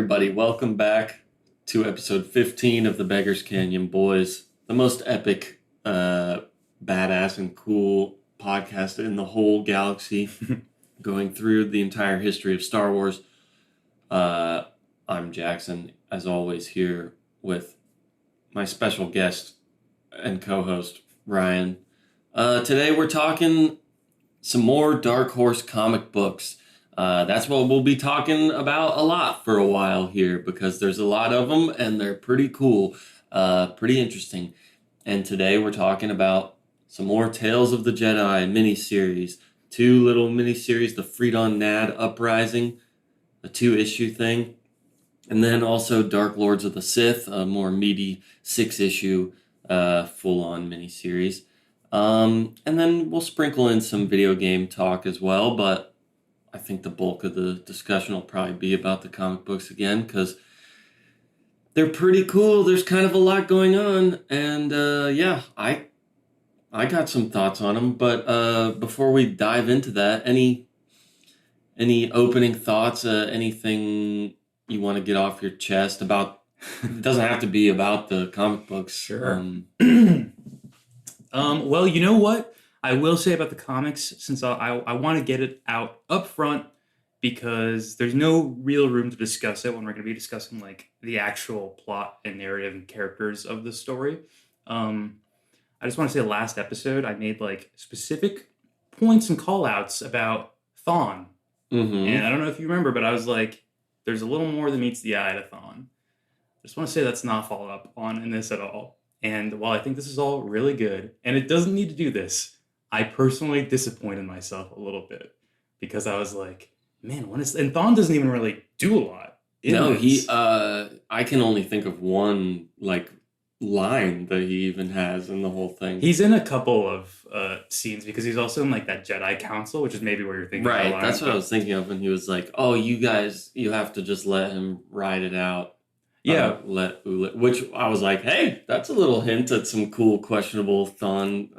everybody. Welcome back to episode 15 of the Beggars Canyon Boys, the most epic, badass, and cool podcast in the whole galaxy, going through the entire history of Star Wars. I'm Jackson, as always, here with my special guest and co-host, Ryan. Today we're talking some more Dark Horse comic books. That's what we'll be talking about a lot for a while here, because there's a lot of them and they're pretty cool, pretty interesting. And today we're talking about some more Tales of the Jedi miniseries, two little miniseries, the Freedon Naad Uprising, a 2-issue thing, and then also Dark Lords of the Sith, a more meaty 6-issue full-on miniseries. And then we'll sprinkle in some video game talk as well, but I think the bulk of the discussion will probably be about the comic books again, because they're pretty cool. There's kind of a lot going on, and I got some thoughts on them. But before we dive into that, any opening thoughts? Anything you want to get off your chest about? It doesn't have to be about the comic books. Sure. Well, you know what I will say about the comics, since I want to get it out up front, because there's no real room to discuss it when we're going to be discussing like the actual plot and narrative and characters of the story. I just want to say last episode I made like specific points and call outs about Thawne. Mm-hmm. And I don't know if you remember, but I was like, there's a little more than meets the eye to Thawne. I just want to say that's not followed up on in this at all. And while I think this is all really good, and it doesn't need to do this, I personally disappointed myself a little bit, because I was like, man, and Thawne doesn't even really do a lot. I can only think of one like line that he even has in the whole thing. He's in a couple of scenes, because he's also in like that Jedi Council, which is maybe where you're thinking. Right, that's what I was thinking of when he was like, "Oh, you guys, you have to just let him ride it out." Yeah, which I was like, "Hey, that's a little hint at some cool, questionable Thawne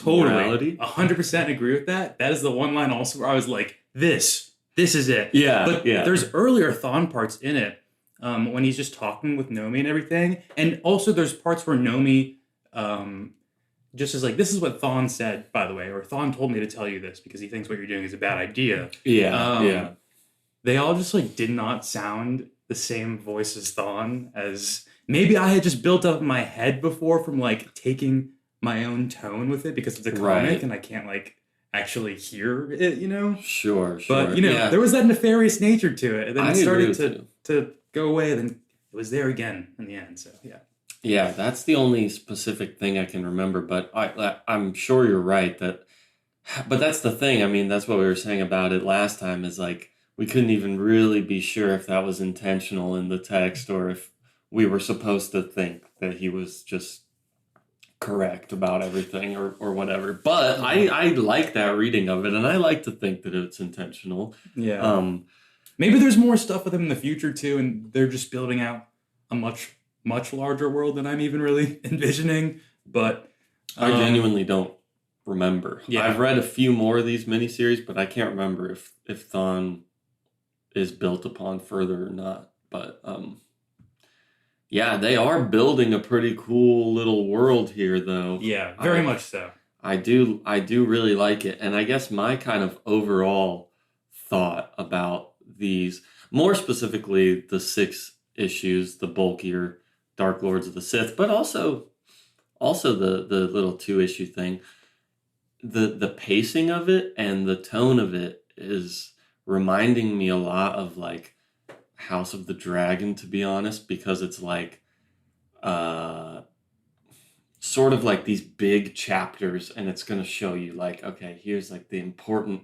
morality." 100% agree with that. That is the one line also where I was like, "This is it." Yeah, but there's earlier Thawne parts in it, when he's just talking with Nomi and everything, and also there's parts where Nomi just is like, "This is what Thawne said, by the way," or "Thawne told me to tell you this because he thinks what you're doing is a bad idea." Yeah. They all just like did not sound the same voice as Thawne, as maybe I had just built up in my head before from like taking my own tone with it because it's a comic, right, and I can't like actually hear it, you know? Sure. But, you know, there was that nefarious nature to it. And then it started to go away, then it was there again in the end, so yeah. Yeah, that's the only specific thing I can remember, but I'm sure you're right. But that's the thing, I mean, that's what we were saying about it last time, is like, we couldn't even really be sure if that was intentional in the text, or if we were supposed to think that he was just correct about everything or whatever. But I like that reading of it, and I like to think that it's intentional. Yeah. Maybe there's more stuff with him in the future too, and they're just building out a much, much larger world than I'm even really envisioning. But I genuinely don't remember. Yeah. I've read a few more of these miniseries, but I can't remember if Thawne is built upon further or not. But yeah, they are building a pretty cool little world here, though. Yeah, very much so. I do really like it. And I guess my kind of overall thought about these, more specifically the 6 issues, the bulkier Dark Lords of the Sith, but also the little 2-issue thing, the pacing of it and the tone of it is reminding me a lot of like House of the Dragon, to be honest, because it's like sort of like these big chapters, and it's going to show you like, okay, here's like the important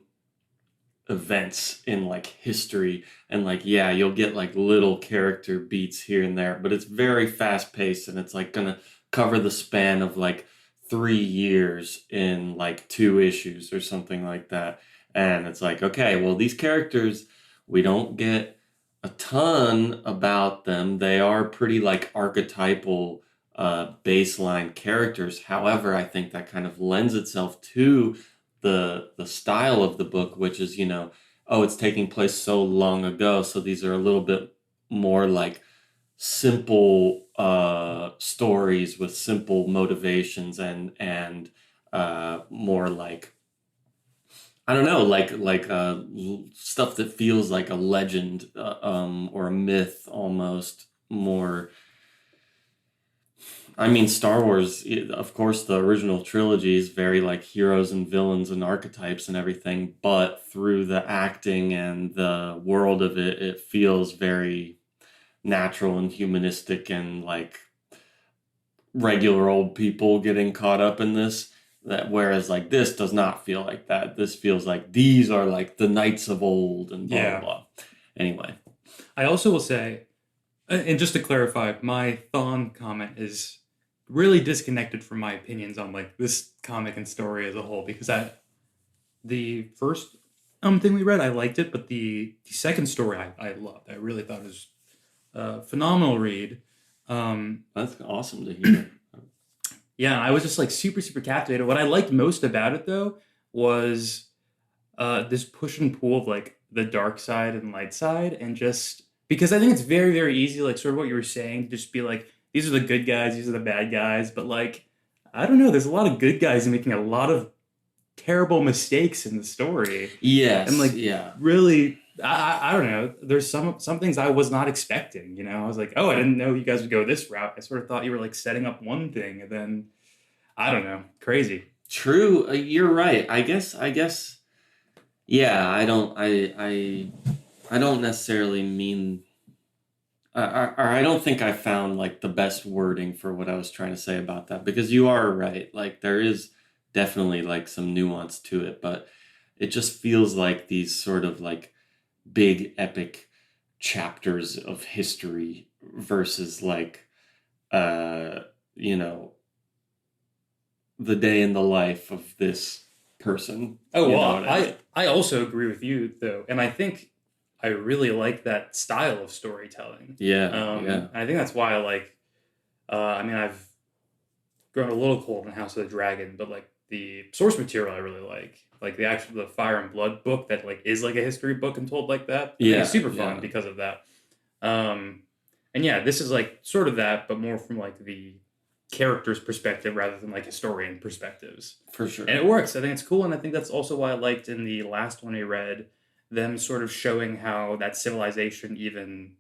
events in like history, and like, yeah, you'll get like little character beats here and there, but it's very fast paced, and it's like going to cover the span of like 3 years in like 2 issues or something like that. And it's like, okay, well, these characters, we don't get a ton about them. They are pretty like archetypal baseline characters. However, I think that kind of lends itself to the style of the book, which is, you know, oh, it's taking place so long ago, so these are a little bit more like simple stories with simple motivations and more like, I don't know, stuff that feels like a legend or a myth almost more. I mean, Star Wars, of course, the original trilogy is very like heroes and villains and archetypes and everything, but through the acting and the world of it, it feels very natural and humanistic and like regular old people getting caught up in this. That whereas like this does not feel like that. This feels like these are like the knights of old and blah blah blah. Anyway, I also will say, and just to clarify, my Thawne comment is really disconnected from my opinions on like this comic and story as a whole, because the first thing we read I liked it, but the second story I loved. I really thought it was a phenomenal read. That's awesome to hear. Yeah, I was just like super, super captivated. What I liked most about it though was this push and pull of like the dark side and light side, and just because I think it's very, very easy, like sort of what you were saying, to just be like, these are the good guys, these are the bad guys. But like, I don't know, there's a lot of good guys making a lot of terrible mistakes in the story. Yes, and like, yeah, really. I don't know. There's some things I was not expecting. You know, I was like, oh, I didn't know you guys would go this route. I sort of thought you were like setting up one thing, and then I don't know, crazy. True. You're right. I guess. Yeah, I don't necessarily mean. Or I don't think I found like the best wording for what I was trying to say about that, because you are right. Like there is definitely like some nuance to it, but it just feels like these sort of like big epic chapters of history versus like you know, the day in the life of this person. Oh well, I also agree with you though, and I think I really like that style of storytelling. Yeah. I think that's why I like. I mean, I've grown a little cold in House of the Dragon, but like the source material, I really like the Fire and Blood book that like is like a history book and told like that. I think it's super fun because of that. And yeah, this is like sort of that, but more from like the character's perspective rather than like historian perspectives. For sure. And it works. I think it's cool, and I think that's also why I liked in the last one I read them sort of showing how that civilization even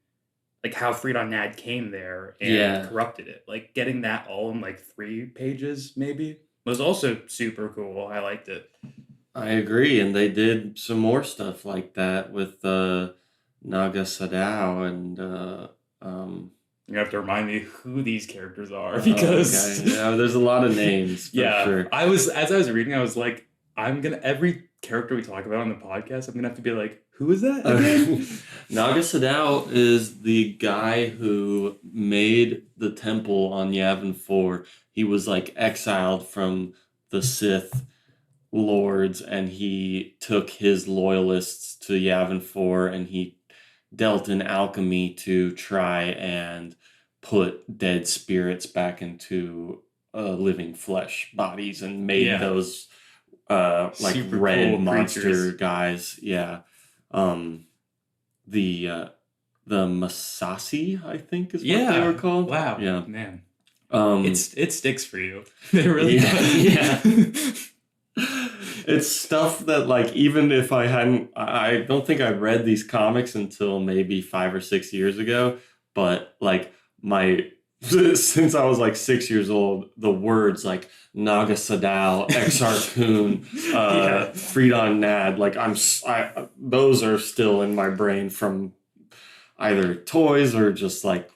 like how Freedon Naad came there and corrupted it. Like getting that all in like 3 pages maybe was also super cool. I liked it. I agree, and they did some more stuff like that with Naga Sadao and you have to remind me who these characters are, because yeah, there's a lot of names. For sure. As I was reading, I was like, every character we talk about on the podcast, I'm gonna have to be like, who is that again? Naga Sadao is the guy who made the temple on Yavin 4. He was like exiled from the Sith lords, and he took his loyalists to Yavin 4, and he dealt in alchemy to try and put dead spirits back into living flesh bodies, and made those like super red cool monster creatures. Guys. Yeah. The Masasi, I think is what they were called. Wow. Yeah. Man. It sticks for you. It really does. Yeah. It's stuff that like, even if I don't think I read these comics until maybe 5 or 6 years ago, but like since I was like 6 years old, the words like Naga Sadao, Exar Kun, Freedon Naad, like those are still in my brain from either toys or just like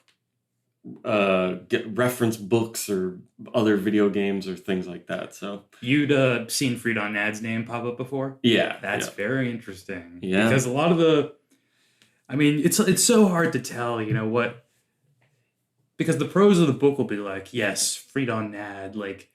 get reference books or other video games or things like that. So you'd seen Freedon Naad's name pop up before? Yeah. That's very interesting. Yeah. Because a lot of it's so hard to tell, you know, because the prose of the book will be like, yes, Freedon Naad, like,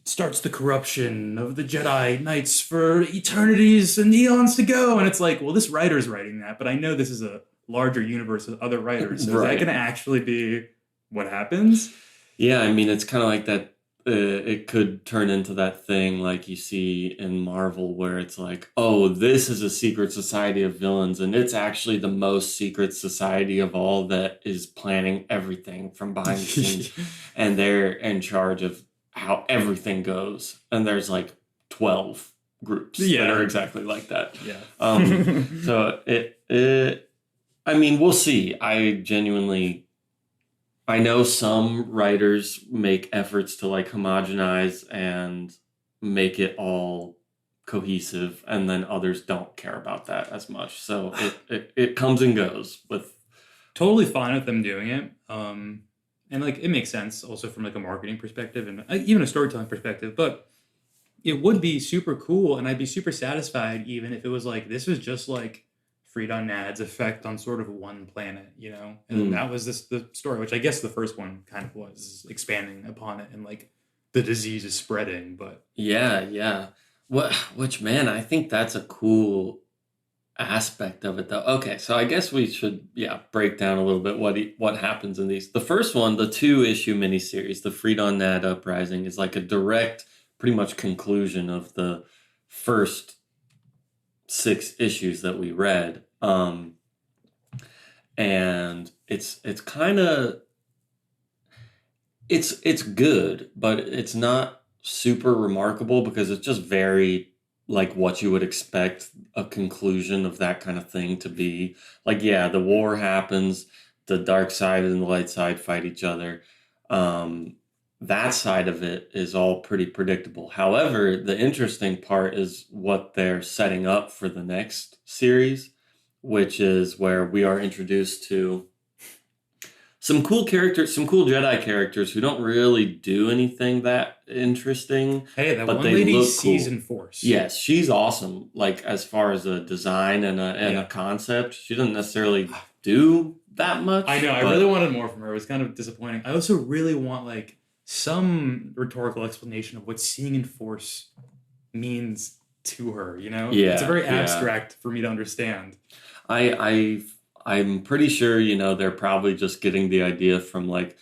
starts the corruption of the Jedi Knights for eternities and eons to go. And it's like, well, this writer's writing that, but I know this is a larger universe of other writers. So is that going to actually be what happens? Yeah, I mean, it's kind of like that. it could turn into that thing like you see in Marvel where it's like, oh, this is a secret society of villains, and it's actually the most secret society of all that is planning everything from behind the scenes, and they're in charge of how everything goes. And there's like 12 groups that are exactly like that. Yeah. So I mean, we'll see. I know some writers make efforts to like homogenize and make it all cohesive, and then others don't care about that as much. So it comes and goes with. Totally fine with them doing it. And like it makes sense also from like a marketing perspective and even a storytelling perspective. But it would be super cool, and I'd be super satisfied even if it was like this was just like Freedon Naad's effect on sort of one planet, you know? And that was the story, which I guess the first one kind of was expanding upon it and like the disease is spreading, but Yeah. Which man, I think that's a cool aspect of it though. Okay, so I guess we should break down a little bit what happens in these. The first one, the 2-issue miniseries, the Freedon Naad Uprising, is like a direct, pretty much conclusion of the first 6 issues that we read. And it's kind of it's good, but it's not super remarkable because it's just very like what you would expect a conclusion of that kind of thing to be. Like, yeah, the war happens, the dark side and the light side fight each other. That side of it is all pretty predictable. However, the interesting part is what they're setting up for the next series, which is where we are introduced to some cool characters, some cool Jedi characters who don't really do anything that interesting. Hey, that but one they lady look sees cool. in Force. Yes, she's awesome. Like as far as a design and a concept, she doesn't necessarily do that much. I know. I really wanted more from her. It was kind of disappointing. I also really want like some rhetorical explanation of what seeing in Force means to her. You know, it's very abstract for me to understand. I'm pretty sure, they're probably just getting the idea from like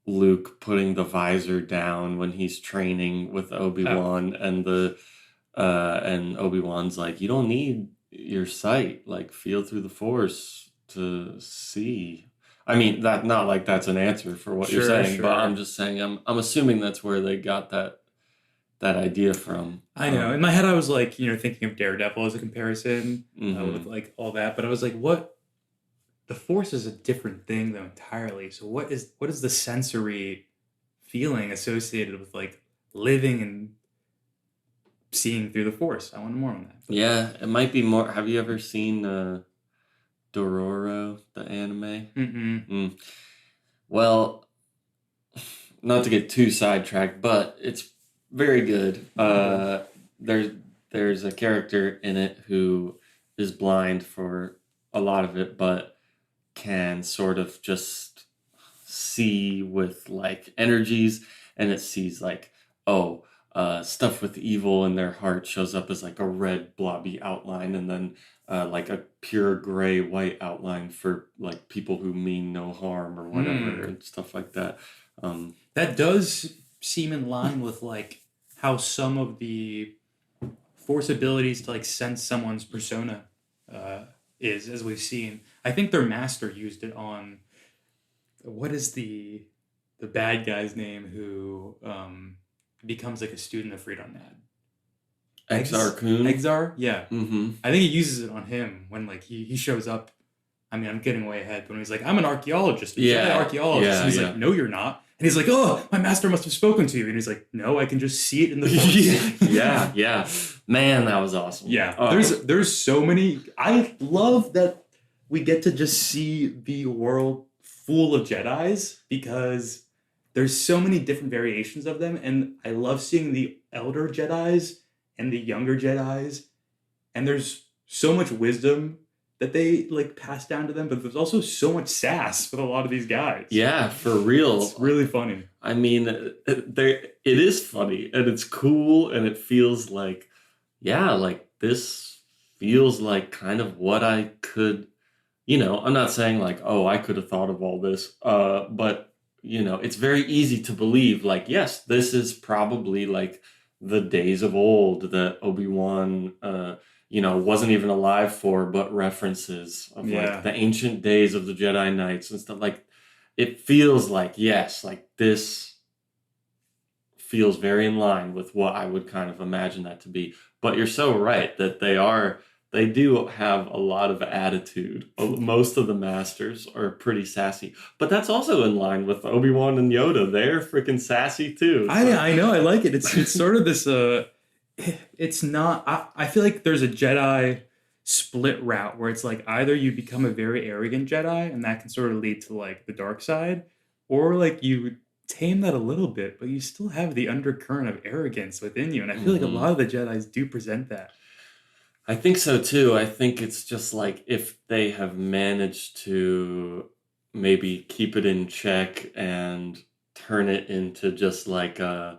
Luke putting the visor down when he's training with Obi-Wan and and Obi-Wan's like, you don't need your sight, like feel through the Force to see. I mean, not like that's an answer for what you're saying, but I'm just saying I'm assuming that's where they got that idea from. I know. In my head I was like, thinking of Daredevil as a comparison with like all that, but I was like, what? The Force is a different thing though entirely. So what is the sensory feeling associated with like living and seeing through the Force? I want more on that. Yeah, it might be more. Have you ever seen Dororo, the anime? Mm-mm. Well, not to get too sidetracked, but it's very good. There's a character in it who is blind for a lot of it, but can sort of just see with like energies, and it sees like, stuff with evil in their heart shows up as like a red blobby outline, and then like a pure gray white outline for like people who mean no harm or whatever and stuff like that. That does seem in line with like how some of the Force abilities to like sense someone's persona is, as we've seen. I think their master used it on what is the bad guy's name who becomes like a student of Freedon Naad? Exar Kun? Exar? Yeah. Mm-hmm. I think he uses it on him when like he shows up. I mean, I'm getting way ahead, but when he's like, I'm an archaeologist, Jedi archaeologist. And he's like, no, you're not. And he's like, oh, my master must have spoken to you. And he's like, no, I can just see it in the Force. yeah. Man, that was awesome. Yeah. There's so many. I love that we get to just see the world full of Jedis because there's so many different variations of them. And I love seeing the elder Jedis and the younger Jedis. And there's so much wisdom that they like pass down to them, but there's also so much sass with a lot of these guys. Yeah, for real. It's really funny. I mean, it is funny and it's cool and it feels like, like this feels like kind of what I could, I'm not saying like, I could have thought of all this, but it's very easy to believe, like, yes, this is probably like the days of old that Obi-Wan, wasn't even alive for, but references of like the ancient days of the Jedi Knights and stuff. Like, it feels like, yes, like this feels very in line with what I would kind of imagine that to be. But you're so right that they do have a lot of attitude. Most of the masters are pretty sassy. But that's also in line with Obi-Wan and Yoda. They're freaking sassy too. So. I know, I like it. It's sort of this it's not I feel like there's a Jedi split route where it's like either you become a very arrogant Jedi and that can sort of lead to like the dark side, or like you tame that a little bit, but you still have the undercurrent of arrogance within you. And I feel like a lot of the Jedis do present that. I think so too. I think it's just like if they have managed to maybe keep it in check and turn it into just like I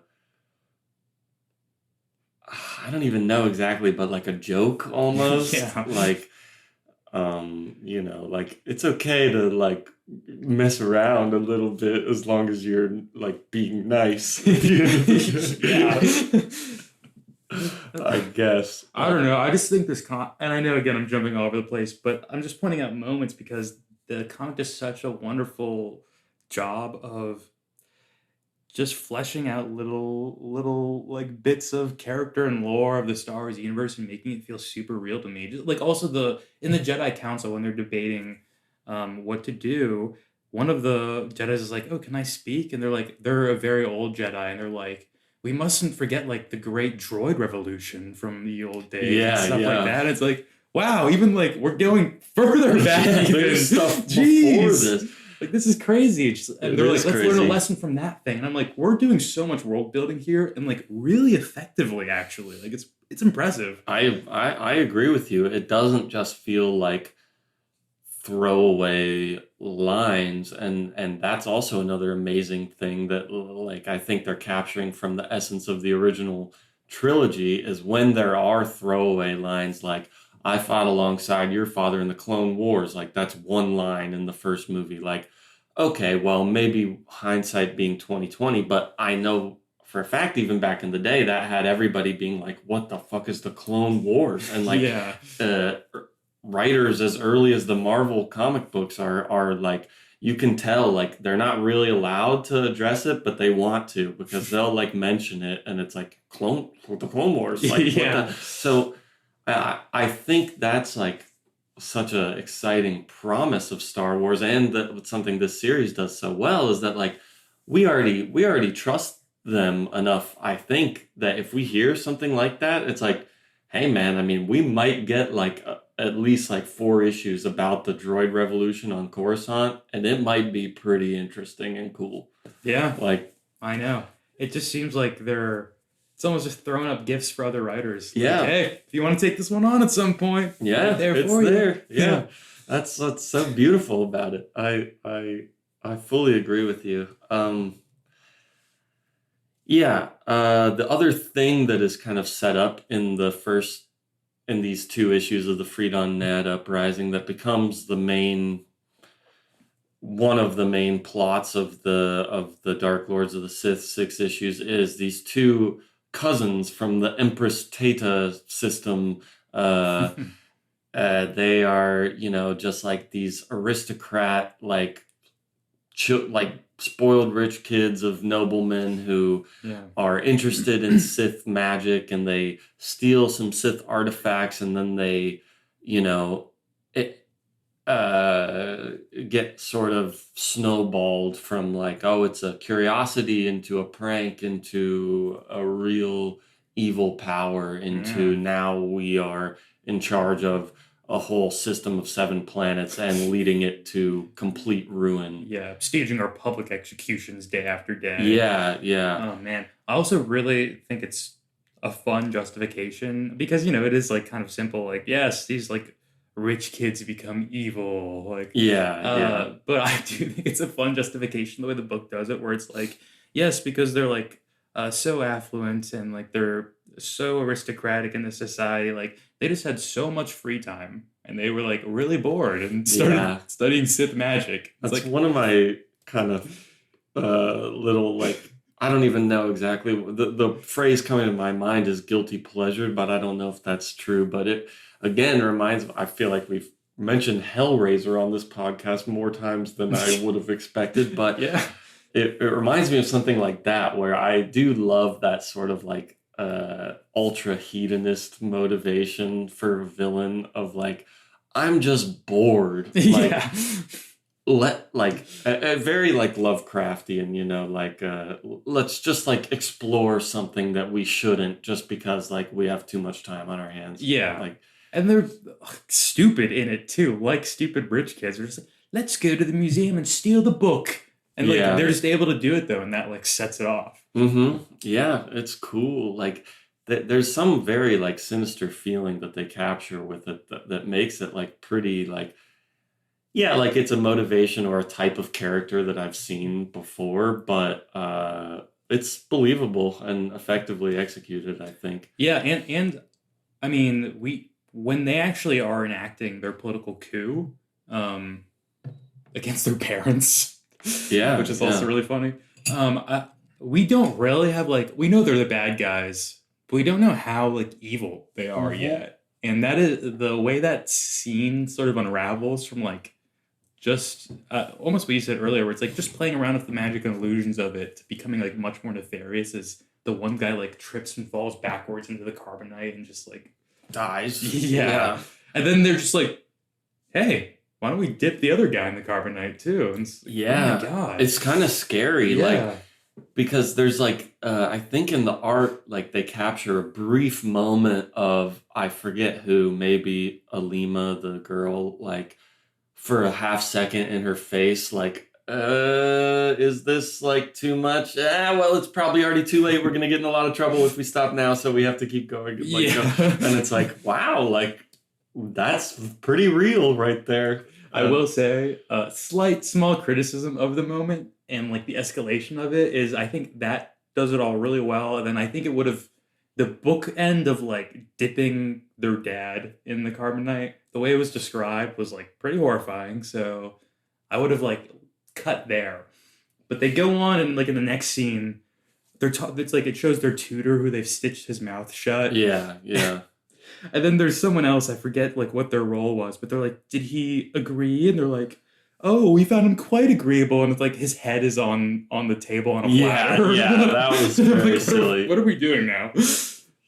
don't even know exactly, but like a joke almost. Yeah. Like, like it's okay to like mess around a little bit as long as you're like being nice. Yeah. I guess. I don't know. I just think this and I know again I'm jumping all over the place, but I'm just pointing out moments because the comic does such a wonderful job of just fleshing out little like bits of character and lore of the Star Wars universe and making it feel super real to me. Just like also in the Jedi Council when they're debating what to do, one of the Jedis is like, "Oh, can I speak?" And they're a very old Jedi, and they're like, "We mustn't forget like the great droid revolution from the old days and stuff like that." It's like, wow, even like we're going further back. There's stuff before this. Like, this is crazy. And they're like, let's learn a lesson from that thing. And I'm like, we're doing so much world building here and like really effectively, actually. Like, it's impressive. I agree with you. It doesn't just feel like throwaway lines. And that's also another amazing thing that like I think they're capturing from the essence of the original trilogy is when there are throwaway lines like, I fought alongside your father in the Clone Wars. Like, that's one line in the first movie. Like, okay, well, maybe hindsight being 2020, but I know for a fact, even back in the day, that had everybody being like, what the fuck is the Clone Wars? And like, writers as early as the Marvel comic books are like, you can tell, like, they're not really allowed to address it, but they want to because they'll like mention it. And it's like, the Clone Wars. Like, so... I think that's like such a exciting promise of Star Wars, and that something this series does so well is that like we already trust them enough. I think that if we hear something like that, it's like, hey man, I mean, we might get like at least like 4 issues about the droid revolution on Coruscant, and it might be pretty interesting and cool. Yeah, like I know. It just seems like it's almost just throwing up gifts for other writers. Yeah. Like, hey, if you want to take this one on at some point, it's there. Yeah. That's what's so beautiful about it. I fully agree with you. The other thing that is kind of set up in these 2 issues of the Freedon Naad Uprising that becomes one of the main plots of the Dark Lords of the Sith 6 issues is these 2 cousins from the Empress Teta system. They are, just like these aristocrat, like spoiled rich kids of noblemen who are interested in Sith magic, and they steal some Sith artifacts, and then they, get sort of snowballed from like, oh, it's a curiosity into a prank into a real evil power into now we are in charge of a whole system of 7 planets and leading it to complete ruin. Yeah, staging our public executions day after day. Yeah. Oh man, I also really think it's a fun justification because it is like kind of simple. Like, yes, these like rich kids become evil, like but I do think it's a fun justification the way the book does it, where it's like, yes, because they're like so affluent and like they're so aristocratic in this society, like they just had so much free time and they were like really bored and started studying Sith magic. That's like one of my kind of little like I don't even know exactly the phrase coming to my mind is guilty pleasure, but I don't know if that's true. But it again reminds. I feel like we've mentioned Hellraiser on this podcast more times than I would have expected, but Yeah. it reminds me of something like that where I do love that sort of like ultra hedonist motivation for a villain of like I'm just bored. Like Yeah. a very like Lovecraftian, like let's just like explore something that we shouldn't just because like we have too much time on our hands. Yeah. Like And they're stupid in it too, like stupid rich kids. They're just like, let's go to the museum and steal the book. And like Yeah. they're just able to do it though, and that like sets it off. mm-hmm. Yeah, it's cool. Like there's some very like sinister feeling that they capture with it that makes it like pretty like yeah, like it's a motivation or a type of character that I've seen before, but it's believable and effectively executed, I think. Yeah, and I mean, when they actually are enacting their political coup against their parents, Yeah, which is also really funny. We don't really have like we know they're the bad guys, but we don't know how like evil they are yet. And that is the way that scene sort of unravels from like just almost what you said earlier, where it's like just playing around with the magic and illusions of it to becoming like much more nefarious as the one guy like trips and falls backwards into the carbonite and just like dies. yeah. And then they're just like, hey, why don't we dip the other guy in the carbonite too? And it's like, Yeah. oh my God. It's kind of scary, like because there's like I think in the art like they capture a brief moment of I forget who, maybe Alima, the girl, like for a half second in her face, like, is this like too much? Well, it's probably already too late. We're gonna get in a lot of trouble if we stop now, so we have to keep going. Like, and it's like, wow, like that's pretty real right there. I will say a slight small criticism of the moment and like the escalation of it is I think that does it all really well. And then I think it would have the book end of like dipping their dad in the carbonite, the way it was described was like pretty horrifying. So I would have like cut there. But they go on and like in the next scene, it's like it shows their tutor who they've stitched his mouth shut. Yeah. And then there's someone else, I forget like what their role was, but they're like, did he agree? And they're like, oh, we found him quite agreeable. And it's like his head is on the table on a platter. Yeah, that was very like, silly. What are we doing now?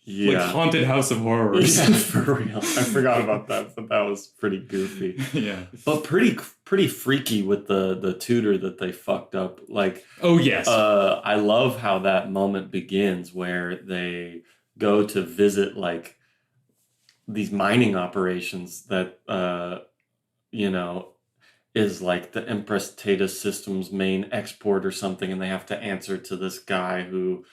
Yeah. Like Haunted House of Horrors. Yeah, for real. I forgot about that, but that was pretty goofy. Yeah. But pretty freaky with the tutor that they fucked up. Like, oh, yes. I love how that moment begins where they go to visit like these mining operations that is like the Empress Tata Systems main export or something, and they have to answer to this guy who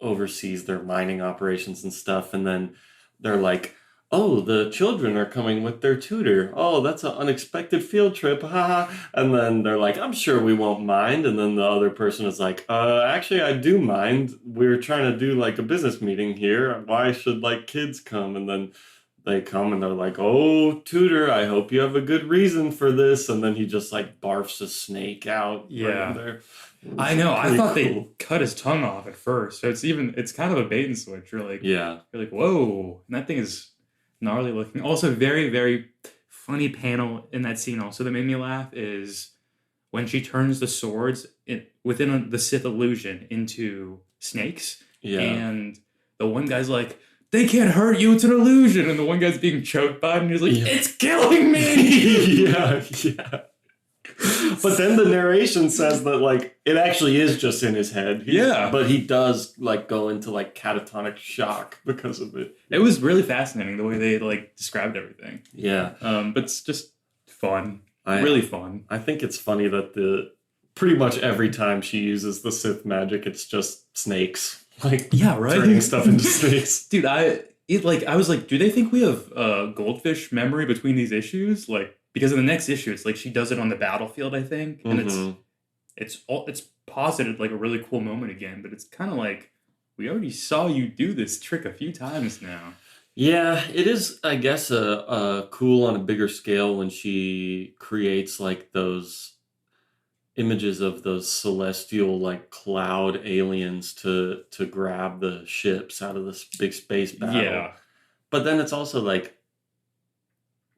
oversees their mining operations and stuff, and then they're like, oh, the children are coming with their tutor. Oh, that's an unexpected field trip. Haha. And then they're like, I'm sure we won't mind. And then the other person is like, actually, I do mind. We're trying to do like a business meeting here. Why should like kids come? And then they come and they're like, oh, tutor, I hope you have a good reason for this. And then he just like barfs a snake out. Yeah. Right there. I know. I thought they cut his tongue off at first. So it's kind of a bait and switch. You're like, whoa. And that thing is gnarly looking. Also, very, very funny panel in that scene also that made me laugh is when she turns the swords within the Sith illusion into snakes. Yeah. And the one guy's like, they can't hurt you, it's an illusion. And the one guy's being choked by it, and he's like, it's killing me! Yeah. But then the narration says that, like, it actually is just in his head. But he does, like, go into, like, catatonic shock because of it. It was really fascinating, the way they, like, described everything. Yeah. But it's just fun. Really fun. I think it's funny that pretty much every time she uses the Sith magic, it's just snakes. Like, turning stuff into snakes. Dude, I was like, do they think we have goldfish memory between these issues? Like, because in the next issue, it's like she does it on the battlefield, I think, and it's posited like a really cool moment again. But it's kind of like we already saw you do this trick a few times now. Yeah, it is, I guess, a cool on a bigger scale when she creates like those images of those celestial like cloud aliens to grab the ships out of this big space battle. Yeah. But then it's also like,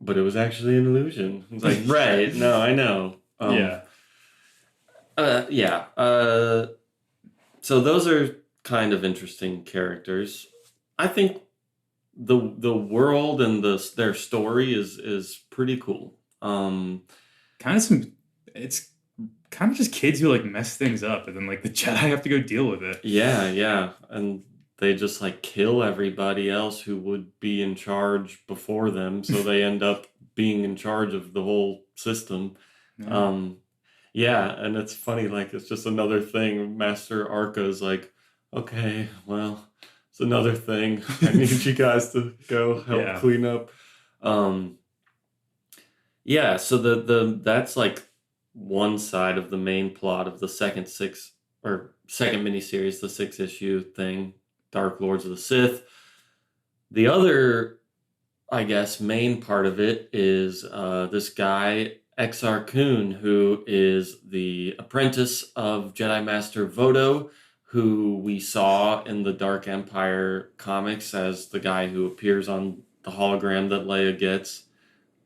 but it was actually an illusion. It's like, right? No, I know. Yeah. Yeah. So those are kind of interesting characters. I think the world and their story is pretty cool. It's kind of just kids who like mess things up, and then like the Jedi have to go deal with it. Yeah, and they just like kill everybody else who would be in charge before them, so they end up being in charge of the whole system. Yeah. Yeah, and it's funny, like it's just another thing. Master Arca's like, okay, well, it's another thing. I need you guys to go help clean up. Yeah, so the that's like one side of the main plot of the second miniseries, the 6-issue thing, Dark Lords of the Sith. The other, I guess, main part of it is this guy, Exar Kun, who is the apprentice of Jedi Master Vodo, who we saw in the Dark Empire comics as the guy who appears on the hologram that Leia gets.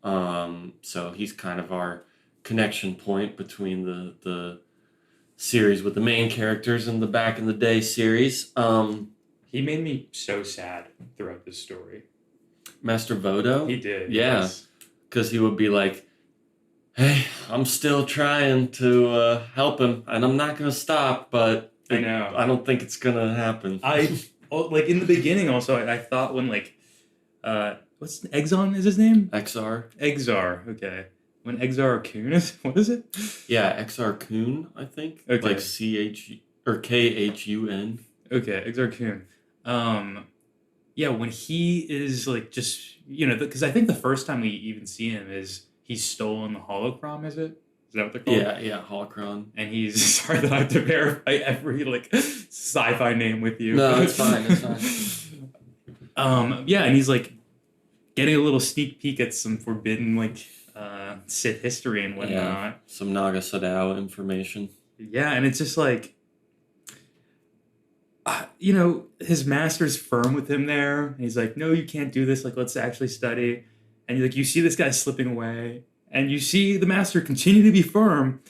So he's kind of our connection point between the series with the main characters and the back in the day series. He made me so sad throughout this story. Master Vodo? He did. Yeah. Because he would be like, hey, I'm still trying to help him, and I'm not going to stop, but I know. I don't think it's going to happen. Like in the beginning also, I thought when like, what's Exon is his name? Exar. Okay. When Exar Kun is, what is it? Yeah, Exar Kun, I think. Okay. Like CH or KHUN. Okay, Exar Kun. Yeah, when he is like just, because I think the first time we even see him is he's stolen the holocron, is it? Is that what they're called? Yeah, holocron. And he's, sorry that I have to verify every like sci-fi name with you. No, it's fine, Yeah, and he's like getting a little sneak peek at some forbidden like Sith history and whatnot. Yeah, some Naga Sadao information. Yeah, and it's just like, his master's firm with him there. And he's like, no, you can't do this. Like, let's actually study. And like, you see this guy slipping away, and you see the master continue to be firm.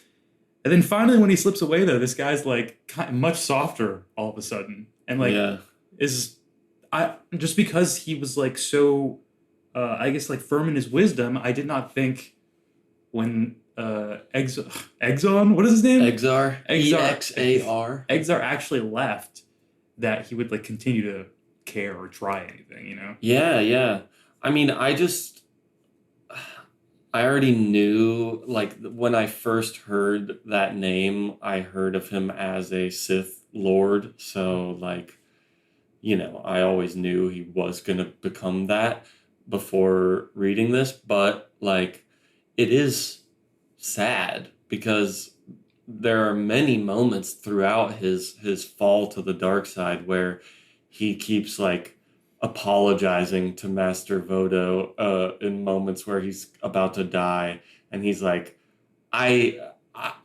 And then finally, when he slips away, though, this guy's like much softer all of a sudden, and like just because he was like so, I guess like firm in his wisdom. I did not think when Exon, what is his name? Exar. EXAR. Exar actually left, that he would like continue to care or try anything, Yeah. I mean, I already knew, like, when I first heard that name, I heard of him as a Sith Lord. So, like, I always knew he was going to become that before reading this. But, like, it is sad because there are many moments throughout his fall to the dark side where he keeps, like, apologizing to Master Vodo in moments where he's about to die, and he's like, I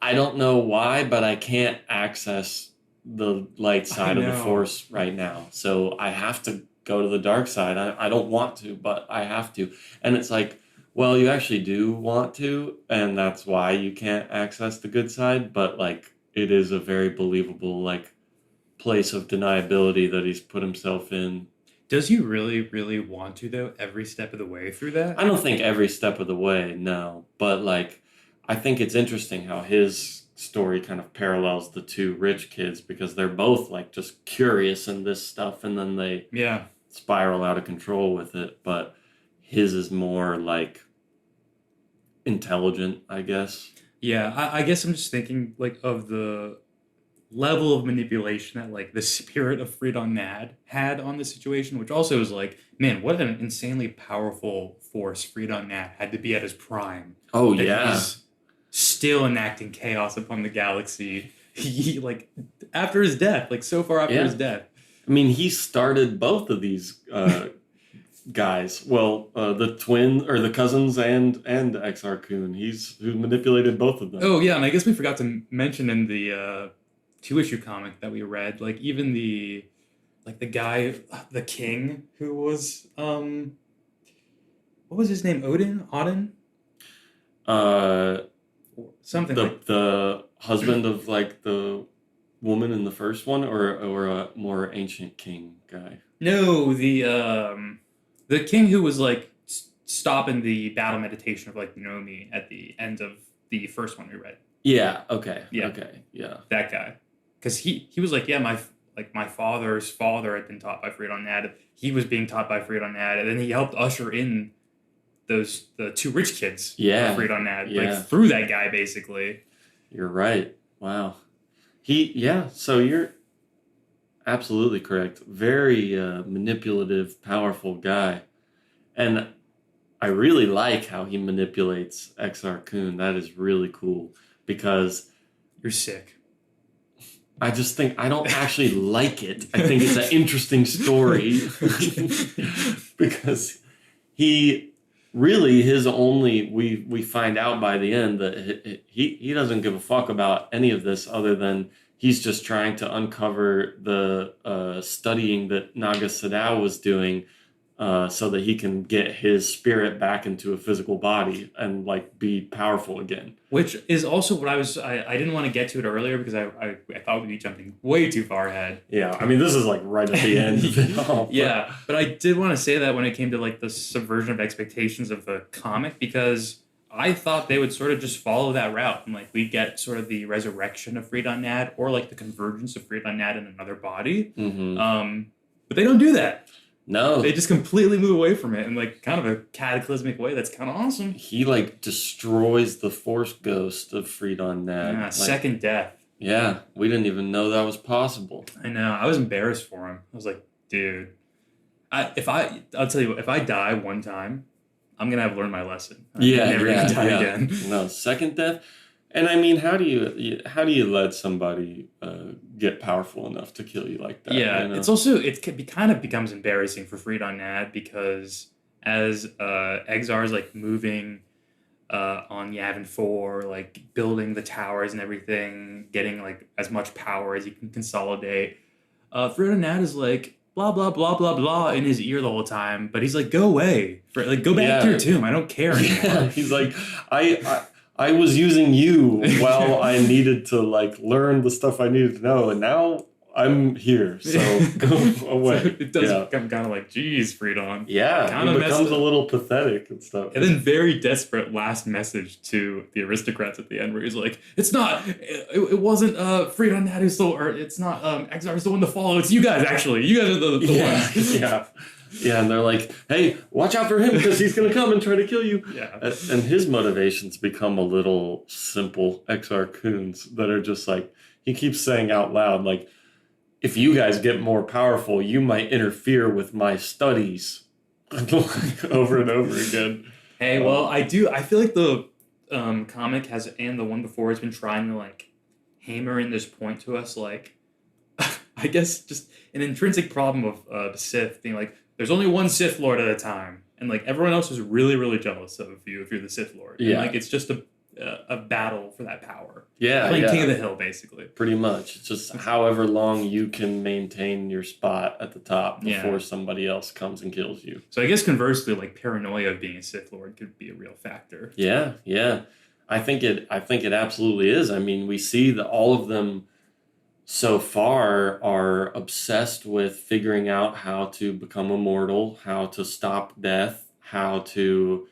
don't know why, but I can't access the light side of the Force right now, so I have to go to the dark side. I don't want to, but I have to. And it's like, well, you actually do want to, and that's why you can't access the good side, but like it is a very believable like place of deniability that he's put himself in. Does he really, really want to, though, every step of the way through that? I don't think every step of the way, no. But, like, I think it's interesting how his story kind of parallels the two rich kids because they're both, like, just curious in this stuff and then they spiral out of control with it. But his is more, like, intelligent, I guess. Yeah, I guess I'm just thinking, like, of the level of manipulation that like the spirit of Freedon Naad had on the situation, which also is like, man, what an insanely powerful force Freedon Naad had to be at his prime. Oh yeah, he's still enacting chaos upon the galaxy. He like after his death, like so far after his death. I mean, he started both of these guys. Well, the twin or the cousins and Exar Kun. He's who manipulated both of them. Oh yeah, and I guess we forgot to mention in the two-issue comic that we read, like even the guy, the king who was what was his name? Odin, Uh, or something the like. the husband of like the woman in the first one, or a more ancient king guy. No, the king who was like stopping the battle meditation of like Nomi at the end of the first one we read. Yeah. Okay. Yeah. Okay. Yeah. That guy, because he was like, yeah, my father's father had been taught by Freedon Naad. He was being taught by Freedon Naad, and then he helped usher in the two rich kids Yeah. of Freedon Naad, Yeah. like through that guy basically. You're right. Wow. Yeah. So you're absolutely correct. Very manipulative, powerful guy, and I really like how he manipulates Exar Kun. That is really cool because You're sick. I just think I don't actually like it. I think it's an interesting story because he really his only we find out by the end that he doesn't give a fuck about any of this other than he's just trying to uncover the studying that Naga Sadao was doing so that he can get his spirit back into a physical body and like be powerful again. Which is also what I didn't want to get to it earlier because I thought we'd be jumping way too far ahead. Yeah, I mean this is like right at the end of it all. Yeah, but I did want to say that when it came to like the subversion of expectations of the comic, because I thought they would sort of just follow that route and like we get sort of the resurrection of Freedon Naad or like the convergence of Freedon Naad in another body. Mm-hmm. But they don't do that. No. They just completely move away from it in like kind of a cataclysmic way that's kind of awesome. He like destroys the Force ghost of Freedon Naad. Yeah, second death. Yeah, we didn't even know that was possible. I know. I was embarrassed for him. I was like, dude, I'll tell you what, if I die one time, I'm gonna have learned my lesson. I'm never gonna die again. No, second death. And I mean, how do you let somebody get powerful enough to kill you like that? Yeah, you know? it's also kind of becomes embarrassing for Freedon Naad because as Exar's like moving on Yavin 4, like building the towers and everything, getting like as much power as he can consolidate. Freedon Naad is like blah blah blah blah blah in his ear the whole time, but he's like, go away, go back to your tomb. I don't care anymore. Yeah, he's like, I was using you while I needed to like learn the stuff I needed to know, and now I'm here, so go away. So it does become kind of like, geez, Freedon. Yeah, it becomes a little pathetic and stuff. And then very desperate last message to the aristocrats at the end where he's like, it's not, it wasn't Freedon Naad who stole, or it's not Exar who's the one to follow, it's you guys actually. You guys are the ones. Yeah. Yeah, and they're like, hey, watch out for him because he's going to come and try to kill you. Yeah. And his motivations become a little simple Exar Kuns that are just like, he keeps saying out loud, like, if you guys get more powerful, you might interfere with my studies. Over and over again. Hey, well, I feel like the comic has, and the one before, has been trying to, like, hammer in this point to us, like, I guess just an intrinsic problem of the Sith being like, there's only one Sith Lord at a time, and like everyone else is really, really jealous of you if you're the Sith Lord. Yeah, and, like it's just a battle for that power. Yeah, playing King of the Hill, basically. Pretty much, it's just however long you can maintain your spot at the top before somebody else comes and kills you. So I guess conversely, like paranoia of being a Sith Lord could be a real factor. Yeah, yeah, I think it absolutely is. I mean, we see that all of them so far are obsessed with figuring out how to become immortal, how to stop death, how to,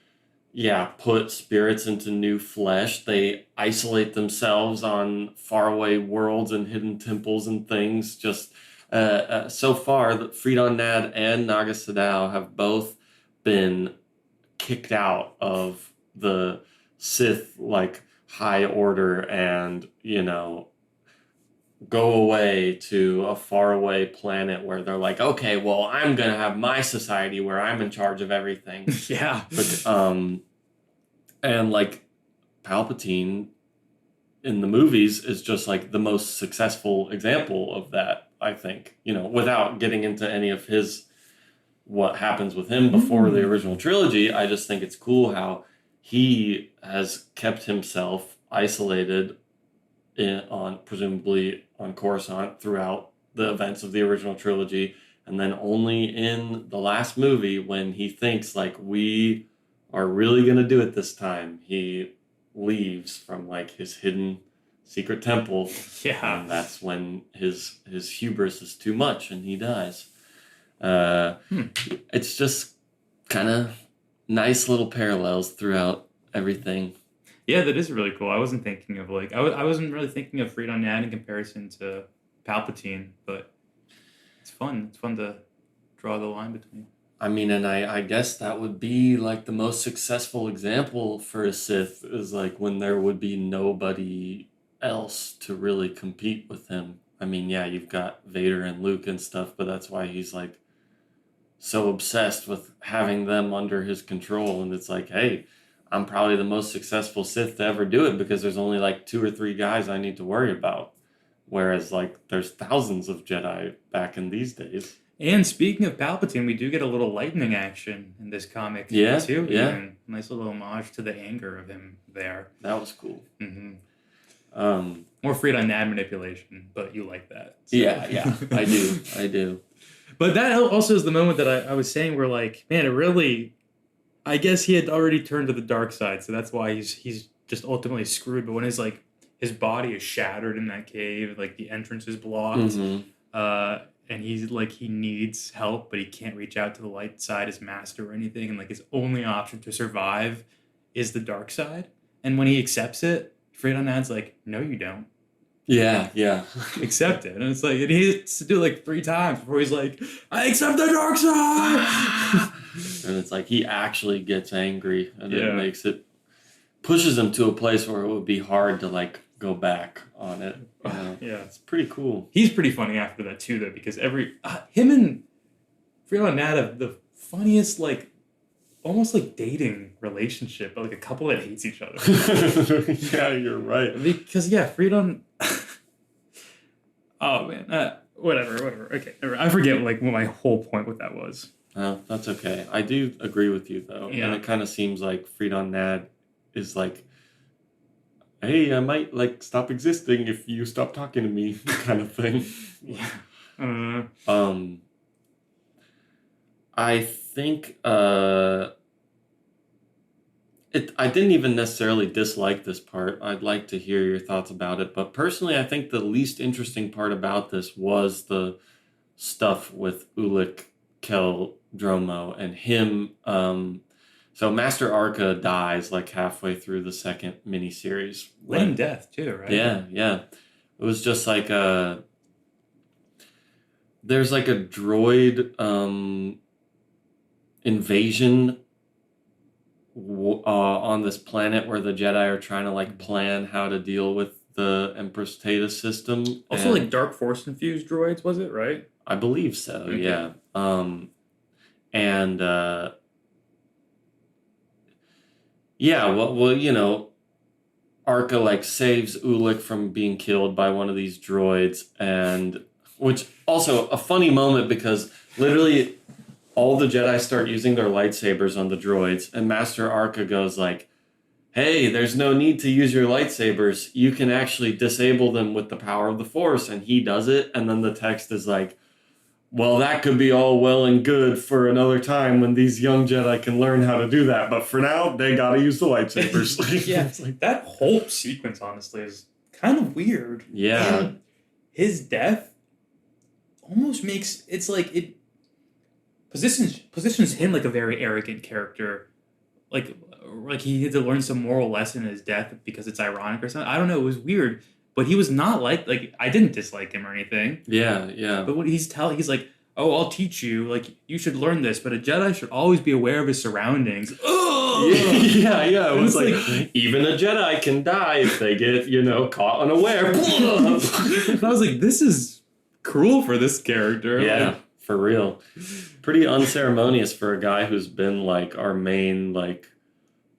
put spirits into new flesh. They isolate themselves on faraway worlds and hidden temples and things. Just so far, that Freedon Naad and Naga Sadao have both been kicked out of the Sith, like, high order and, go away to a faraway planet where they're like, okay, well, I'm going to have my society where I'm in charge of everything. Yeah. But, and like Palpatine in the movies is just like the most successful example of that, I think, without getting into any of his what happens with him before the original trilogy. I just think it's cool how he has kept himself isolated presumably on Coruscant throughout the events of the original trilogy, and then only in the last movie, when he thinks like we are really gonna do it this time, he leaves from like his hidden secret temple. Yeah. And that's when his hubris is too much and he dies. It's just kind of nice little parallels throughout everything. Yeah, that is really cool. I wasn't thinking of like I wasn't really thinking of Freedon Naad in comparison to Palpatine, but it's fun. It's fun to draw the line between. I mean, and I guess that would be like the most successful example for a Sith is like when there would be nobody else to really compete with him. I mean, yeah, you've got Vader and Luke and stuff, but that's why he's like so obsessed with having them under his control. And it's like, hey, I'm probably the most successful Sith to ever do it because there's only like 2 or 3 guys I need to worry about. Whereas like there's thousands of Jedi back in these days. And speaking of Palpatine, we do get a little lightning action in this comic too. Yeah. Even. Nice little homage to the anger of him there. That was cool. Mm-hmm. More Freedon Naad manipulation, but you like that. So. Yeah, I do. But that also is the moment that I was saying where like, man, it really, I guess he had already turned to the dark side, so that's why he's just ultimately screwed. But when his body is shattered in that cave, like the entrance is blocked, and he's like he needs help, but he can't reach out to the light side, his master or anything, and like his only option to survive is the dark side. And when he accepts it, Freedon Naad's like, no, you don't. Yeah. Accept it. And it's like, and he has to do it like 3 times before he's like, I accept the dark side. And it's like he actually gets angry, and it pushes him to a place where it would be hard to like go back on it. Yeah. It's pretty cool. He's pretty funny after that too, though, because him and Freedon Naad have the funniest, like, almost like dating relationship, but like a couple that hates each other. Yeah, you're right. Because Freedon. Oh man, whatever. Okay, I forget like what my whole point with that was. That's okay. I do agree with you though, and it kind of seems like Freedon Naad is like, hey, I might like stop existing if you stop talking to me, kind of thing. Yeah. I think I didn't even necessarily dislike this part. I'd like to hear your thoughts about it, but personally, I think the least interesting part about this was the stuff with Ulic Qel-Dromo and him. So Master Arca dies like halfway through the second miniseries. Lame death too, right? Yeah. It was just like there's like a droid invasion on this planet where the Jedi are trying to like plan how to deal with the Empress Theta system. Also, like Dark Force infused droids, was it right? I believe so. Okay. Yeah. Well, Arca like saves Ulic from being killed by one of these droids, and which also a funny moment because literally all the Jedi start using their lightsabers on the droids, and Master Arca goes like, hey, there's no need to use your lightsabers. You can actually disable them with the power of the Force, and he does it, and then the text is like, well, that could be all well and good for another time when these young Jedi can learn how to do that, but for now, they gotta use the lightsabers. Yeah, it's like that whole sequence, honestly, is kind of weird. Yeah. And his death almost makes, it's like, it positions him like a very arrogant character. Like he had to learn some moral lesson in his death because it's ironic or something. I don't know, it was weird. But he was not like I didn't dislike him or anything. Yeah. But what he's like, oh, I'll teach you. Like, you should learn this. But a Jedi should always be aware of his surroundings. Yeah. It was like, even a Jedi can die if they get, caught unaware. And I was like, this is cruel for this character. Yeah, like, for real. Pretty unceremonious for a guy who's been, like, our main, like,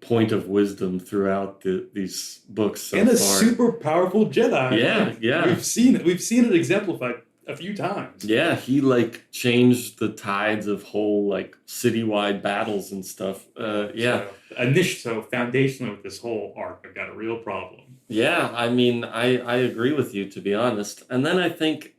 point of wisdom throughout these books so and far. A super powerful Jedi. Yeah. We've seen it exemplified a few times. Yeah, he like changed the tides of whole like citywide battles and stuff. Yeah. So foundationally with this whole arc, I've got a real problem. Yeah, I mean, I agree with you, to be honest. And then I think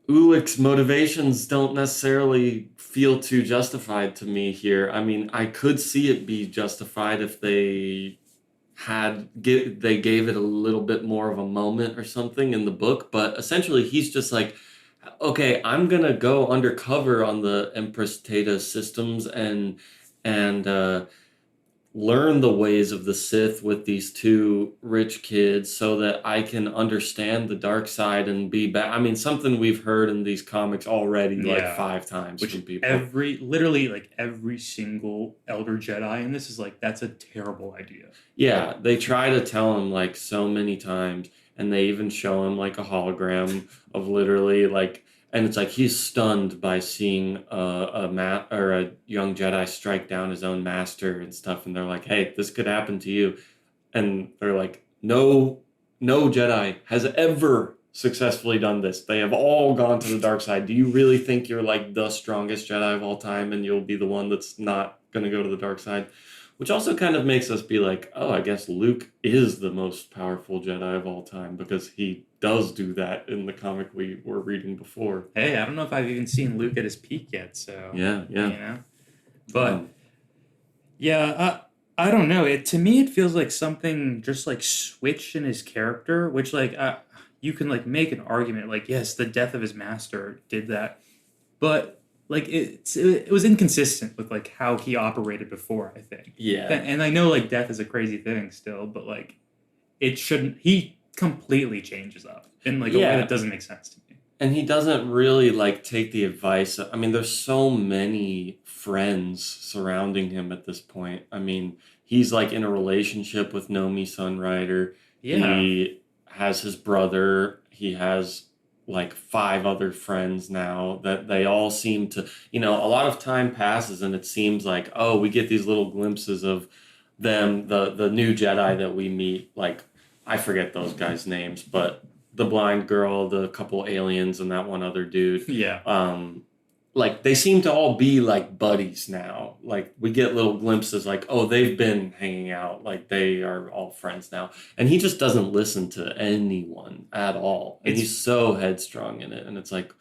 Ulick's motivations don't necessarily feel too justified to me here. I mean, I could see it be justified if they gave it a little bit more of a moment or something in the book, but essentially he's just like, okay, I'm gonna go undercover on the Empress Teta systems and learn the ways of the Sith with these two rich kids so that I can understand the dark side and be back. I mean, something we've heard in these comics already like 5 times from people. Literally like every single Elder Jedi in this is like, that's a terrible idea. Yeah, they try to tell him like so many times, and they even show him like a hologram of literally like, and it's like he's stunned by seeing a young Jedi strike down his own master and stuff, and they're like, "Hey, this could happen to you," and they're like, "No, no Jedi has ever successfully done this. They have all gone to the dark side. Do you really think you're like the strongest Jedi of all time, and you'll be the one that's not going to go to the dark side?" Which also kind of makes us be like, oh, I guess Luke is the most powerful Jedi of all time because he does do that in the comic we were reading before. Hey, I don't know if I've even seen Luke at his peak yet, so... Yeah. You know? But, I don't know. To me, it feels like something just, like, switched in his character, which, like, you can, like, make an argument, like, yes, the death of his master did that, but... like it was inconsistent with like how he operated before, I think. Yeah. And I know like death is a crazy thing still, but like it shouldn't. He completely changes up in like a way that doesn't make sense to me. And he doesn't really like take the advice. I mean, there's so many friends surrounding him at this point. I mean, he's like in a relationship with Nomi Sunrider. Yeah. He has his brother. He has like 5 other friends now that they all seem to, a lot of time passes and it seems like, oh, we get these little glimpses of them, the new Jedi that we meet, like, I forget those guys' names, but the blind girl, the couple aliens, and that one other dude. Yeah. Like, they seem to all be, like, buddies now. Like, we get little glimpses, like, oh, they've been hanging out. Like, they are all friends now. And he just doesn't listen to anyone at all. And he's so headstrong in it. And it's like,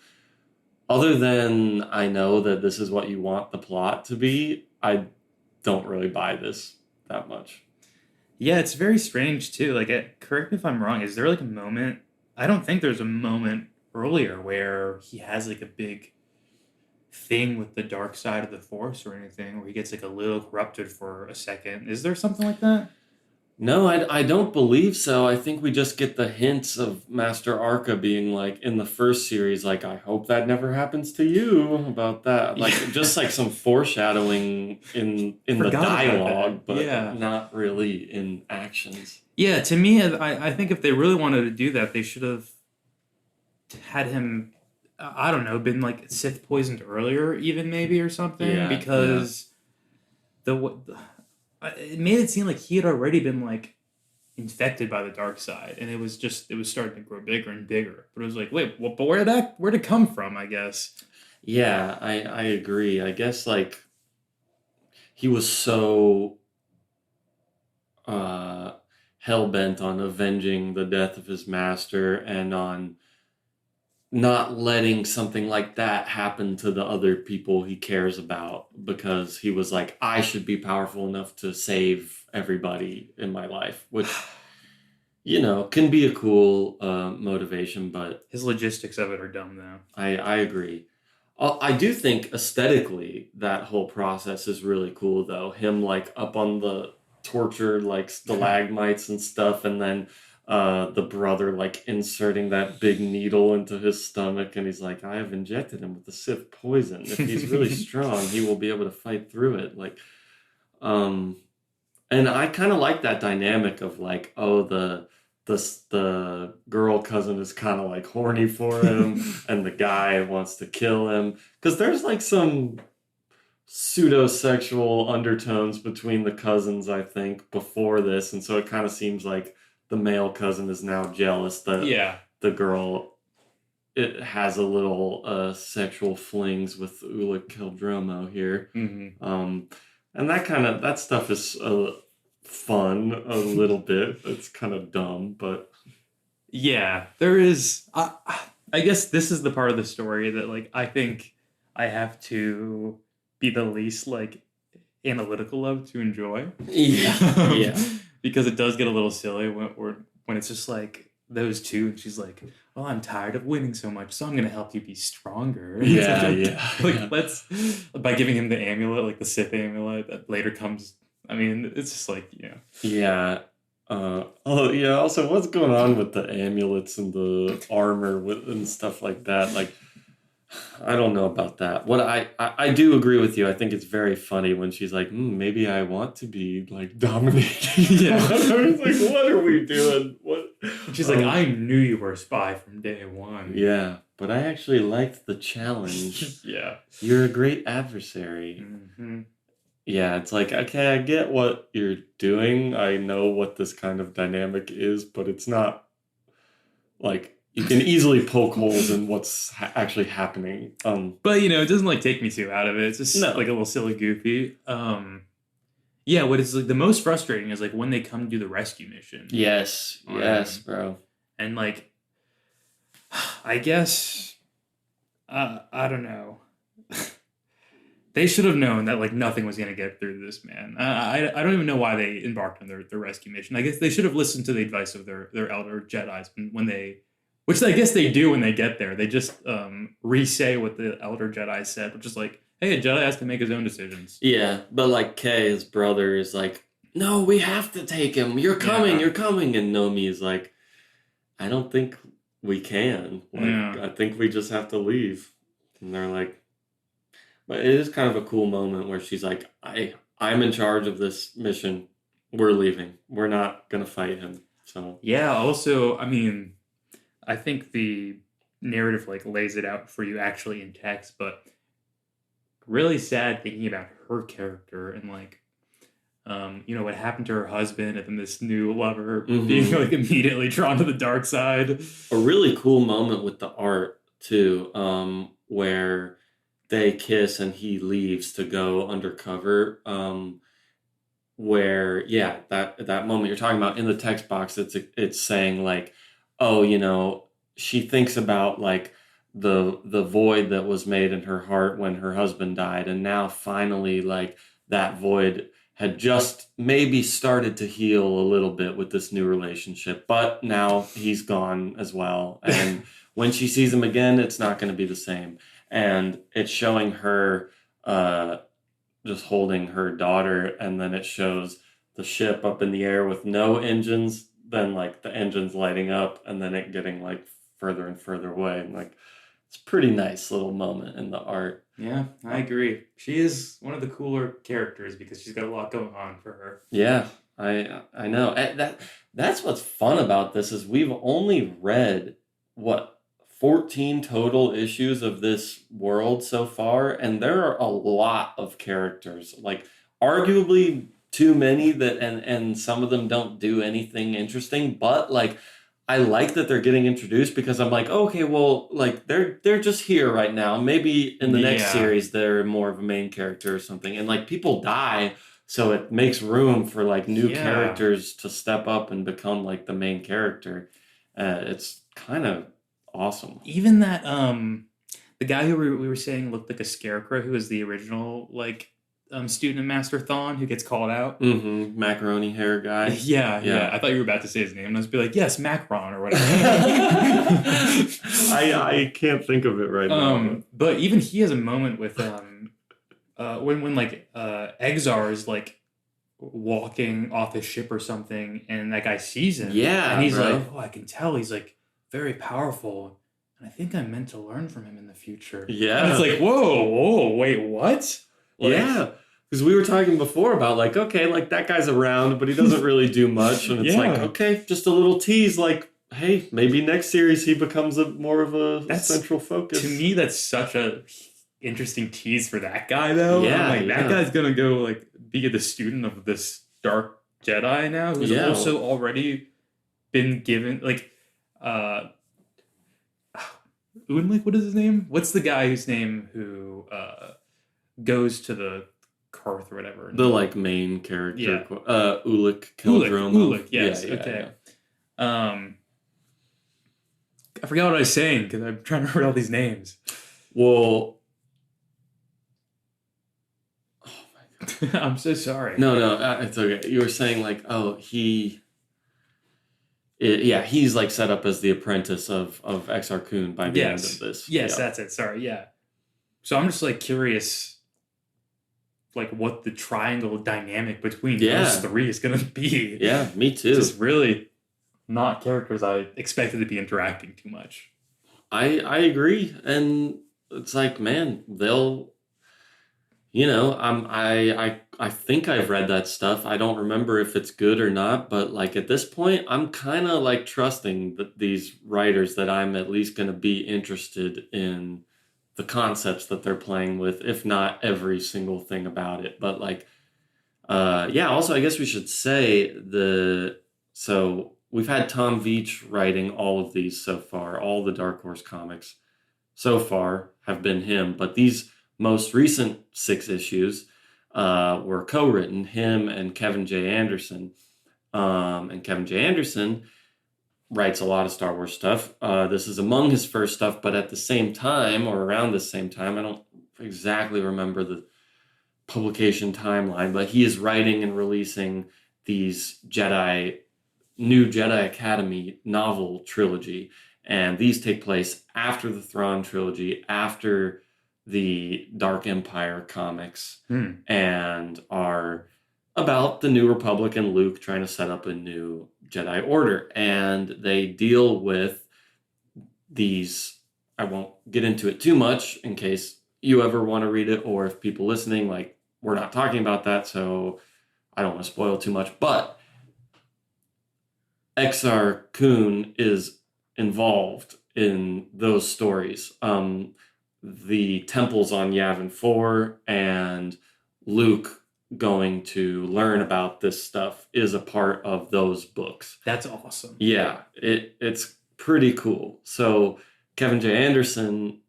other than I know that this is what you want the plot to be, I don't really buy this that much. Yeah, it's very strange, too. Like, correct me if I'm wrong. Is there, like, a moment... I don't think there's a moment earlier where he has, like, a big... thing with the dark side of the Force or anything where he gets like a little corrupted for a second. Is there something like that? No, I don't believe so. I think we just get the hints of Master Arca being like in the first series, like, I hope that never happens to you about that. Like just like some foreshadowing in the dialogue, but not really in actions. Yeah, to me, I think if they really wanted to do that, they should have had him, I don't know, been like Sith poisoned earlier, even maybe or something, because it made it seem like he had already been like infected by the dark side, and it was starting to grow bigger and bigger. But it was like, wait, but where'd it come from? I guess. Yeah, I agree. I guess like he was so hell bent on avenging the death of his master and on not letting something like that happen to the other people he cares about, because he was like, I should be powerful enough to save everybody in my life, which, can be a cool motivation, but... his logistics of it are dumb, though. I agree. I do think aesthetically that whole process is really cool, though. Him, like, up on the tortured, like, stalagmites and stuff, and then... the brother like inserting that big needle into his stomach, and he's like, I have injected him with the Sith poison. If he's really strong, he will be able to fight through it. Like, and I kind of like that dynamic of like, oh, the girl cousin is kind of like horny for him, and the guy wants to kill him, because there's like some pseudo-sexual undertones between the cousins, I think, before this, and so it kind of seems like the male cousin is now jealous that the girl it has a little sexual flings with Ula Kildromo here. And that stuff is fun a little bit. It's kind of dumb, but Yeah, there is. I guess this is the part of the story that like I think I have to be the least like analytical of to enjoy. yeah. Because it does get a little silly when it's just like those two, and she's like, "Well, I'm tired of winning so much, so I'm gonna help you be stronger." Like let's by giving him the amulet, like the Sith amulet that later comes. I mean, it's just like Yeah. Also, what's going on with the amulets and the armor and stuff like that? Like, I don't know about that. What I do agree with you. I think it's very funny when she's like, maybe I want to be like dominating. Yeah. It's like, what are we doing? What? She's like, I knew you were a spy from day one. Yeah, but I actually liked the challenge. Yeah. You're a great adversary. Yeah, it's like, okay, I get what you're doing. I know what this kind of dynamic is, but it's not like you can easily poke holes in what's actually happening. But it doesn't like take me too out of it. It's just like a little silly goofy. Yeah, what is like the most frustrating is like when they come do the rescue mission. Yes, bro. And like, I guess, I don't know. They should have known that like nothing was going to get through this man. I don't even know why they embarked on their rescue mission. I guess they should have listened to the advice of their elder Jedis when they, which I guess they do when they get there. They just re-say what the elder Jedi said, which is like, hey, a Jedi has to make his own decisions. Yeah, but like Kay, his brother, is like, no, we have to take him. You're coming. And Nomi is like, I don't think we can. Like, I think we just have to leave. And they're like, but it is kind of a cool moment where she's like, I'm in charge of this mission. We're leaving. We're not going to fight him. So yeah, also, I mean, I think the narrative like lays it out for you actually in text, but really sad thinking about her character and like, what happened to her husband and then this new lover being like immediately drawn to the dark side. A really cool moment with the art too, where they kiss and he leaves to go undercover. Where that moment you're talking about in the text box, it's saying like, oh, she thinks about like the void that was made in her heart when her husband died, and now finally like that void had just maybe started to heal a little bit with this new relationship, but now he's gone as well, and when she sees him again, it's not going to be the same. And it's showing her just holding her daughter, and then it shows the ship up in the air with no engines, then like the engines lighting up, and then it getting like further and further away. And like, it's a pretty nice little moment in the art. Yeah, I agree. She is one of the cooler characters because she's got a lot going on for her. Yeah, I know. That's what's fun about this is we've only read 14 total issues of this world so far, and there are a lot of characters, like arguably too many that and some of them don't do anything interesting, but like I like that they're getting introduced because I'm like, okay, well, like they're just here right now. Maybe in the next series they're more of a main character or something, and like people die, so it makes room for like new characters to step up and become like the main character. It's kind of awesome. Even that the guy who we were saying looked like a scarecrow, who was the original like student of Master Thawne, who gets called out. Macaroni hair guy. Yeah. I thought you were about to say his name, and I was be like, yes, Macron or whatever. I can't think of it right now. But even he has a moment with when like Exar is like walking off his ship or something, and that guy sees him. Yeah, and he's like, oh, I can tell he's like very powerful, and I think I'm meant to learn from him in the future. Yeah, and it's like, whoa, wait, what? Like, yeah, because we were talking before about like, okay, like that guy's around, but he doesn't really do much, and it's like, okay, just a little tease, like, hey, maybe next series he becomes more of a central focus. To me, that's such a interesting tease for that guy, though. Yeah, I'm like, that guy's gonna go like be the student of this dark Jedi now, who's also already been given like Unlik, what is his name? What's the guy whose name who goes to the Karth or whatever? The like main character, Yeah. Ulick Ulick, yes. Yeah, Okay. I forgot what I was saying because I'm trying to remember all these names. Well, I'm so sorry. no, it's okay. You were saying like, oh, he's like set up as the apprentice of Exar Kun by the end of this. Yes, yeah. that's it. Sorry, yeah. So I'm just like curious, like what the triangle dynamic between those three is gonna be. Yeah, me too. Just really not characters I expected to be interacting too much. I agree, and it's like, man, they'll. I think I've read that stuff. I don't remember if it's good or not, but like at this point, I'm kind of like trusting that these writers that I'm at least going to be interested in the concepts that they're playing with, if not every single thing about it. But like, also I guess we should say so we've had Tom Veitch writing all of these so far. All the Dark Horse comics so far have been him, but these most recent 6 issues were co-written, him and Kevin J. Anderson. And Kevin J. Anderson writes a lot of Star Wars stuff. This is among his first stuff, but at the same time, or around the same time, I don't exactly remember the publication timeline, but he is writing and releasing these new Jedi Academy novel trilogy. And these take place after the Thrawn trilogy, after the Dark Empire comics, and are about the New Republic and Luke trying to set up a new Jedi Order. And they deal with these, I won't get into it too much in case you ever want to read it, or if people listening, like, we're not talking about that, so I don't want to spoil too much. But Exar Kun is involved in those stories. The temples on Yavin 4 and Luke going to learn about this stuff is a part of those books. That's awesome. Yeah, it's pretty cool. So Kevin J. Anderson,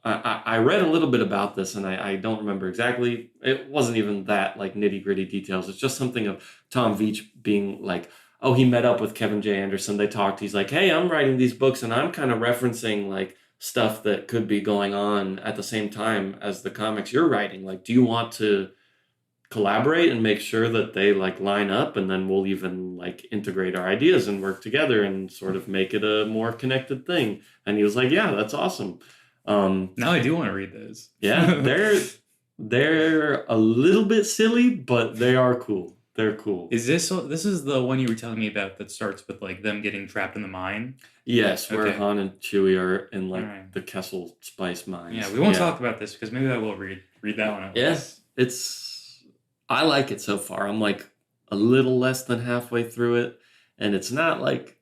I read a little bit about this, and I don't remember exactly. It wasn't even that like nitty gritty details. It's just something of Tom Veitch being like, oh, he met up with Kevin J. Anderson. They talked. He's like, hey, I'm writing these books, and I'm kind of referencing like stuff that could be going on at the same time as the comics you're writing. Like, do you want to collaborate and make sure that they like line up, and then we'll even like integrate our ideas and work together and sort of make it a more connected thing? And he was like, yeah, that's awesome. Now I do want to read those. Yeah, they're a little bit silly, but they are cool. They're cool. This is the one you were telling me about that starts with like them getting trapped in the mine? Yes, where Han and Chewie are in like the Kessel spice mines. Yeah, we won't talk about this because maybe I will read that one. Yes, I like it so far. I'm like a little less than halfway through it, and it's not like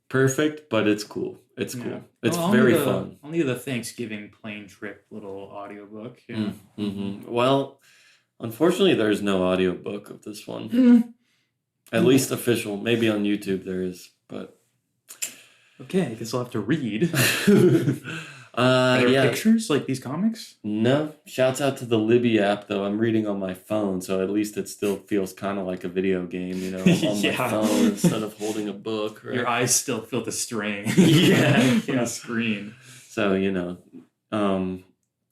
perfect, but it's cool. It's cool. It's very fun. I'll need the Thanksgiving plane trip little audiobook. Yeah. Mm-hmm. Well, unfortunately, there's no audiobook of this one. At least official. Maybe on YouTube there is, but... Okay, I guess I'll have to read. Are there pictures like these comics? No. Shouts out to the Libby app, though. I'm reading on my phone, so at least it still feels kind of like a video game, you know, on my phone instead of holding a book. Right? Your eyes still feel the strain. From the screen. So, you know,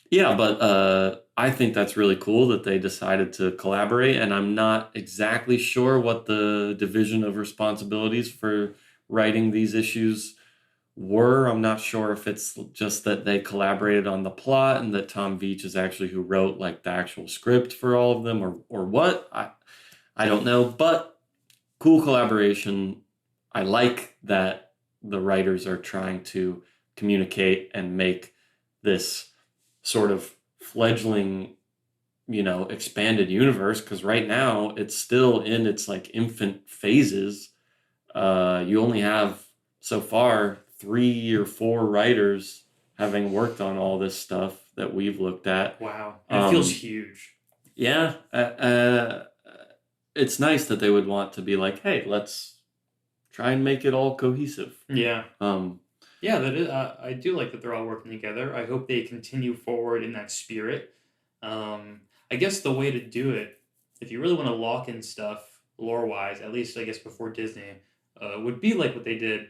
but I think that's really cool that they decided to collaborate, and I'm not exactly sure what the division of responsibilities for writing these issues were. I'm not sure if it's just that they collaborated on the plot and that Tom Veitch is actually who wrote like the actual script for all of them, or what. I don't know, but cool collaboration. I like that the writers are trying to communicate and make this sort of fledgling, you know, expanded universe, because right now it's still in its like infant phases. You only have so far 3 or 4 writers having worked on all this stuff that we've looked at. Wow. And it feels huge. Yeah. It's nice that they would want to be like, hey, let's try and make it all cohesive. Yeah. Yeah, that is. I do like that they're all working together. I hope they continue forward in that spirit. I guess the way to do it, if you really want to lock in stuff lore wise, at least I guess before Disney, would be like what they did.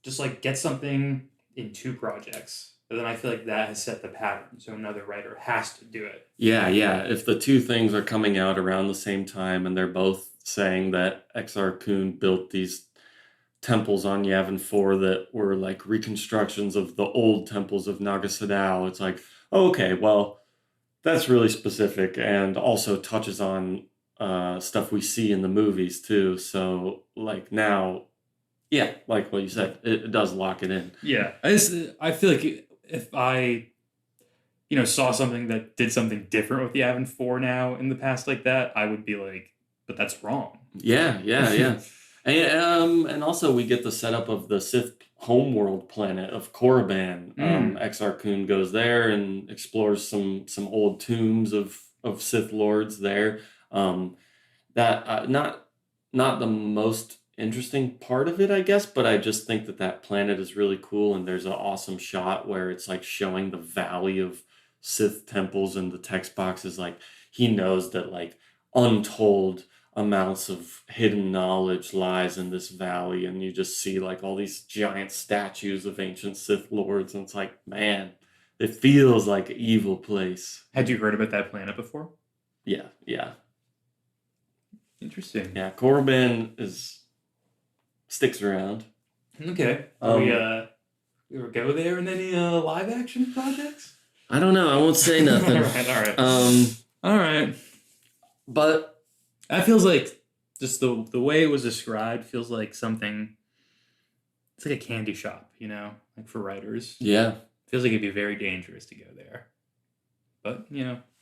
Just like get something in two projects. And then I feel like that has set the pattern. So another writer has to do it. Yeah, yeah. If the two things are coming out around the same time and they're both saying that Exar Kun built these temples on Yavin 4 that were like reconstructions of the old temples of Naga Sadao, it's like, okay, well, that's really specific and also touches on stuff we see in the movies too. So, like now, yeah, like what you said, it does lock it in. Yeah, I feel like if I saw something that did something different with the Yavin 4 now in the past like that, I would be like, but that's wrong. Yeah, yeah, yeah. And also we get the setup of the Sith homeworld planet of Korriban. Exar Kun goes there and explores some old tombs of Sith lords there. That not the most interesting part of it, I guess, but I just think that planet is really cool, and there's an awesome shot where it's like showing the valley of Sith temples, and the text box is like he knows that like untold amounts of hidden knowledge lies in this valley, and you just see like all these giant statues of ancient Sith lords, and it's like, man, it feels like an evil place. Had you heard about that planet before? Yeah, yeah. Interesting. Yeah, Korriban sticks around. Okay. We ever go there in any live action projects? I don't know. I won't say nothing. All right. All right. But that feels like just the way it was described feels like something. It's like a candy shop, like for writers. Yeah. Feels like it'd be very dangerous to go there. But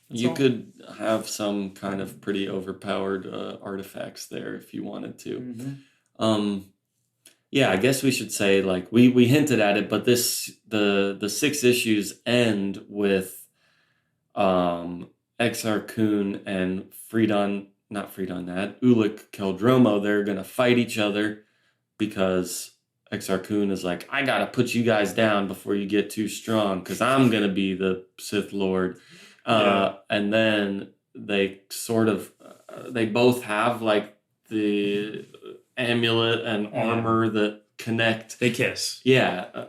you could have some kind of pretty overpowered artifacts there if you wanted to. Mm-hmm. Yeah, I guess we should say like we hinted at it, but the 6 issues end with Exar Kun and not Freedon Naad, Ulic Keldromo. They're gonna fight each other because Exar Kun is like, I gotta put you guys down before you get too strong, because I'm gonna be the Sith Lord. And then they sort of they both have like the amulet and armor that connect. They kiss. Yeah.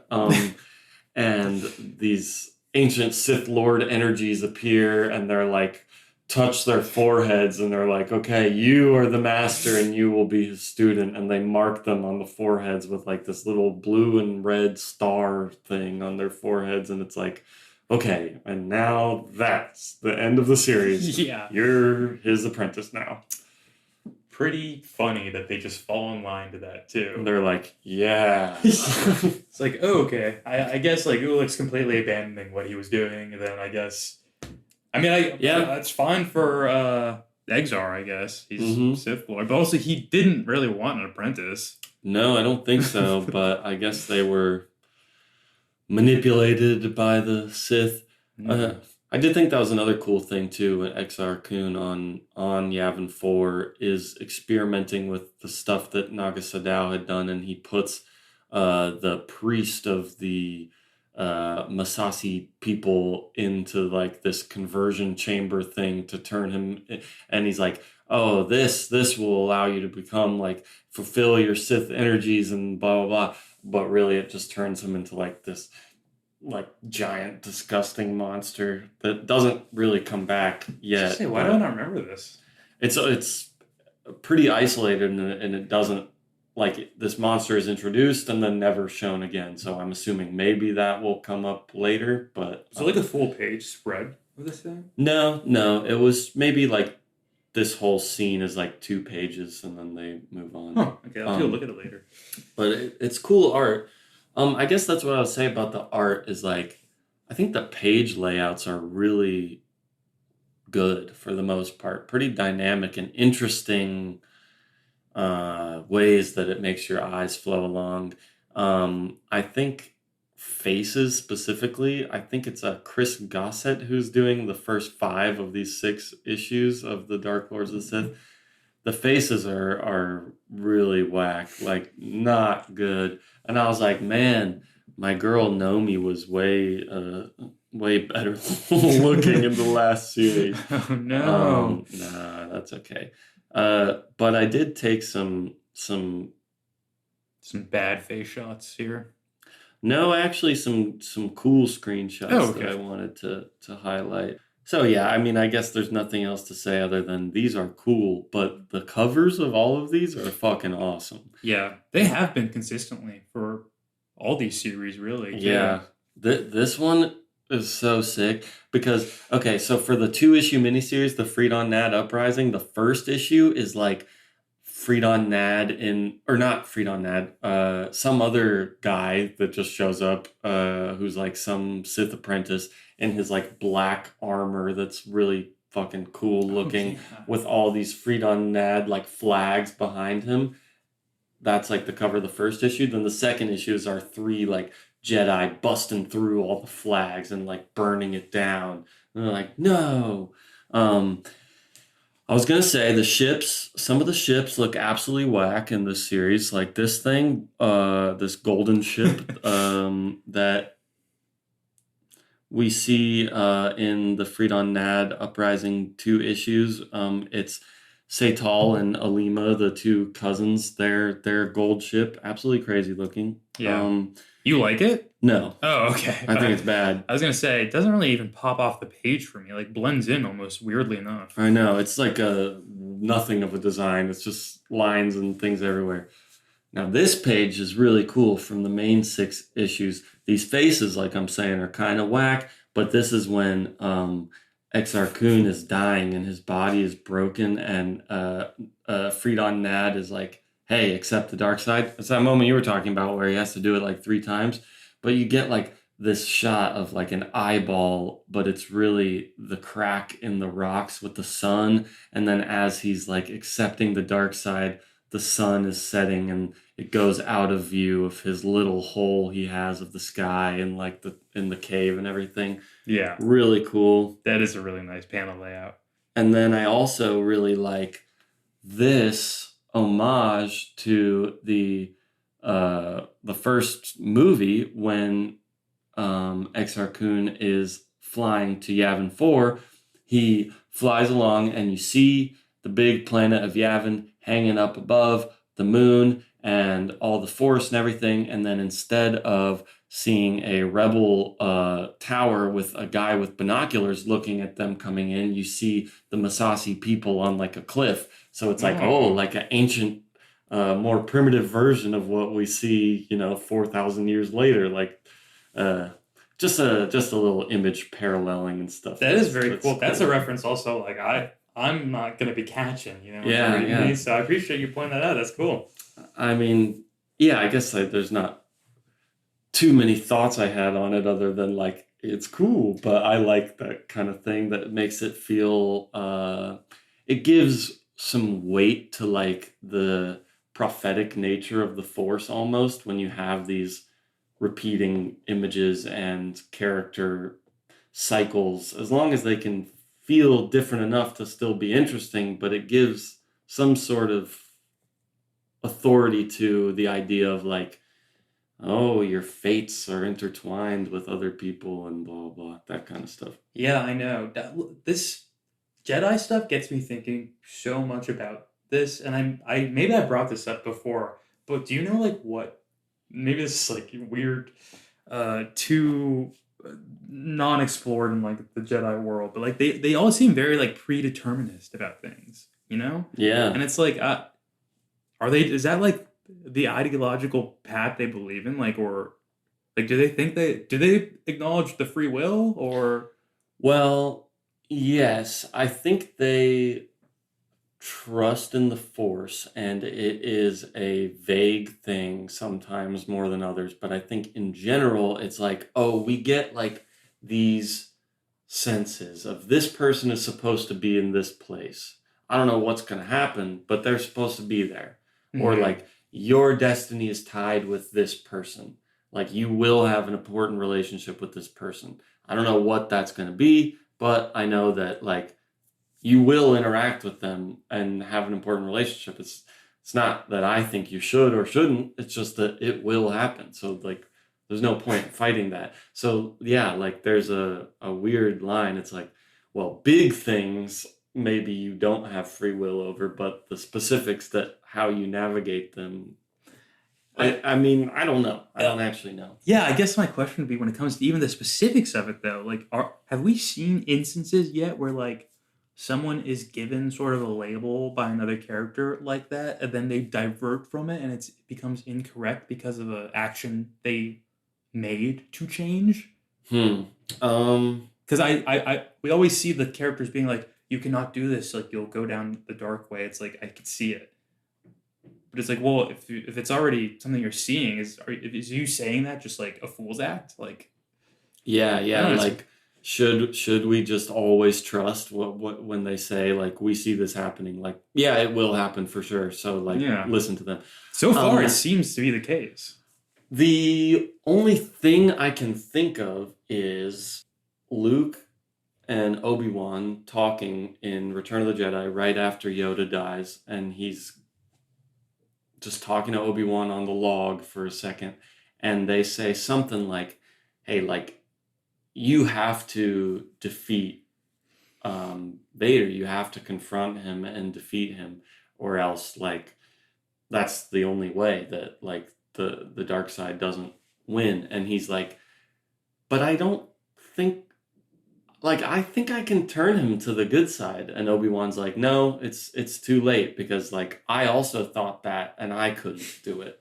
And these ancient Sith Lord energies appear, and they're like touch their foreheads, and they're like, okay, you are the master and you will be his student, and they mark them on the foreheads with like this little blue and red star thing on their foreheads, and it's like, okay, and now that's the end of the series. Yeah. You're his apprentice now. Pretty funny that they just fall in line to that too. And they're like, yeah. It's like, oh, okay. I guess like Ulic's completely abandoning what he was doing, and then I guess it's fine for Exar, I guess. He's Sith Lord. But also he didn't really want an apprentice. No, I don't think so, but I guess they were manipulated by the Sith. I did think that was another cool thing too. Exar Kun on Yavin 4 is experimenting with the stuff that Naga Sadao had done, and he puts the priest of the Masasi people into like this conversion chamber thing to turn him, and he's like, oh, this will allow you to become like fulfill your Sith energies and blah blah blah. But really, it just turns him into like this like giant disgusting monster that doesn't really come back yet. Why don't I remember this? It's pretty isolated, and it doesn't, like, this monster is introduced and then never shown again, so I'm assuming maybe that will come up later. But so like a full page spread of this thing? No, it was maybe like this whole scene is like 2 pages and then they move on. Okay, I'll look at it later. But it's cool art. I guess that's what I would say about the art is like, I think the page layouts are really good for the most part. Pretty dynamic and interesting ways that it makes your eyes flow along. I think faces specifically, I think it's Chris Gossett who's doing the first 5 of these 6 issues of the Dark Lords of the Sith. the faces are really whack, like not good. And I was like, man, my girl Nomi was way better looking in the last series. Oh no. Nah, that's okay. But I did take some Bad face shots here. no, actually some cool screenshots Oh, that I okay. wanted to highlight. So yeah, I mean, I guess there's nothing else to say other than these are cool, but the covers of all of these are fucking awesome. Yeah, they have been consistently for all these series, really, too. Yeah, this one is so sick because okay, so for the 2-issue miniseries, the Freedon Naad Uprising, the first issue is like Freedon Naad or not Freedon Naad, some other guy that just shows up, who's like some Sith apprentice in his like black armor that's really fucking cool Oh, looking yeah. with all these Freedon Naad like flags behind him. That's like the cover of the first issue. Then the second issues are 3 like Jedi busting through all the flags and like burning it down. And they're like, no. Um, I was gonna say some of the ships look absolutely whack in this series. Like this thing, this golden ship, that we see in the Freedon Naad Uprising 2 issues. It's Seital and Alima, the 2 cousins. Their gold ship, absolutely crazy looking. Yeah. You like it? No, Oh, okay. I think it's bad. I was gonna say it doesn't really even pop off the page for me. Like blends in almost weirdly enough. I know it's like a nothing of a design. It's just lines and things everywhere. Now this page is really cool from the main 6 issues. These faces, like I'm saying, are kind of whack, but this is when Exar Kun is dying and his body is broken, and Freedon Naad is like, hey, accept the dark side. It's that moment you were talking about where he has to do it like 3 times, but you get like this shot of like an eyeball, but it's really the crack in the rocks with the sun, and then as he's like accepting the dark side, the sun is setting and it goes out of view of his little hole he has of the sky and like in the cave and everything. Yeah, Really cool. that is a really nice panel layout. And then I also really like this homage to the first movie when Exar Kun is flying to Yavin 4. He flies along and you see the big planet of Yavin hanging up above the moon and all the forest and everything. And then instead of seeing a rebel tower with a guy with binoculars looking at them coming in, you see the Masasi people on like a cliff. So it's like, oh, like an ancient, more primitive version of what we see, 4,000 years later. Like, just a little image paralleling and stuff. That is very cool. That's a reference also. Like I'm not gonna be catching, Yeah. So I appreciate you pointing that out. That's cool. I mean, yeah, I guess there's not too many thoughts I had on it other than like it's cool, but I like that kind of thing that makes it feel it gives some weight to like the prophetic nature of the Force almost when you have these repeating images and character cycles, as long as they can feel different enough to still be interesting, but it gives some sort of authority to the idea of like, oh, your fates are intertwined with other people and blah blah, that kind of stuff. Yeah, I know. This Jedi stuff gets me thinking so much about this, and I maybe I brought this up before, but do you know like what? Maybe this is like weird, too non-explored in like the Jedi world, but like they all seem very like predeterminist about things, Yeah. And it's like, is that like the ideological path they believe in, like, or like do they acknowledge the free will, or? Well, yes, I think they trust in the Force, and it is a vague thing sometimes more than others, but I think in general it's like, oh, we get like these senses of this person is supposed to be in this place. I don't know what's going to happen, but they're supposed to be there. Or like your destiny is tied with this person. Like you will have an important relationship with this person. I don't know what that's going to be, but I know that like you will interact with them and have an important relationship. It's not that I think you should or shouldn't. It's just that it will happen. So like, there's no point in fighting that. So yeah, like there's a weird line. It's like, well, big things maybe you don't have free will over, but the specifics that how you navigate them. I mean, I don't know. I don't actually know. Yeah, I guess my question would be when it comes to even the specifics of it, though. Like, have we seen instances yet where like someone is given sort of a label by another character like that, and then they divert from it, and it becomes incorrect because of an action they made to change? Because we always see the characters being like, "You cannot do this. Like, you'll go down the dark way." It's like I could see it. But it's like, well, if it's already something you're seeing, is you saying that just like a fool's act? Like, yeah, like should we just always trust what when they say like we see this happening? Like, yeah, it will happen for sure. So like, listen to them. So far, it seems to be the case. The only thing I can think of is Luke and Obi-Wan talking in Return of the Jedi right after Yoda dies, and he's just talking to Obi-Wan on the log for a second, and they say something like, hey, like, you have to defeat Vader. You have to confront him and defeat him, or else, like, that's the only way that, like, the dark side doesn't win. And he's like, but I don't think, like, I think I can turn him to the good side. And Obi-Wan's like, no, it's too late, because like I also thought that and I couldn't do it.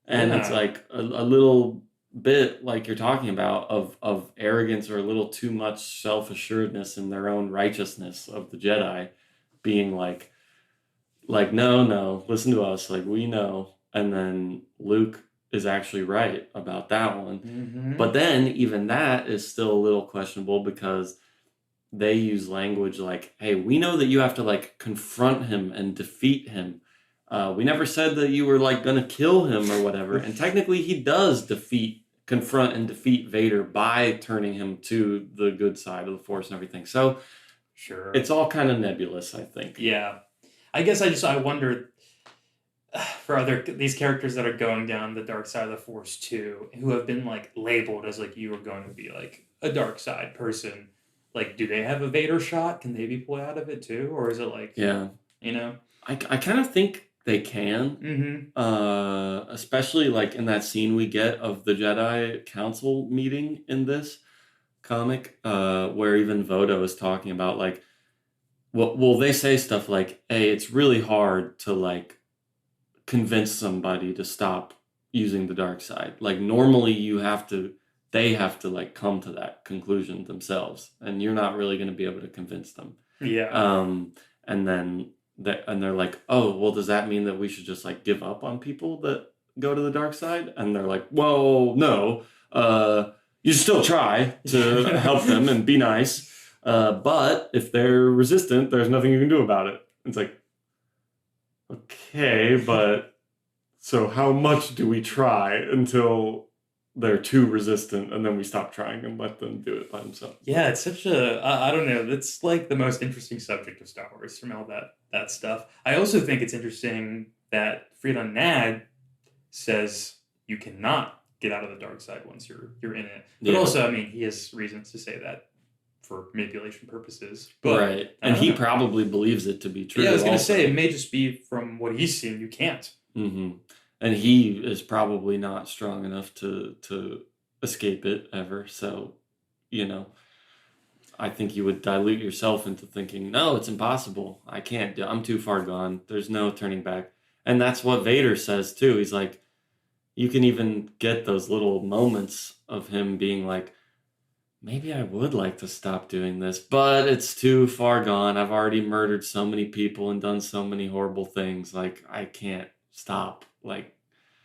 And it's like a little bit like you're talking about of arrogance, or a little too much self-assuredness in their own righteousness of the Jedi, being like no, listen to us, like we know. And then Luke is actually right about that one. Mm-hmm. But then even that is still a little questionable, because they use language like, hey, we know that you have to like confront him and defeat him. We never said that you were like going to kill him or whatever. And technically he does confront and defeat Vader by turning him to the good side of the Force and everything. So sure, it's all kind of nebulous, I think. Yeah. I guess I wonder for these characters that are going down the dark side of the Force too, who have been like labeled as like, you are going to be like a dark side person. Like, do they have a Vader shot? Can they be pulled out of it too? Or is it like, I kind of think they can. Mm-hmm. Especially like in that scene we get of the Jedi Council meeting in this comic, where even Vodo is talking about like, well, they say stuff like, hey, it's really hard to like convince somebody to stop using the dark side. Like normally they have to like come to that conclusion themselves, and you're not really going to be able to convince them. Yeah. And then they're like, oh, well, does that mean that we should just like give up on people that go to the dark side? And they're like, well, no, you should still try to help them and be nice. But if they're resistant, there's nothing you can do about it. It's like, okay, but so how much do we try until they're too resistant, and then we stop trying and let them do it by themselves? Yeah, it's such I don't know, that's like the most interesting subject of Star Wars from all that stuff. I also think it's interesting that Freedon Naad says you cannot get out of the dark side once you're in it. But also, I mean, he has reasons to say that for manipulation purposes. But, right. And he probably believes it to be true. Yeah, I was going to say, it may just be from what he's seen, you can't. Mm-hmm. And he is probably not strong enough to escape it ever. So, I think you would dilute yourself into thinking, no, it's impossible. I can't. I'm too far gone. There's no turning back. And that's what Vader says, too. He's like, you can even get those little moments of him being like, maybe I would like to stop doing this, but it's too far gone. I've already murdered so many people and done so many horrible things. Like, I can't stop. Like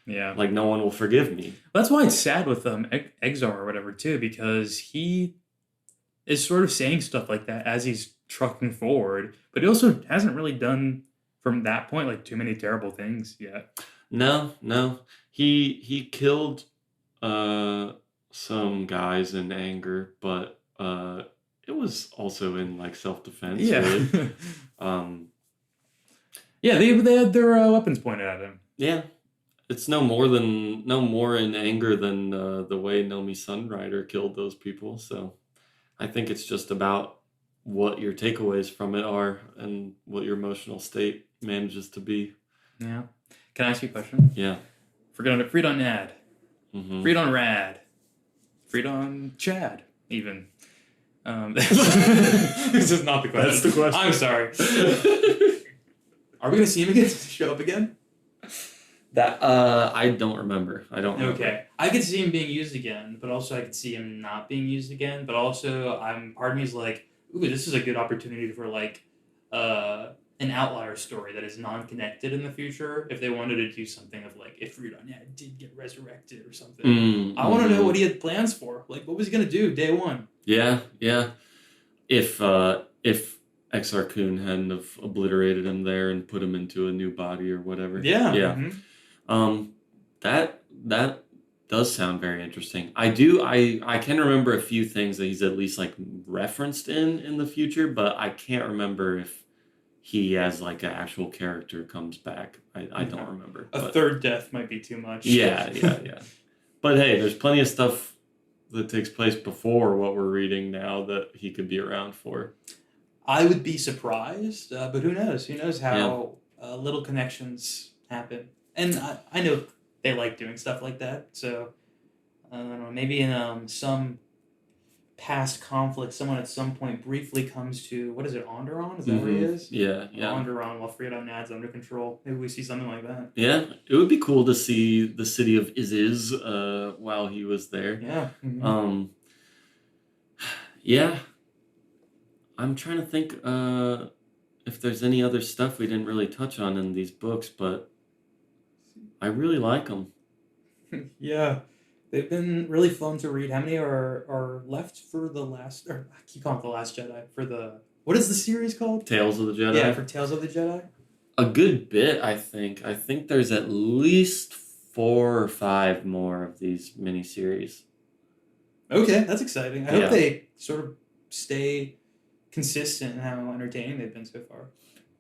no one will forgive me. That's why it's sad with Exar or whatever, too, because he is sort of saying stuff like that as he's trucking forward, but he also hasn't really done, from that point, like, too many terrible things yet. No. He killed some guys in anger, but it was also in like self-defense. Yeah. Really. Um, Yeah, they had their weapons pointed at him. yeah, it's no more in anger than the way Nomi Sunrider killed those people. So I think it's just about what your takeaways from it are and what your emotional state manages to be. Yeah. Can I ask you a question? Yeah. Freedon Naad. Mm-hmm. Freedon Rad. Freedon Chad, even. This is not the question. That's the question. I'm sorry. Are we going to see him again? Show up again? That I don't remember. Okay. I could see him being used again, but also I could see him not being used again. But also, part of me is like, ooh, this is a good opportunity for like an outlier story that is non-connected in the future. If they wanted to do something of like, if Freedon did get resurrected or something, I want to know what he had plans for. Like, what was he gonna do day one? Yeah. If Exar Kun hadn't have obliterated him there and put him into a new body or whatever. Yeah. Yeah. Mm-hmm. That does sound very interesting. I can remember a few things that he's at least like referenced in the future, but I can't remember if he as like an actual character comes back. I don't remember. A third death might be too much. Yeah. But hey, there's plenty of stuff that takes place before what we're reading now that he could be around for. I would be surprised, but who knows? Who knows how little connections happen? And I know they like doing stuff like that. So I don't know. Maybe in some past conflict, someone at some point briefly comes to, what is it, Onderon? Is that where he is? Yeah. Onderon, while Freedon Naad's under control. Maybe we see something like that. Yeah, it would be cool to see the city of Iziz while he was there. Yeah. Mm-hmm. Yeah. I'm trying to think if there's any other stuff we didn't really touch on in these books, but I really like them. Yeah. They've been really fun to read. How many are left for the last... Or I keep calling it The Last Jedi. For the... What is the series called? Tales of the Jedi? Yeah, for Tales of the Jedi. A good bit, I think. I think there's at least 4 or 5 more of these miniseries. Okay, that's exciting. I hope they sort of stay consistent in how entertaining they've been so far.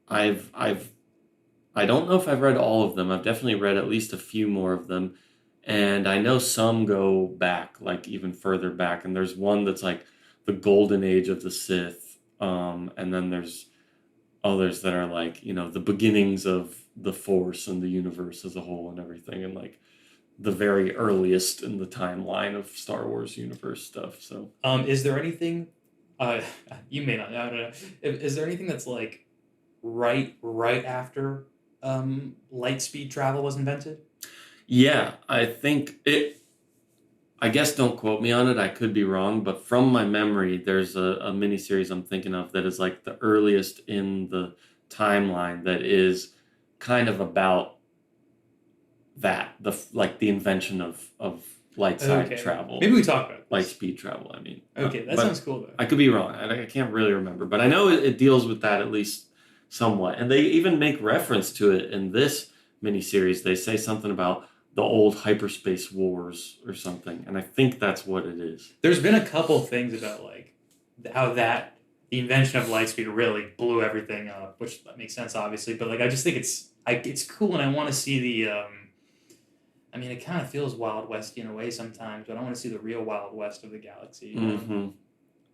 I don't know if I've read all of them. I've definitely read at least a few more of them. And I know some go back, like even further back. And there's one that's like the golden age of the Sith. And then there's others that are like, the beginnings of the Force and the universe as a whole and everything. And like the very earliest in the timeline of Star Wars universe stuff. So, is there anything, you may not, I don't know. Is there anything that's like right after light speed travel was invented? Yeah, I think I guess don't quote me on it. I could be wrong, but from my memory, there's a miniseries I'm thinking of that is like the earliest in the timeline that is kind of about that, the invention of light side travel. Maybe we talk about this. Light speed travel, I mean. Okay, that sounds cool though. I could be wrong. I can't really remember, but I know it deals with that at least somewhat. And they even make reference to it in this miniseries. They say something about the old hyperspace wars or something, and I think that's what it is. There's been a couple things about like how the invention of lightspeed really blew everything up, which that makes sense obviously, but like I just think it's cool, and I want to see the I mean, it kind of feels Wild West in a way sometimes, but I want to see the real Wild West of the galaxy. You know? Mm-hmm.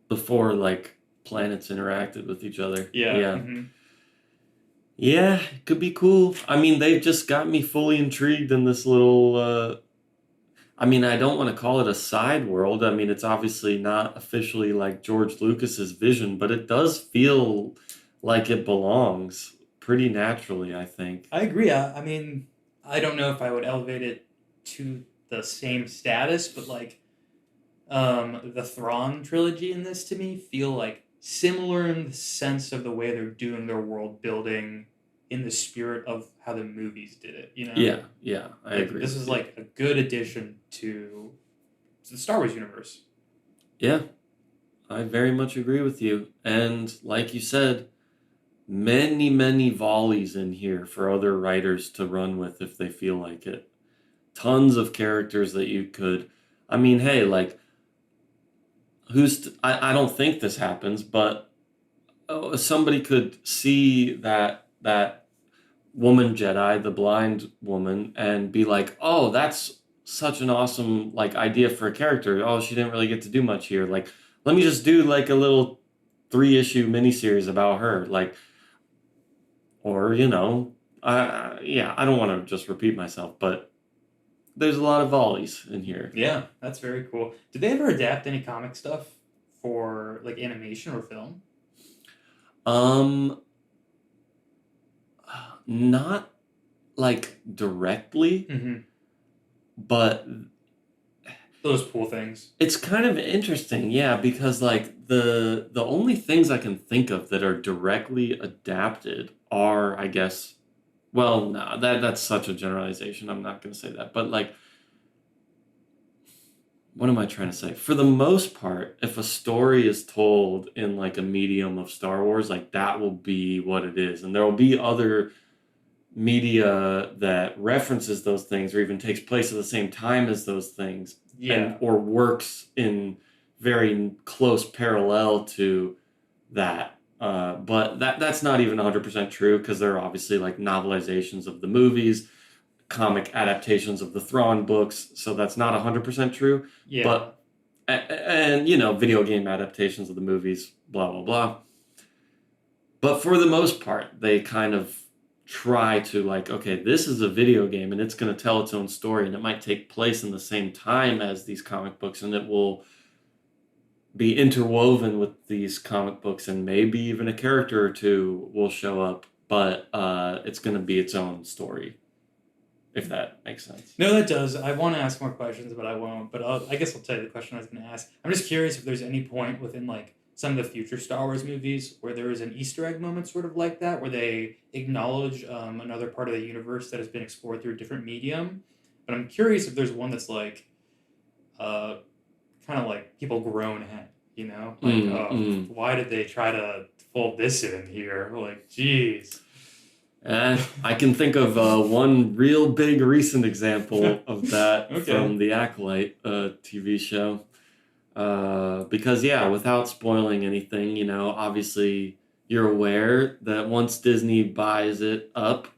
Before like planets interacted with each other. Yeah. Mm-hmm. Yeah, it could be cool. I mean, they've just got me fully intrigued in this little, I mean, I don't want to call it a side world. I mean, it's obviously not officially like George Lucas's vision, but it does feel like it belongs pretty naturally, I think. I agree. I mean, I don't know if I would elevate it to the same status, but like the Thrawn trilogy in this to me feel like similar in the sense of the way they're doing their world building in the spirit of how the movies did it, you know? Yeah, I agree. This is like a good addition to the Star Wars universe. Yeah, I very much agree with you. And like you said, many, many volleys in here for other writers to run with if they feel like it. Tons of characters that you could... I mean, hey, like... I don't think this happens, but somebody could see that woman Jedi, the blind woman, and be like, "Oh, that's such an awesome like idea for a character. Oh, she didn't really get to do much here. Like, let me just do like a little 3-issue miniseries about her." Like, or I don't want to just repeat myself, but there's a lot of volleys in here. Yeah, that's very cool. Did they ever adapt any comic stuff for like animation or film? Um, not like directly, Mm-hmm. but Those cool things. it's kind of interesting, yeah, because like the only things I can think of that are directly adapted are, I guess, well, no, that's such a generalization. I'm not going to say that, but like, what am I trying to say? For the most part, if a story is told in like a medium of Star Wars, like that will be what it is, and there will be other media that references those things or even takes place at the same time as those things, Yeah. or works in very close parallel to that. But that's not even 100% true, because there are obviously like novelizations of the movies, comic adaptations of the Thrawn books, so that's not 100% true. Yeah. But and video game adaptations of the movies, blah blah blah. But for the most part, they kind of try to like, okay, this is a video game and it's going to tell its own story, and it might take place in the same time as these comic books, and it will be interwoven with these comic books, and maybe even a character or two will show up, but it's going to be its own story, if that makes sense. No, that does. I want to ask more questions, but I won't. But I guess I'll tell you the question I was going to ask. I'm just curious if there's any point within like some of the future Star Wars movies where there is an Easter egg moment, sort of like that, where they acknowledge another part of the universe that has been explored through a different medium. But I'm curious if there's one that's like, kind of like people groan at, like, why did they try to fold this in here? Like, geez. I can think of one real big recent example of that Okay. from the Acolyte TV show. Because, yeah, without spoiling anything, obviously you're aware that once Disney buys it up,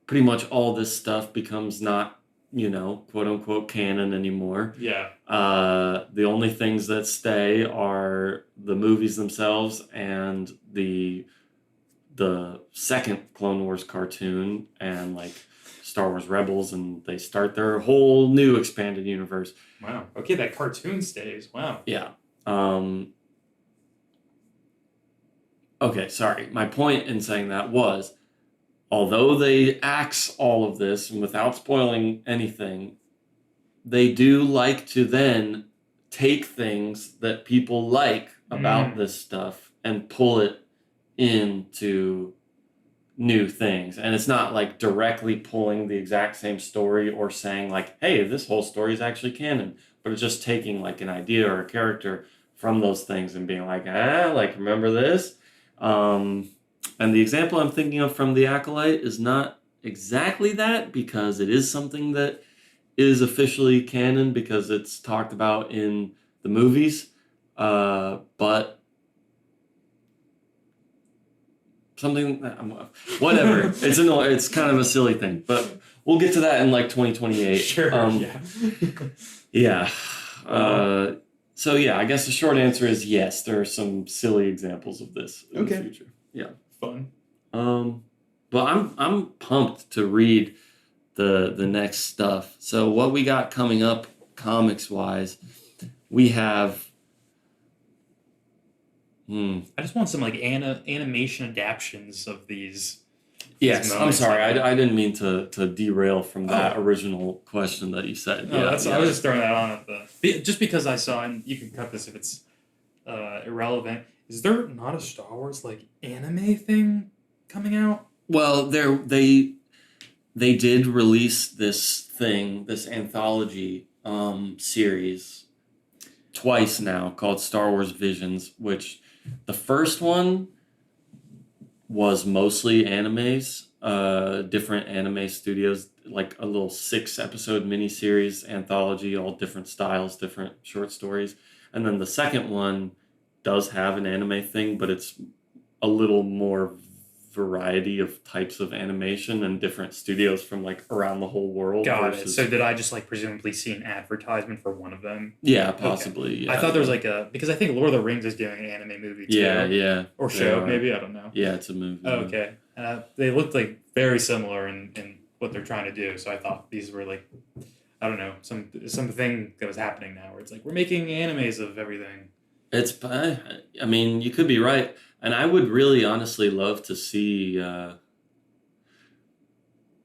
pretty much all this stuff becomes not, quote unquote canon anymore. Yeah. The only things that stay are the movies themselves and the second Clone Wars cartoon and like Star Wars Rebels, and they start their whole new expanded universe. Wow. Okay, that cartoon stays. Wow. Yeah. Okay, sorry. My point in saying that was, although they axe all of this, and without spoiling anything, they do like to then take things that people like about this stuff and pull it into new things. And it's not like directly pulling the exact same story or saying like, hey, this whole story is actually canon, but it's just taking like an idea or a character from those things and being like, like, remember this? And the example I'm thinking of from The Acolyte is not exactly that, because it is something that is officially canon because it's talked about in the movies, but something, whatever. It's kind of a silly thing, but we'll get to that in like 2028. Sure. Yeah. So yeah, I guess the short answer is yes. There are some silly examples of this in the future. Yeah. Fun. But I'm pumped to read the next stuff. So what we got coming up comics wise, we have. I just want some like animation adaptions of these. Yes, I'm sorry. I didn't mean to derail from that original question that you said. No, I was just throwing that on at just because I saw, and you can cut this if it's irrelevant. Is there not a Star Wars like anime thing coming out? Well, they did release this anthology series twice now called Star Wars Visions, which the first one was mostly animes, different anime studios, like a little 6-episode miniseries anthology, all different styles, different short stories. And then the second one does have an anime thing, but it's a little more variety of types of animation and different studios from like around the whole world. Got it. So did I just like presumably see an advertisement for one of them? Yeah, possibly. Okay. Yeah, I thought there was like because I think Lord of the Rings is doing an anime movie too. Yeah. Or show, maybe, I don't know. Yeah, it's a movie. Oh, okay. They looked like very similar in what they're trying to do. So I thought these were like, I don't know, something that was happening now where it's like we're making animes of everything. I mean, you could be right. And I would really honestly love to see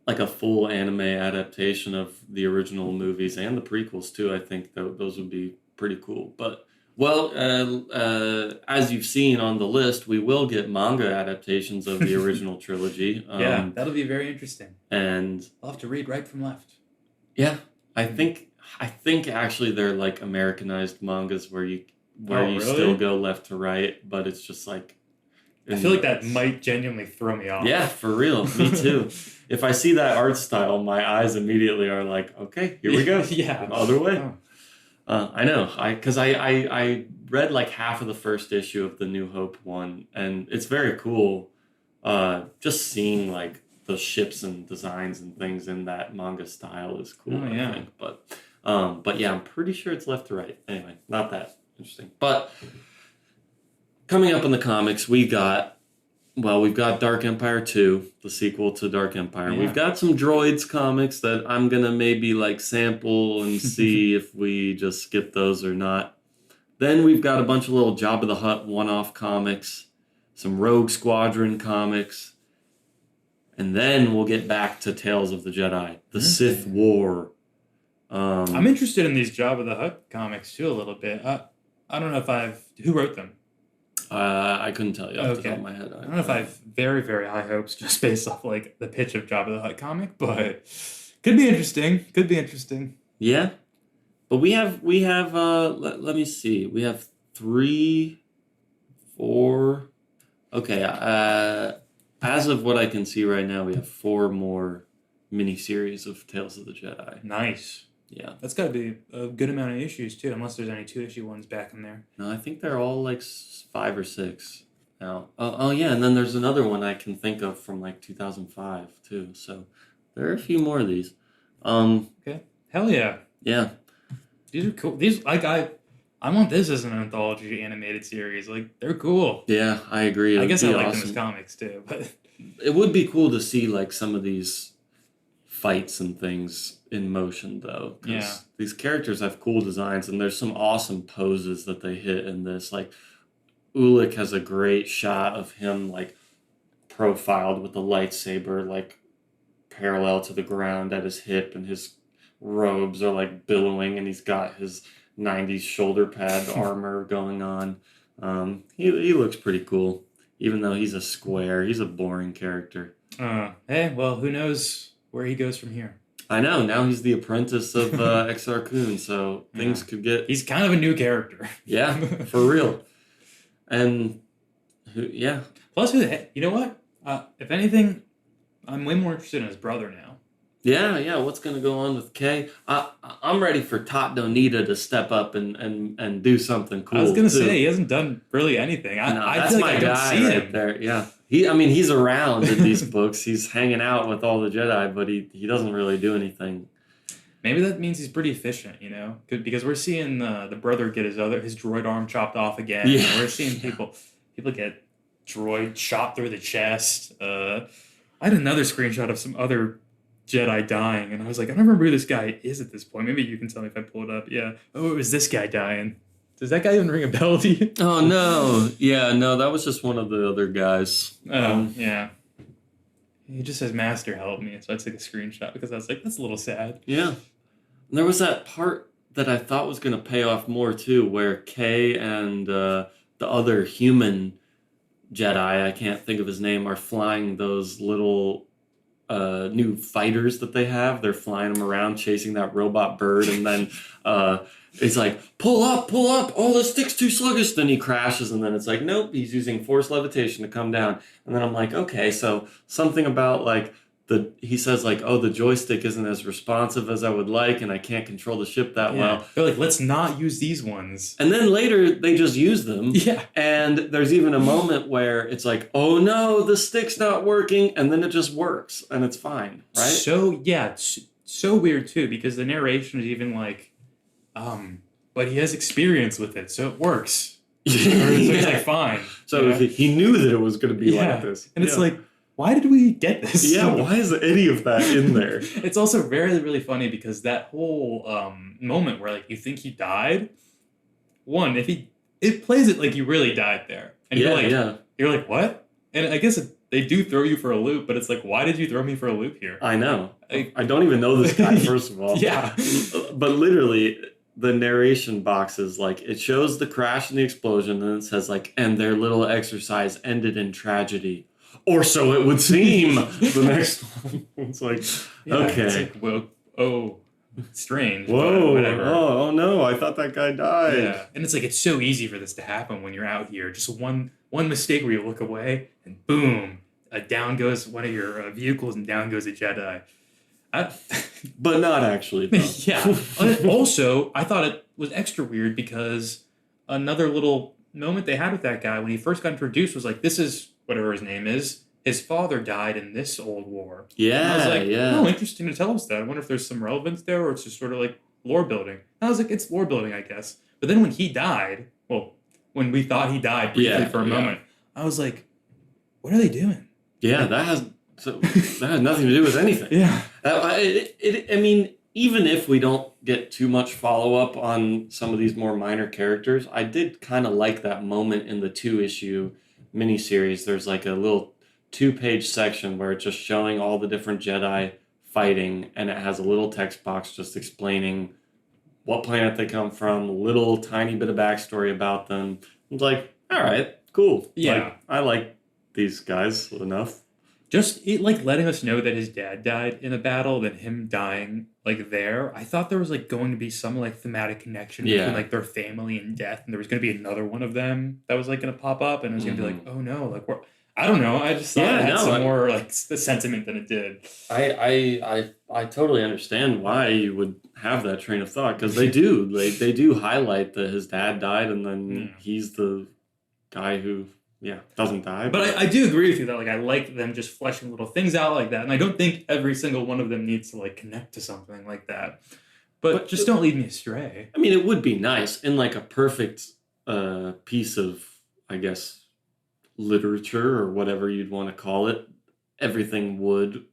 like a full anime adaptation of the original movies and the prequels too. I think those would be pretty cool. But, well, as you've seen on the list, we will get manga adaptations of the original trilogy. Yeah, that'll be very interesting. And I'll have to read right from left. Yeah, I think actually they're like Americanized mangas where you really? still go left to right, but it's just like I feel like that might genuinely throw me off. Yeah, for real. Me too. If I see that art style, my eyes immediately are like, okay, here we go. Yeah. Other way. Oh. I know. Because I read like half of the first issue of the New Hope one, and it's very cool. Just seeing like the ships and designs and things in that manga style is cool. Oh, yeah. I think. But yeah, I'm pretty sure it's left to right. Anyway, not that interesting. But coming up in the comics, we've got Dark Empire 2, the sequel to Dark Empire. Yeah. We've got some Droids comics that I'm going to maybe like sample and see if we just skip those or not. Then we've got a bunch of little Jabba the Hutt one-off comics, some Rogue Squadron comics, and then we'll get back to Tales of the Jedi, the Sith War. I'm interested in these Jabba the Hutt comics too a little bit. I don't know if who wrote them? I couldn't tell you off the top of my head. I don't know if I have very, very high hopes just based off like the pitch of Jabba the Hutt comic, but could be interesting. Yeah, but we have. Let me see. We have 3, 4. Okay. As of what I can see right now, we have 4 more miniseries of Tales of the Jedi. Nice. Yeah. That's got to be a good amount of issues, too, unless there's any 2-issue ones back in there. No, I think they're all like 5 or 6 now. Oh, yeah, and then there's another one I can think of from like 2005, too. So there are a few more of these. Okay. Hell yeah. Yeah. These are cool. These, like, I want this as an anthology animated series. Like, they're cool. Yeah, I agree. I guess I like them as comics, too. But it would be cool to see like some of these fights and things in motion, though. Yeah. These characters have cool designs, and there's some awesome poses that they hit in this. Like, Ulick has a great shot of him, like, profiled with a lightsaber, like, parallel to the ground at his hip, and his robes are, like, billowing, and he's got his 90s shoulder pad armor going on. He looks pretty cool, even though he's a square. He's a boring character. Hey, well, who knows where he goes from here? I know. Now he's the apprentice of Exar Kun, so things could get... He's kind of a new character. Yeah, for real. And, yeah. Plus, you know what? If anything, I'm way more interested in his brother now. Yeah, what's going to go on with Kay? I'm ready for Tat Donita to step up and do something cool. I was going to say, he hasn't done really anything. I feel like I don't see him. There, yeah. He's around in these books. He's hanging out with all the Jedi, but he doesn't really do anything. Maybe that means he's pretty efficient, you know? Because we're seeing the brother get his droid arm chopped off again. Yeah. We're seeing people get droid shot through the chest. I had another screenshot of some other Jedi dying, and I was like, I don't remember who this guy is at this point. Maybe you can tell me if I pull it up. Yeah. Oh, it was this guy dying. Does that guy even ring a bell to you? Oh, no. Yeah, no, that was just one of the other guys. Yeah. He just says, Master, help me. So I took a screenshot because I was like, that's a little sad. Yeah. And there was that part that I thought was going to pay off more, too, where Kay and the other human Jedi, I can't think of his name, are flying those little new fighters that they have. They're flying them around, chasing that robot bird, and then it's like, pull up, oh, the stick's too sluggish. Then he crashes, and then it's like, nope, he's using force levitation to come down. And then I'm like, okay, so something about like he says like, oh, the joystick isn't as responsive as I would like, and I can't control the ship that well. They're like, let's not use these ones. And then later they just use them. Yeah. And there's even a moment where it's like, oh no, the stick's not working, and then it just works and it's fine, right? So yeah, it's so weird too, because the narration is even like, but he has experience with it, so it works. So it's like fine. So he knew that it was going to be like this. And it's like, why did we get this? Yeah, why is any of that in there? It's also really, really funny because that whole moment where like you think he died, it plays it like you really died there. And you're like, what? And I guess they do throw you for a loop, but it's like, why did you throw me for a loop here? I know. I don't even know this guy, first of all. Yeah. But literally, the narration box is like, it shows the crash and the explosion, and it says like, and their little exercise ended in tragedy. Or so it would seem. The next one. It's like, okay. It's like, well, strange. Whoa. Whatever. Oh no, I thought that guy died. Yeah. And it's like, it's so easy for this to happen when you're out here. Just one mistake where you look away, and boom, down goes one of your vehicles, and down goes a Jedi. But not actually, though. Yeah. Also, I thought it was extra weird because another little moment they had with that guy when he first got introduced was like, this is whatever his name is. His father died in this old war. Yeah, and I was like, yeah. Oh, interesting to tell us that. I wonder if there's some relevance there, or it's just sort of like lore building. And I was like, it's lore building, I guess. But then when he died, when we thought he died briefly for a moment, I was like, what are they doing? Yeah, that has nothing to do with anything. Yeah. I mean, even if we don't get too much follow-up on some of these more minor characters, I did kind of like that moment in the 2-issue miniseries. There's like a little 2-page section where it's just showing all the different Jedi fighting, and it has a little text box just explaining what planet they come from, a little tiny bit of backstory about them. It's like, all right, cool. Yeah. Like, I like these guys enough. Just letting us know that his dad died in a battle, than him dying like there. I thought there was like going to be some like thematic connection between like their family and death, and there was going to be another one of them that was like going to pop up, and it was going to be like, oh no, like I don't know. I just thought it had some more like the sentiment than it did. I totally understand why you would have that train of thought, because they do highlight that his dad died, and then he's the guy who doesn't die. But I do agree with you that like I like them just fleshing little things out like that, and I don't think every single one of them needs to like connect to something like that. But just don't lead me astray. I mean, it would be nice in like a perfect piece of, I guess, literature or whatever you'd want to call it. Everything would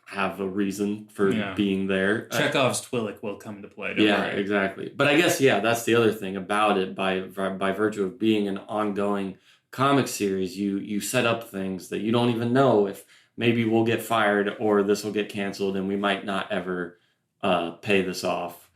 have a reason for being there. Chekhov's Twi'lek will come to play. Don't worry. Exactly. But I guess that's the other thing about it. By virtue of being an ongoing comic series, you set up things that you don't even know if maybe we'll get fired or this will get canceled, and we might not ever pay this off.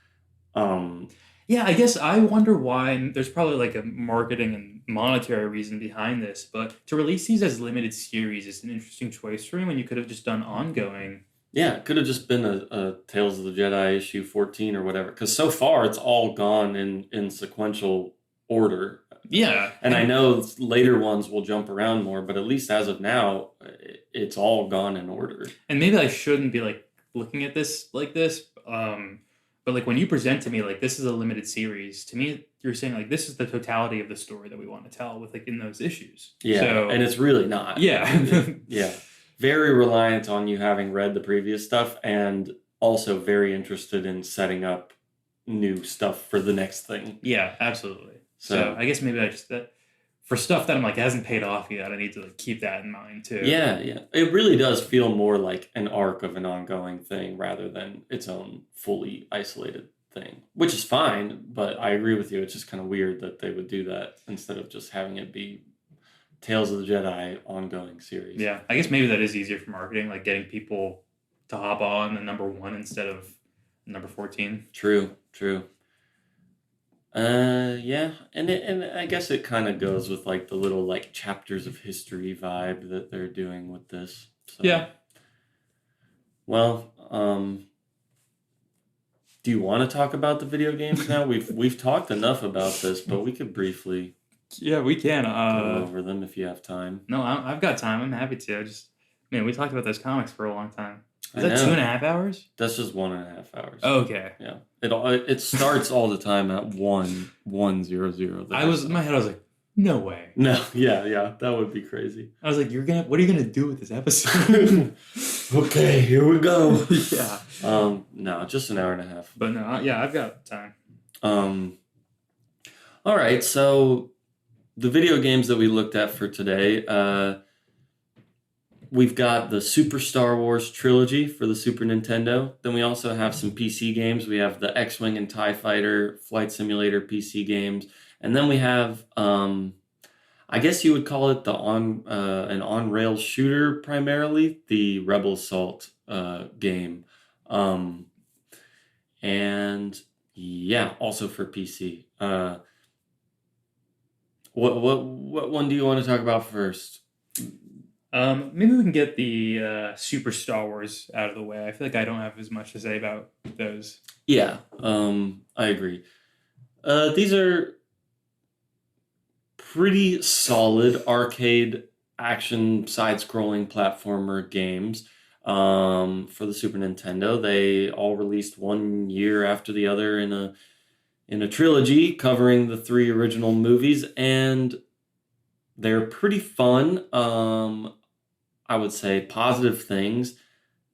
I guess I wonder why, and there's probably like a marketing and monetary reason behind this, but to release these as limited series is an interesting choice for him, and you could have just done ongoing. Yeah, it could have just been a Tales of the Jedi issue 14 or whatever, because so far it's all gone in sequential order. Yeah. And I know later ones will jump around more, but at least as of now, it's all gone in order. And maybe I shouldn't be like looking at this like this, but like when you present to me like this is a limited series, to me you're saying like this is the totality of the story that we want to tell with like in those issues. Yeah, and it's really not. Yeah. Yeah. Very reliant on you having read the previous stuff, and also very interested in setting up new stuff for the next thing. Yeah, absolutely. So I guess maybe I just for stuff that I'm like hasn't paid off yet, I need to like keep that in mind too. Yeah. It really does feel more like an arc of an ongoing thing rather than its own fully isolated thing, which is fine. But I agree with you. It's just kind of weird that they would do that instead of just having it be Tales of the Jedi ongoing series. Yeah, I guess maybe that is easier for marketing, like getting people to hop on the number 1 instead of number 14. True. And I guess it kind of goes with like the little like chapters of history vibe that they're doing with this. So, yeah. Well, do you want to talk about the video games now? We've talked enough about this, but we could briefly. Yeah, we can go over them if you have time. No, I've got time. I'm happy to. Man, we talked about those comics for a long time. Is I that know. 2.5 hours? That's just 1.5 hours. Oh, okay. Yeah. It starts all the time at 1:00. I was in my head. I was like, no way. No, yeah, that would be crazy. I was like, what are you gonna do with this episode? Okay, here we go. Yeah. No, just an hour and a half. But no, yeah, I've got time. All right, so the video games that we looked at for today, we've got the Super Star Wars trilogy for the Super Nintendo. Then we also have some PC games. We have the X-Wing and TIE Fighter Flight Simulator PC games. And then we have, I guess you would call it an on-rail shooter primarily, the Rebel Assault game. And yeah, also for PC. What one do you want to talk about first? Maybe we can get the Super Star Wars out of the way. I feel like I don't have as much to say about those. Yeah, I agree. These are pretty solid arcade action side-scrolling platformer games for the Super Nintendo. They all released 1 year after the other in a trilogy covering the 3 original movies, and they're pretty fun. I would say positive things.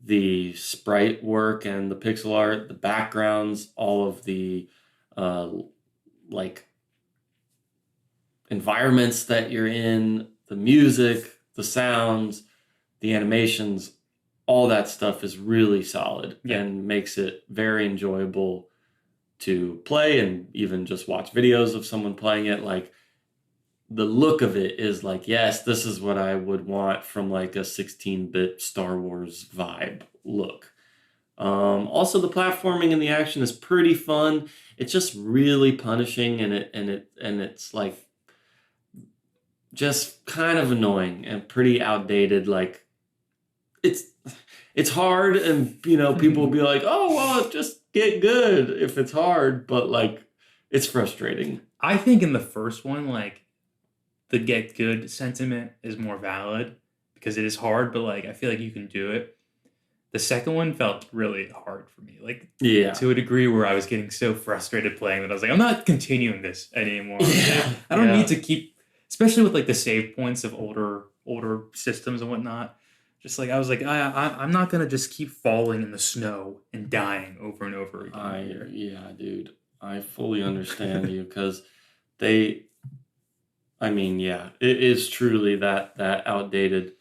The sprite work and the pixel art, the backgrounds, all of the like environments that you're in, the music, the sounds, the animations, all that stuff is really solid and makes it very enjoyable to play and even just watch videos of someone playing it. Like, the look of it is like, yes, this is what I would want from like a 16-bit Star Wars vibe look. Also, the platforming and the action is pretty fun. It's just really punishing, and it's like just kind of annoying and pretty outdated. Like, it's hard, and people will be like, oh well, just get good if it's hard, but like it's frustrating. I think in the first one, like, the get good sentiment is more valid because it is hard, but like I feel like you can do it. The second one felt really hard for me, like to a degree where I was getting so frustrated playing that I was like, I'm not continuing this anymore. I don't need to keep, especially with like the save points of older systems and whatnot. Just like I was like, I'm not gonna just keep falling in the snow and dying over and over again. Yeah, dude, I fully understand you because it is truly that outdated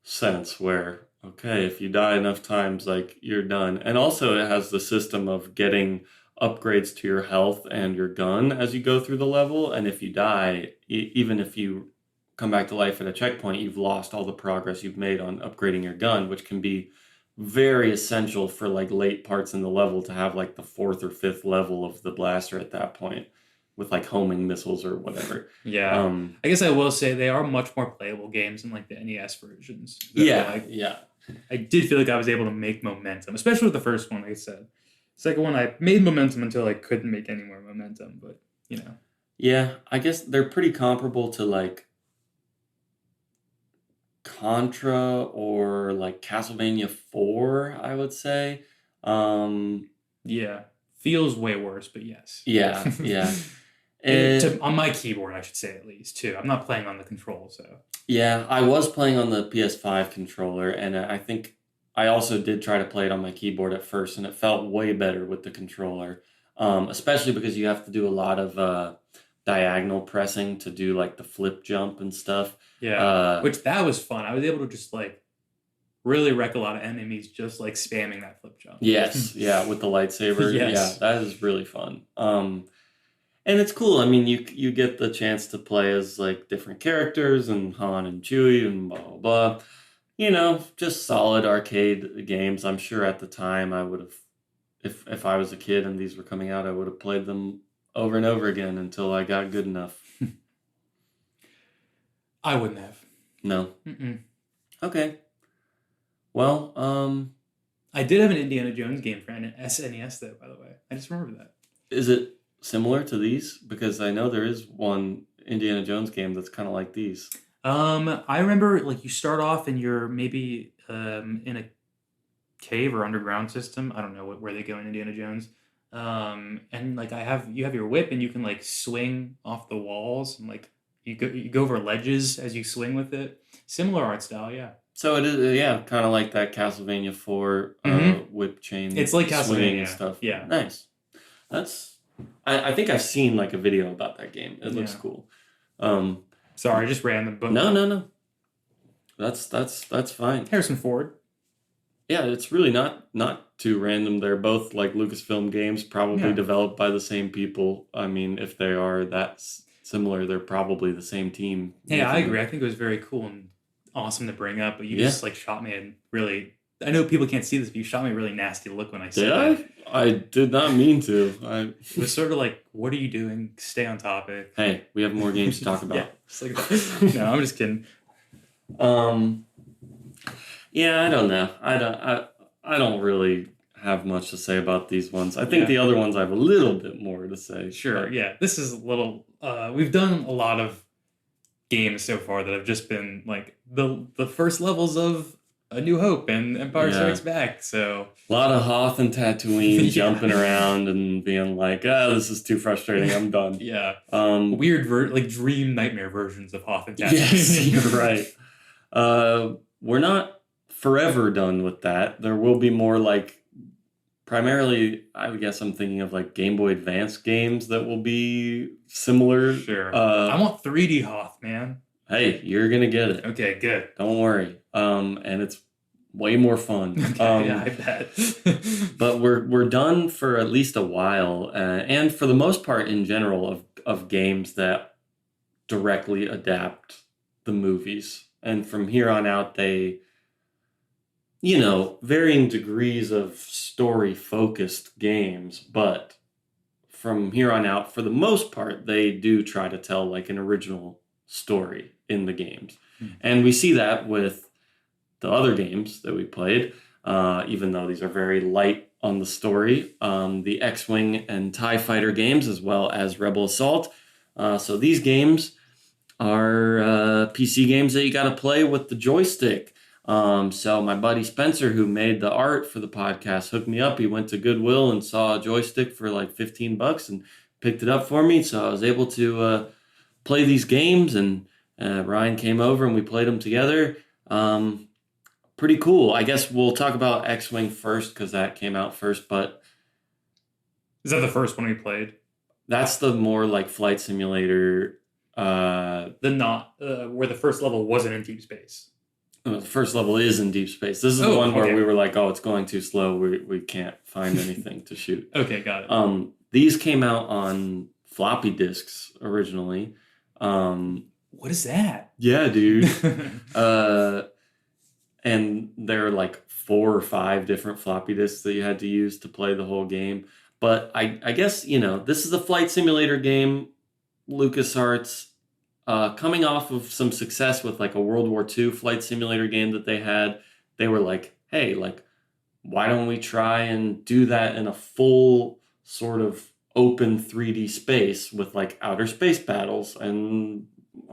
sense where, okay, if you die enough times, like, you're done. And also it has the system of getting upgrades to your health and your gun as you go through the level. And if you die, even if you come back to life at a checkpoint, you've lost all the progress you've made on upgrading your gun, which can be very essential for like late parts in the level to have like the 4th or 5th level of the blaster at that point, with like homing missiles or whatever. Yeah. I guess I will say they are much more playable games than like the NES versions. Yeah. I did feel like I was able to make momentum, especially with the first one, like I said. Second one, I made momentum until I couldn't make any more momentum, but Yeah, I guess they're pretty comparable to like Contra or like Castlevania 4, I would say. Yeah. Feels way worse, but yes. Yeah. On my keyboard, I should say, at least, too. I'm not playing on the control, so. Yeah, I was playing on the PS5 controller, and I think I also did try to play it on my keyboard at first, and it felt way better with the controller, especially because you have to do a lot of diagonal pressing to do like the flip jump and stuff. Yeah, which that was fun. I was able to just like really wreck a lot of enemies just like spamming that flip jump. Yes, yeah, with the lightsaber. Yes. Yeah, that is really fun. And it's cool. I mean, you get the chance to play as like different characters and Han and Chewie and blah blah blah. Just solid arcade games. I'm sure at the time I would have, if I was a kid and these were coming out, I would have played them over and over again until I got good enough. I wouldn't have. No. Mm-mm. Okay. Well, I did have an Indiana Jones game for an SNES though, by the way. I just remembered that. Is it similar to these? Because I know there is one Indiana Jones game that's kind of like these. I remember like you start off and you're maybe in a cave or underground system. I don't know where they go in Indiana Jones. And like you have your whip and you can like swing off the walls and like you go over ledges as you swing with it. Similar art style, yeah. So it is, yeah, kind of like that Castlevania 4 whip chain. It's like swinging Castlevania and stuff. Yeah. Nice. That's. I think I've seen like a video about that game. It looks cool. Sorry, just random. But no. That's fine. Harrison Ford. Yeah, it's really not too random. They're both like Lucasfilm games, probably developed by the same people. I mean, if they are that similar, they're probably the same team. Yeah, I agree. I think it was very cool and awesome to bring up, but you just like shot me a really. I know people can't see this, but you shot me a really nasty look when I said that. Did I? I did not mean to. It was sort of like, what are you doing? Stay on topic. Hey, we have more games to talk about. No, I'm just kidding. Yeah, I don't know. I don't really have much to say about these ones. I think the other ones I have a little bit more to say. Sure, yeah. This is a little. We've done a lot of games so far that have just been like the first levels of A New Hope and Empire Strikes Back. So a lot of Hoth and Tatooine jumping around and being like, this is too frustrating. I'm done. Yeah. Weird like dream nightmare versions of Hoth and Tatooine. Yes, you're right. We're not forever done with that. There will be more like primarily, I would guess I'm thinking of like Game Boy Advance games that will be similar. Sure. I want 3D Hoth, man. Hey, you're gonna get it. Okay, good. Don't worry. And it's way more fun. Okay, yeah, I bet. But we're done for at least a while, and for the most part, in general, of games that directly adapt the movies. And from here on out, they, varying degrees of story-focused games, but from here on out, for the most part, they do try to tell like an original story in the games. And we see that with the other games that we played, even though these are very light on the story, the X-Wing and TIE Fighter games, as well as Rebel Assault. So these games are PC games that you got to play with the joystick. So my buddy Spencer, who made the art for the podcast, hooked me up. He went to Goodwill and saw a joystick for like $15 and picked it up for me. So I was able to play these games, and Ryan came over and we played them together. Pretty cool. I guess we'll talk about X-Wing first because that came out first, but... Is that the first one we played? That's the more like flight simulator... where the first level wasn't in deep space. The first level is in deep space. This is the one where we were like, it's going too slow. We can't find anything to shoot. Okay, got it. These came out on floppy disks originally. What is that? Yeah, dude. And there are like 4 or 5 different floppy disks that you had to use to play the whole game. But I guess, this is a flight simulator game. LucasArts, coming off of some success with like a World War II flight simulator game that they had, they were like, hey, like, why don't we try and do that in a full sort of open 3D space with like outer space battles? And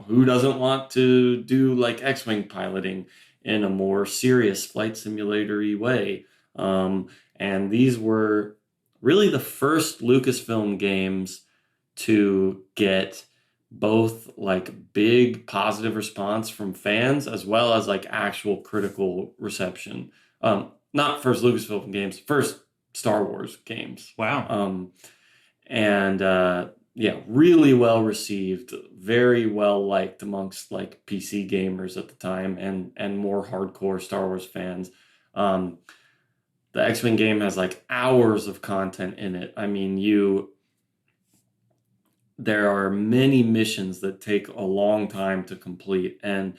who doesn't want to do like X-Wing piloting in a more serious flight simulator-y way? And these were really the first Lucasfilm games to get both like big positive response from fans as well as like actual critical reception. Not first Lucasfilm games, first Star Wars games. Wow. Really well received, very well liked amongst like PC gamers at the time and more hardcore Star Wars fans. The X-Wing game has like hours of content in it. I mean, there are many missions that take a long time to complete. And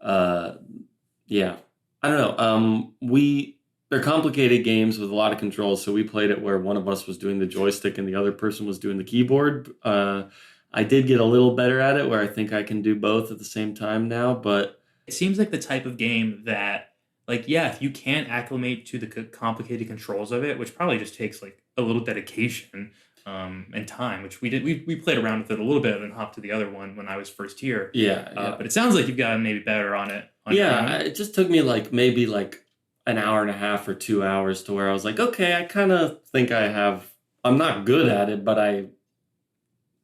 I don't know. They're complicated games with a lot of controls. So we played it where one of us was doing the joystick and the other person was doing the keyboard. I did get a little better at it where I think I can do both at the same time now. But it seems like the type of game that, like, if you can't acclimate to the complicated controls of it, which probably just takes like a little dedication, and time, which we did. We played around with it a little bit and then hopped to the other one when I was first here. Yeah. But it sounds like you've gotten maybe better on it. On your Yeah, own. it just took me like maybe like an hour and a half or 2 hours to where I was like, okay, I kind of think I'm not good at it, but I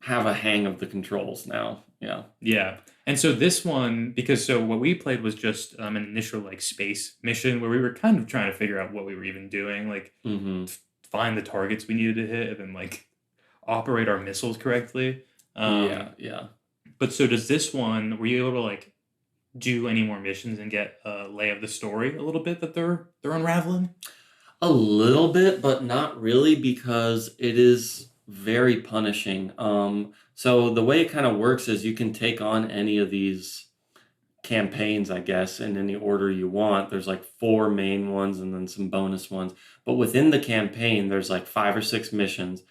have a hang of the controls now. Yeah. Yeah. And so this one, because so what we played was just an initial like space mission where we were kind of trying to figure out what we were even doing, like Mm-hmm. find the targets we needed to hit and then like operate our missiles correctly. Yeah. But so does this one, were you able to like do any more missions and get a lay of the story a little bit that they're unraveling? A little bit, but not really because it is very punishing. So the way it kind of works is you can take on any of these campaigns, I guess, in any order you want. There's like 4 main ones and then some bonus ones. But within the campaign, there's like 5 or 6 missions.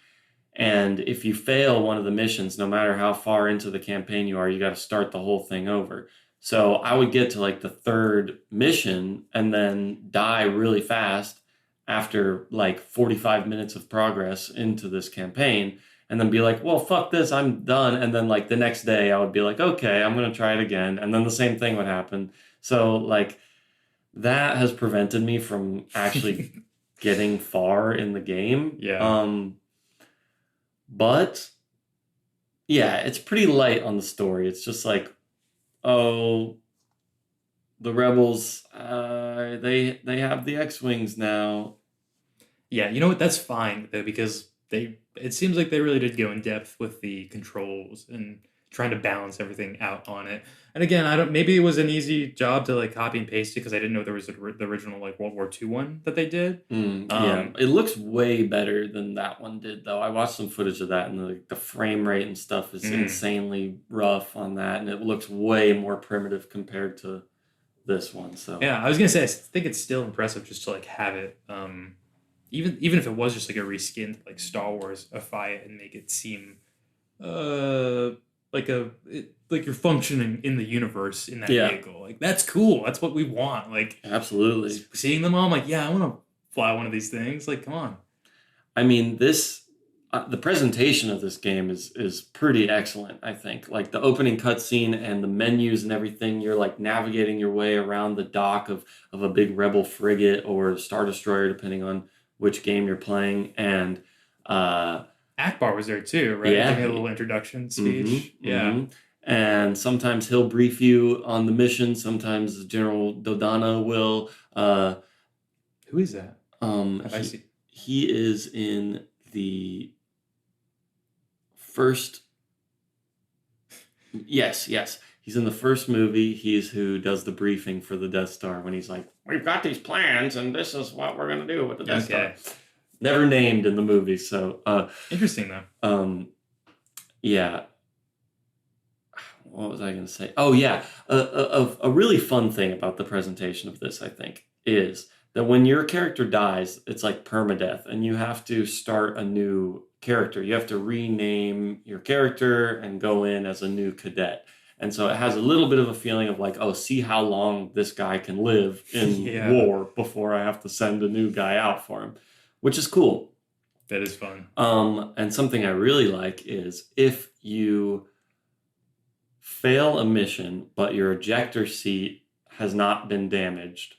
And if you fail one of the missions, no matter how far into the campaign you are, you got to start the whole thing over. So I would get to like the 3rd mission and then die really fast after like 45 minutes of progress into this campaign and then be like, well, fuck this, I'm done. And then like the next day I would be like, okay, I'm going to try it again. And then the same thing would happen. So like that has prevented me from actually getting far in the game. Yeah. But yeah, it's pretty light on the story. It's just like, oh, the rebels, they have the X-wings now. Yeah, you know what? That's fine though, because it seems like they really did go in depth with the controls and trying to balance everything out on it. And again, I don't. Maybe it was an easy job to like copy and paste it because I didn't know there was the original like World War II one that they did. Yeah, it looks way better than that one did, though. I watched some footage of that, and the frame rate and stuff is insanely rough on that, and it looks way more primitive compared to this one. So yeah, I was gonna say I think it's still impressive just to like have it. Even if it was just like a reskinned like Star Wars-ify it and make it seem like you're functioning in the universe in that vehicle. Like that's cool. That's what we want. Like absolutely seeing them all, I'm like, yeah, I want to fly one of these things. Like, come on. I mean, the presentation of this game is pretty excellent, I think. Like the opening cutscene and the menus and everything, you're like navigating your way around the dock of a big rebel frigate or Star Destroyer, depending on which game you're playing. And Akbar was there too, right? Yeah. Giving a little introduction speech. And sometimes he'll brief you on the mission. Sometimes General Dodana will. Who is that? I see. He is in the first. Yes. He's in the first movie. He's who does the briefing for the Death Star when he's like, "We've got these plans, and this is what we're gonna do with the Death Star." Never named in the movie, so interesting though. Yeah. What was I going to say? Oh yeah, a really fun thing about the presentation of this, I think, is that when your character dies, it's like permadeath, and you have to start a new character. You have to rename your character and go in as a new cadet. And so it has a little bit of a feeling of like, oh, see how long this guy can live in war before I have to send a new guy out for him, which is cool. That is fun. And something I really like is if you fail a mission, but your ejector seat has not been damaged,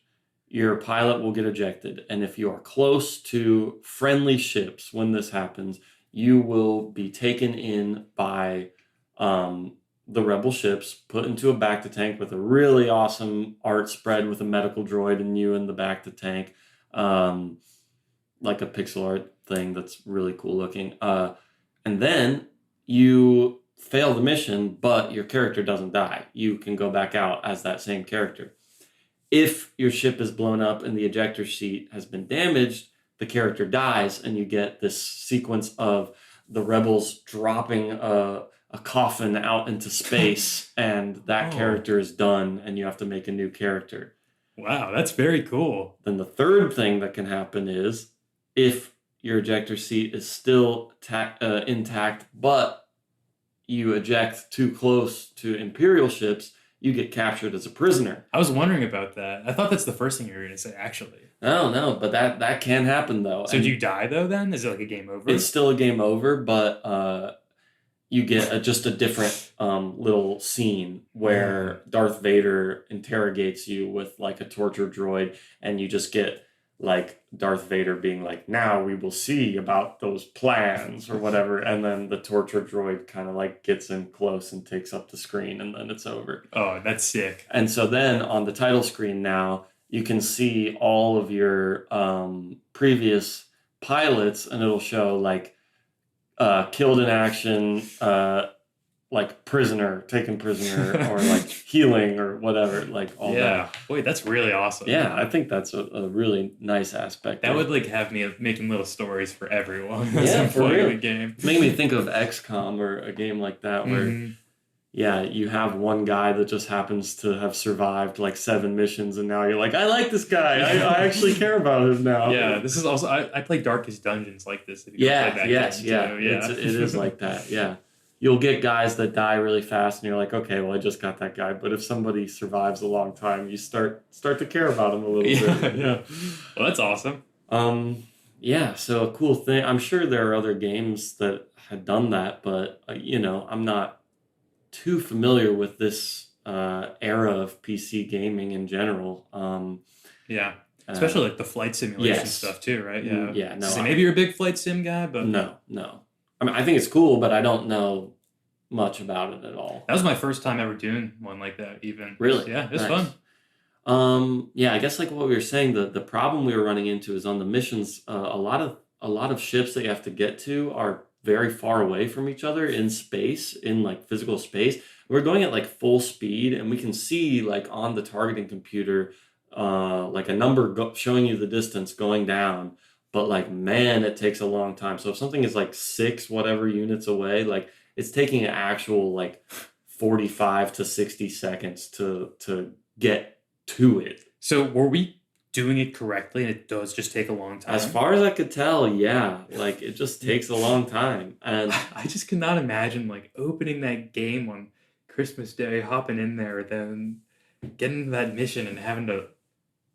your pilot will get ejected. And if you are close to friendly ships when this happens, you will be taken in by the rebel ships, put into a bacta tank with a really awesome art spread with a medical droid and you in the bacta tank, like a pixel art thing that's really cool looking. And then you fail the mission, but your character doesn't die. You can go back out as that same character. If your ship is blown up and the ejector seat has been damaged, the character dies, and you get this sequence of the rebels dropping a coffin out into space, and that character is done, and you have to make a new character. Wow, that's very cool. Then the third thing that can happen is if your ejector seat is still intact, but you eject too close to Imperial ships, you get captured as a prisoner. I was wondering about that. I thought that's the first thing you were going to say, actually. No, but that can happen though. So do you die though? Then is it like a game over? It's still a game over, but you get just a different little scene where Darth Vader interrogates you with like a torture droid, and you just get like Darth Vader being like, "Now we will see about those plans," or whatever, and then the torture droid kind of like gets in close and takes up the screen, and then it's over. Oh, that's sick. And so then on the title screen now, you can see all of your previous pilots, and it'll show like killed in action, like prisoner, taken prisoner, or like healing or whatever, like all that. Wait, that's really awesome. Yeah, I think that's a really nice aspect. That would like have me making little stories for everyone. Yeah, for real. The game. Make me think of XCOM or a game like that where, yeah, you have one guy that just happens to have survived like 7 missions, and now you're like, I like this guy. I actually care about him now. Yeah, this is also I play Darkest Dungeons like this. If you Yeah, that yes, game yeah. too. Yeah, it is like that. Yeah, you'll get guys that die really fast, and you're like, okay, well, I just got that guy. But if somebody survives a long time, you start to care about him a little bit. Yeah. Well, that's awesome. Yeah. So a cool thing. I'm sure there are other games that had done that, but I'm not too familiar with this era of PC gaming in general. Yeah. Especially like the flight simulation stuff too, right? Yeah. Yeah. No. So maybe you're a big flight sim guy, but no. I mean, I think it's cool, but I don't know much about it at all. That was my first time ever doing one like that. Even really, yeah, it was fun. Yeah, I guess like what we were saying, the problem we were running into is on the missions. A lot of ships that you have to get to are very far away from each other in space, in like physical space. We're going at like full speed, and we can see like on the targeting computer, like a number showing you the distance going down. But like, man, it takes a long time. So if something is like 6 whatever units away, like it's taking an actual like 45 to 60 seconds to get to it. So were we doing it correctly, and it does just take a long time? As far as I could tell, yeah. Like, it just takes a long time. And I just cannot imagine, like, opening that game on Christmas Day, hopping in there, then getting to that mission and having to,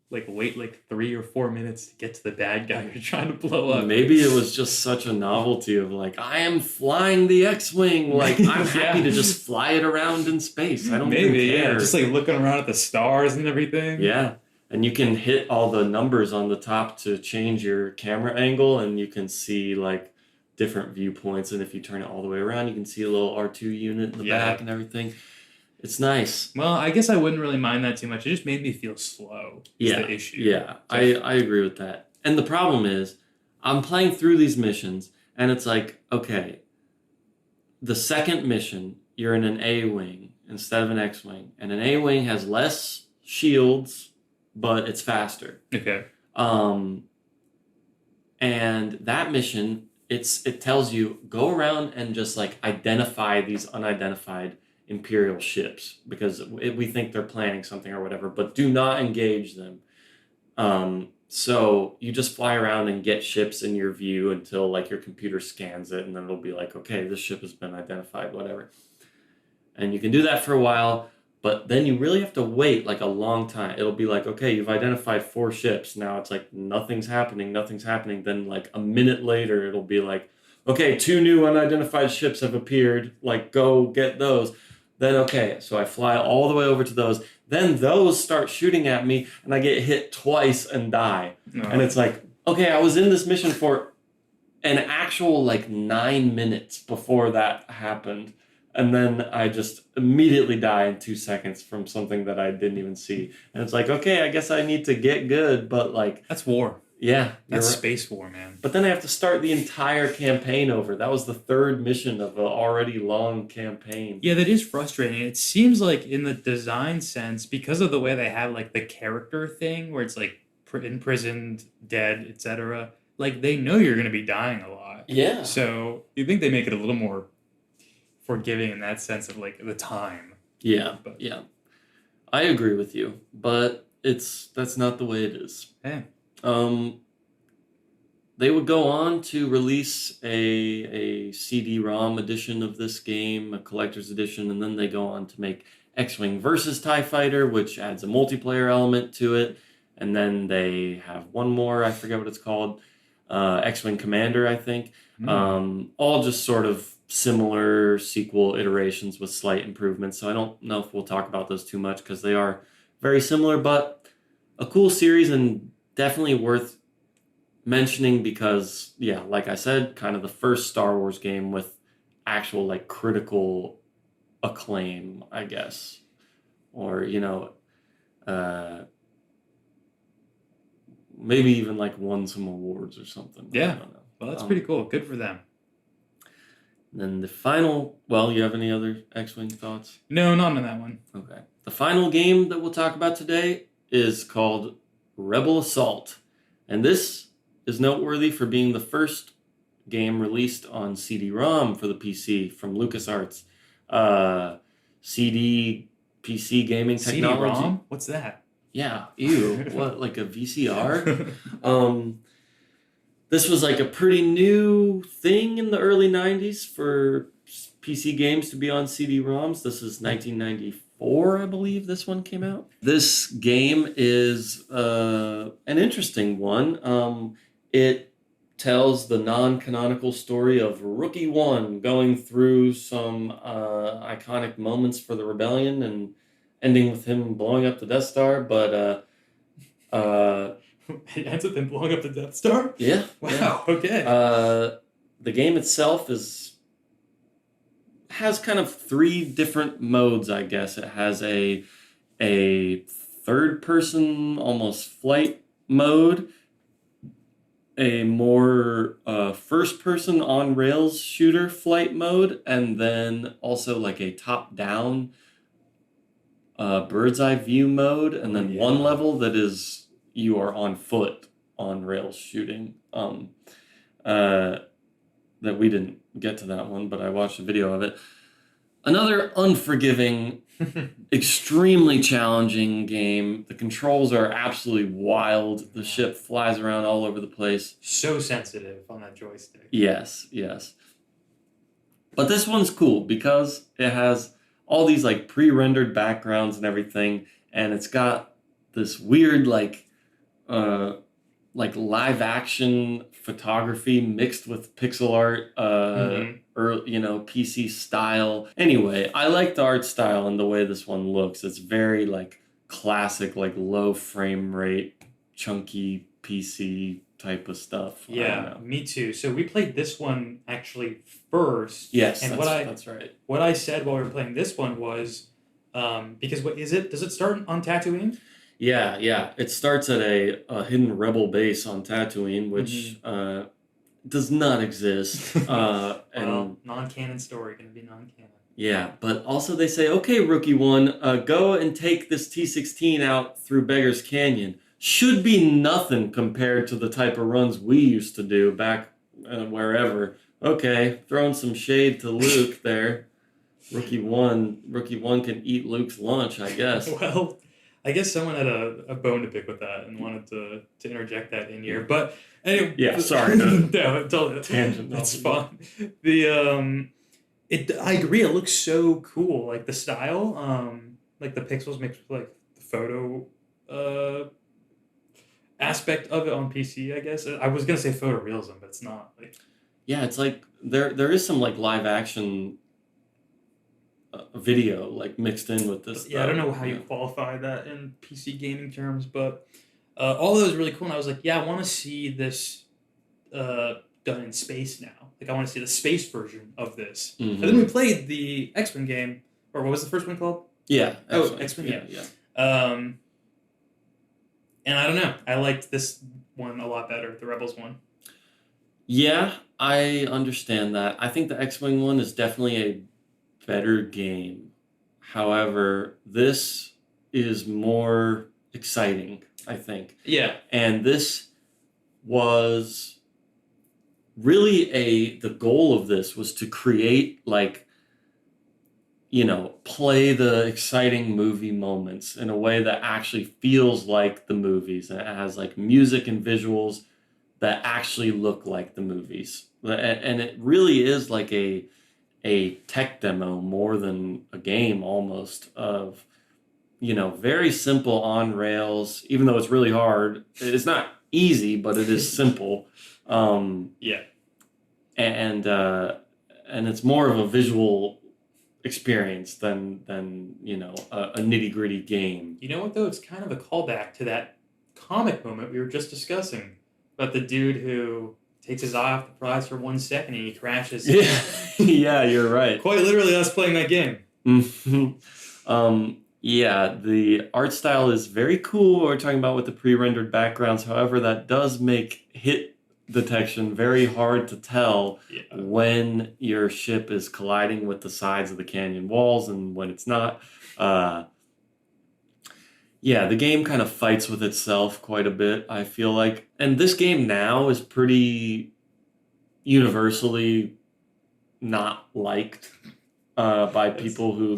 like, wait, like, 3 or 4 minutes to get to the bad guy you're trying to blow up. Maybe it was just such a novelty of, like, I am flying the X-Wing. Like, I'm happy to just fly it around in space. I don't even care. Yeah. Just, like, looking around at the stars and everything. Yeah. And you can hit all the numbers on the top to change your camera angle, and you can see like different viewpoints. And if you turn it all the way around, you can see a little R2 unit in the back and everything. It's nice. Well, I guess I wouldn't really mind that too much. It just made me feel slow. Yeah, the issue. Yeah, I agree with that. And the problem is, I'm playing through these missions, and it's like, okay, the second mission, you're in an A-wing instead of an X-wing, and an A-wing has less shields, but it's faster. Okay. And that mission, it tells you go around and just like identify these unidentified Imperial ships because we think they're planning something or whatever, but do not engage them. So you just fly around and get ships in your view until like your computer scans it, and then it'll be like, okay, this ship has been identified, whatever. And you can do that for a while. But then you really have to wait like a long time. It'll be like, okay, you've identified 4 ships. Now it's like, nothing's happening. Then like a minute later, it'll be like, okay, 2 new unidentified ships have appeared. Like, go get those. Then, okay, so I fly all the way over to those. Then those start shooting at me, and I get hit twice and die. No. And it's like, okay, I was in this mission for an actual like 9 minutes before that happened. And then I just immediately die in 2 seconds from something that I didn't even see. And it's like, okay, I guess I need to get good, but like... That's war. Yeah. That's space war, man. But then I have to start the entire campaign over. That was the 3rd mission of an already long campaign. Yeah, that is frustrating. It seems like in the design sense, because of the way they have like the character thing, where it's like imprisoned, dead, etc., like they know you're going to be dying a lot. Yeah. So you think they make it a little more forgiving in that sense of like the time. Yeah, yeah. I agree with you, but that's not the way it is. Yeah. They would go on to release a CD-ROM edition of this game, a collector's edition, and then they go on to make X-Wing versus TIE Fighter, which adds a multiplayer element to it. And then they have one more, I forget what it's called, X-Wing Commander, I think. All just sort of similar sequel iterations with slight improvements. So I don't know if we'll talk about those too much because they are very similar, but a cool series and definitely worth mentioning because, yeah, like I said, kind of the first Star Wars game with actual like critical acclaim, I guess. Or, maybe even like won some awards or something. Yeah. I don't know. Well, that's pretty cool. Good for them. Then the final, well, you have any other X-Wing thoughts? No, not on that one. Okay. The final game that we'll talk about today is called Rebel Assault. And this is noteworthy for being the first game released on CD-ROM for the PC from LucasArts. CD PC gaming technology. CD-ROM? What's that? Yeah, ew. What, like a VCR? This was like a pretty new thing in the early 90s for PC games to be on CD-ROMs. This is 1994, I believe this one came out. This game is an interesting one. It tells the non-canonical story of Rookie One going through some iconic moments for the rebellion and ending with him blowing up the Death Star, but it ends with him blowing up the Death Star? Yeah. Wow, yeah. okay. The game itself has kind of three different modes, I guess. It has a third-person, almost flight mode, a more first-person on-rails shooter flight mode, and then also like a top-down bird's eye view mode, and then one level that is you are on foot on rails shooting. That we didn't get to that one, but I watched a video of it. Another unforgiving, extremely challenging game. The controls are absolutely wild. The ship flies around all over the place. So sensitive on that joystick. Yes. But this one's cool because it has all these like pre-rendered backgrounds and everything, and it's got this weird like live action photography mixed with pixel art, or PC style. Anyway, I like the art style and the way this one looks. It's very like classic, like low frame rate, chunky PC type of stuff. Yeah, me too. So we played this one actually first. Yes, and that's right. What I said while we were playing this one was, because what is it? Does it start on Tatooine? Yeah. It starts at a hidden rebel base on Tatooine, which does not exist. Well, non-canon story, going to be non-canon. Yeah, but also they say, okay, Rookie One, go and take this T-16 out through Beggar's Canyon. Should be nothing compared to the type of runs we used to do back wherever. Okay, throwing some shade to Luke there. Rookie One can eat Luke's lunch, I guess. Well, I guess someone had a bone to pick with that and wanted to interject that in here. But anyway, yeah, sorry. No, totally. Tangent. It's fun. I agree. It looks so cool. Like the style, like the pixels mixed with like the photo aspect of it on PC. I guess I was gonna say photorealism, but it's not. Like, yeah, it's like there is some like live action video like mixed in with this. Yeah, I don't know how you qualify that in PC gaming terms, but all of it was really cool. And I was like, yeah, I want to see this done in space now. Like, I want to see the space version of this. And then we played the X-Wing game, or what was the first one called? Yeah. X-Wing. Yeah. And I don't know. I liked this one a lot better, the Rebels one. Yeah, I understand that. I think the X-Wing one is definitely a better game. However, this is more exciting, I think. Yeah. And this was really the goal of this was to create like, play the exciting movie moments in a way that actually feels like the movies. And it has like music and visuals that actually look like the movies. And it really is like a a tech demo more than a game almost of, very simple on rails, even though it's really hard. It's not easy, but it is simple. Yeah. And it's more of a visual experience than a nitty-gritty game. You know what, though? It's kind of a callback to that comic moment we were just discussing about the dude who takes his eye off the prize for 1 second and he crashes. Yeah, yeah, you're right. Quite literally us playing that game. Yeah, the art style is very cool. We're talking about with the pre-rendered backgrounds. However, that does make hit detection very hard to tell when your ship is colliding with the sides of the canyon walls and when it's not. Yeah, the game kind of fights with itself quite a bit, I feel like. And this game now is pretty universally not liked by people who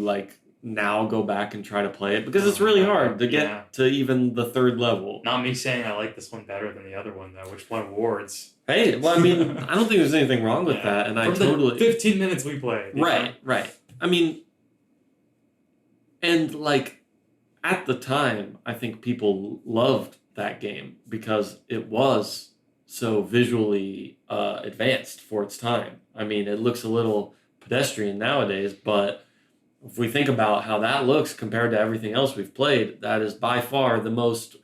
now go back and try to play it because it's really hard to get to even the third level. Not me saying I like this one better than the other one, though, which won awards. Hey, well, I mean, I don't think there's anything wrong with that, and From I totally... the 15 minutes we played. Right. I mean, and, at the time, I think people loved that game because it was so visually advanced for its time. I mean, it looks a little pedestrian nowadays, but... if we think about how that looks compared to everything else we've played, that is by far the most,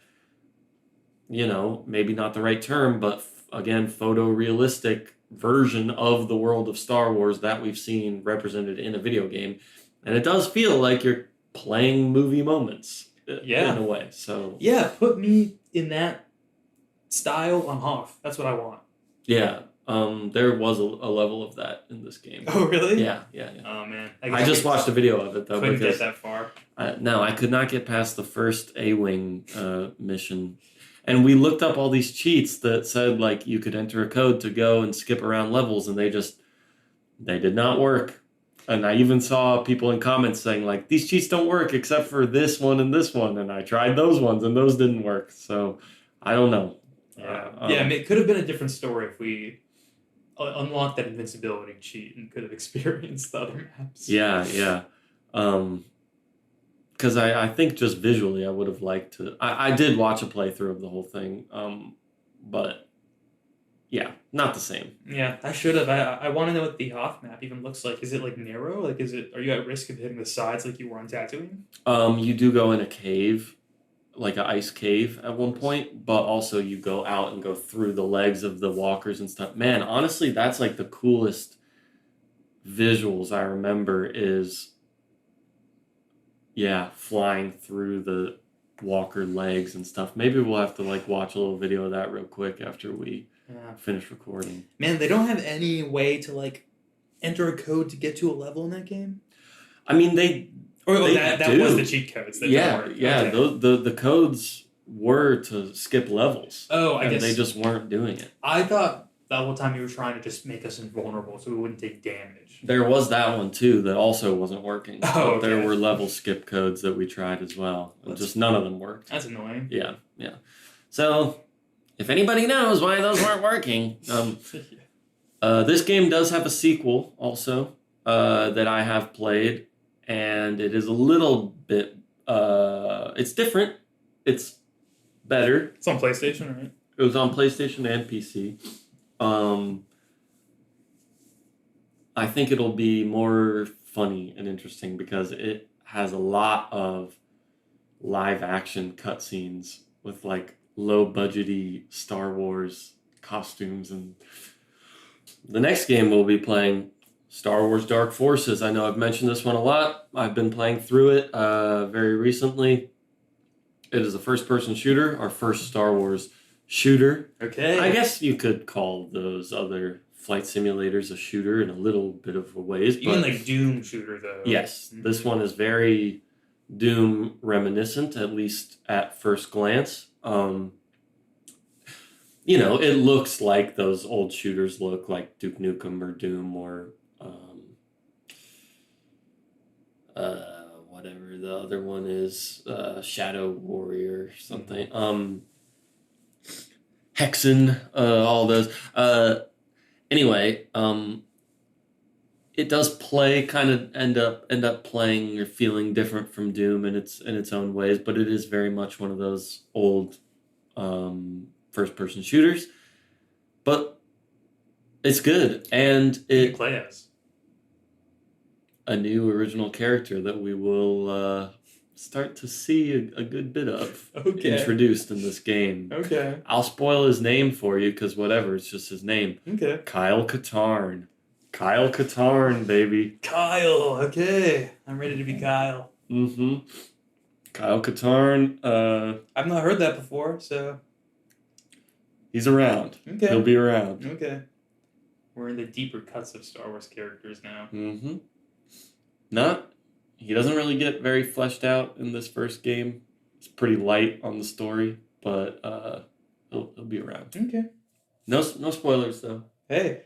maybe not the right term, but again, photorealistic version of the world of Star Wars that we've seen represented in a video game. And it does feel like you're playing movie moments in a way. So yeah, put me in that style on Hoth. That's what I want. Yeah. There was a level of that in this game. Oh, really? Yeah. Oh, man. I just watched a video of it, though. Couldn't get that far. No, I could not get past the first A-Wing mission. And we looked up all these cheats that said, you could enter a code to go and skip around levels, and they did not work. And I even saw people in comments saying, these cheats don't work except for this one and this one. And I tried those ones, and those didn't work. So, I don't know. Yeah, it could have been a different story if we... unlock that invincibility cheat and could have experienced the other maps. Yeah. Because I think just visually I would have liked to... I did watch a playthrough of the whole thing, but yeah, not the same. Yeah, I should have. I want to know what the Hoth map even looks like. Is it narrow? Are you at risk of hitting the sides like you were on Tatooine? You do go in a cave, like an ice cave at one point, but also you go out and go through the legs of the walkers and stuff. Man, honestly, that's the coolest visuals I remember is, flying through the walker legs and stuff. Maybe we'll have to watch a little video of that real quick after we finish recording. Man, they don't have any way to enter a code to get to a level in that game? I mean, that was the cheat codes. The codes were to skip levels. Oh, I guess they just weren't doing it. I thought that whole time you were trying to just make us invulnerable so we wouldn't take damage. There was that one too that also wasn't working. Oh, okay. There were level skip codes that we tried as well. Just none of them worked. That's annoying. Yeah. So, if anybody knows why those weren't working, this game does have a sequel also that I have played. And it is a little bit, it's different. It's better. It's on PlayStation, right? It was on PlayStation and PC. I think it'll be more funny and interesting because it has a lot of live action cutscenes with low budgety Star Wars costumes. And the next game we'll be playing, Star Wars Dark Forces. I know I've mentioned this one a lot. I've been playing through it very recently. It is a first-person shooter, our first Star Wars shooter. Okay. I guess you could call those other flight simulators a shooter in a little bit of a ways. You mean Doom shooter, though? Yes. Mm-hmm. This one is very Doom reminiscent, at least at first glance. It looks like those old shooters look, like Duke Nukem or Doom or whatever the other one is, Shadow Warrior or something. Hexen, all those. Anyway, it does end up playing or feeling different from Doom in its own ways, but it is very much one of those old first person shooters. But it's good, and You play as a new original character that we will start to see a good bit of introduced in this game. Okay. I'll spoil his name for you because whatever, it's just his name. Okay. Kyle Katarn. Kyle Katarn, baby. Kyle. Okay. I'm ready to be Kyle. Mm-hmm. Kyle Katarn. I've not heard that before, so. He's around. Okay. He'll be around. Okay. We're in the deeper cuts of Star Wars characters now. Mm-hmm. He doesn't really get very fleshed out in this first game. It's pretty light on the story, but he'll be around. Okay. No spoilers though. Hey.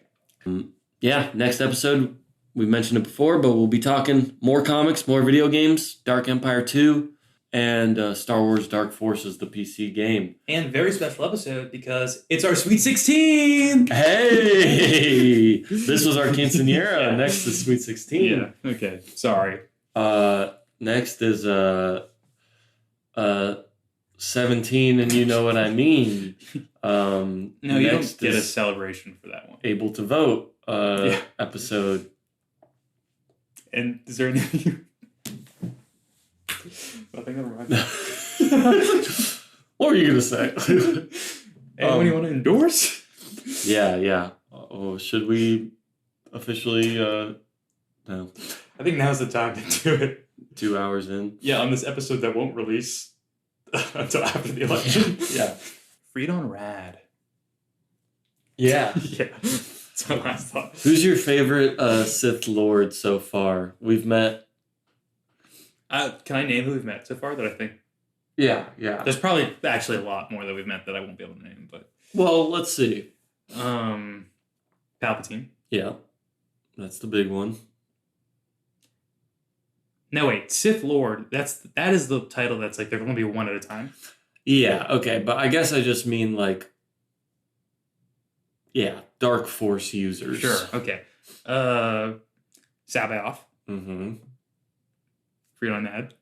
Yeah, next episode, we mentioned it before, but we'll be talking more comics, more video games, Dark Empire 2, and Star Wars Dark Forces, the PC game. And very special episode because it's our Sweet 16! Hey! This was our quinceañera. Yeah. Next is Sweet 16. Yeah, okay. Sorry. Next is 17, and you know what I mean. No, you don't get a celebration for that one. Able to vote episode. And is there anything? Nothing ever mind. What were you gonna say? Anyone you want to endorse? Yeah. Oh, should we officially? No. I think now's the time to do it. 2 hours in. Yeah, on this episode that won't release until after the election. Yeah. Freedon Naad. Yeah. Yeah. That's my last thought. Who's your favorite Sith Lord so far? We've met. Can I name who we've met so far that I think? Yeah. There's probably actually a lot more that we've met that I won't be able to name, but. Well, let's see. Palpatine. Yeah. That's the big one. No, wait. Sith Lord. That is the title that's like, they're going to be one at a time. Yeah, okay. But I guess I just mean like, yeah, Dark Force users. Sure, okay. Sabaoth. Mm-hmm. Freedon Naad.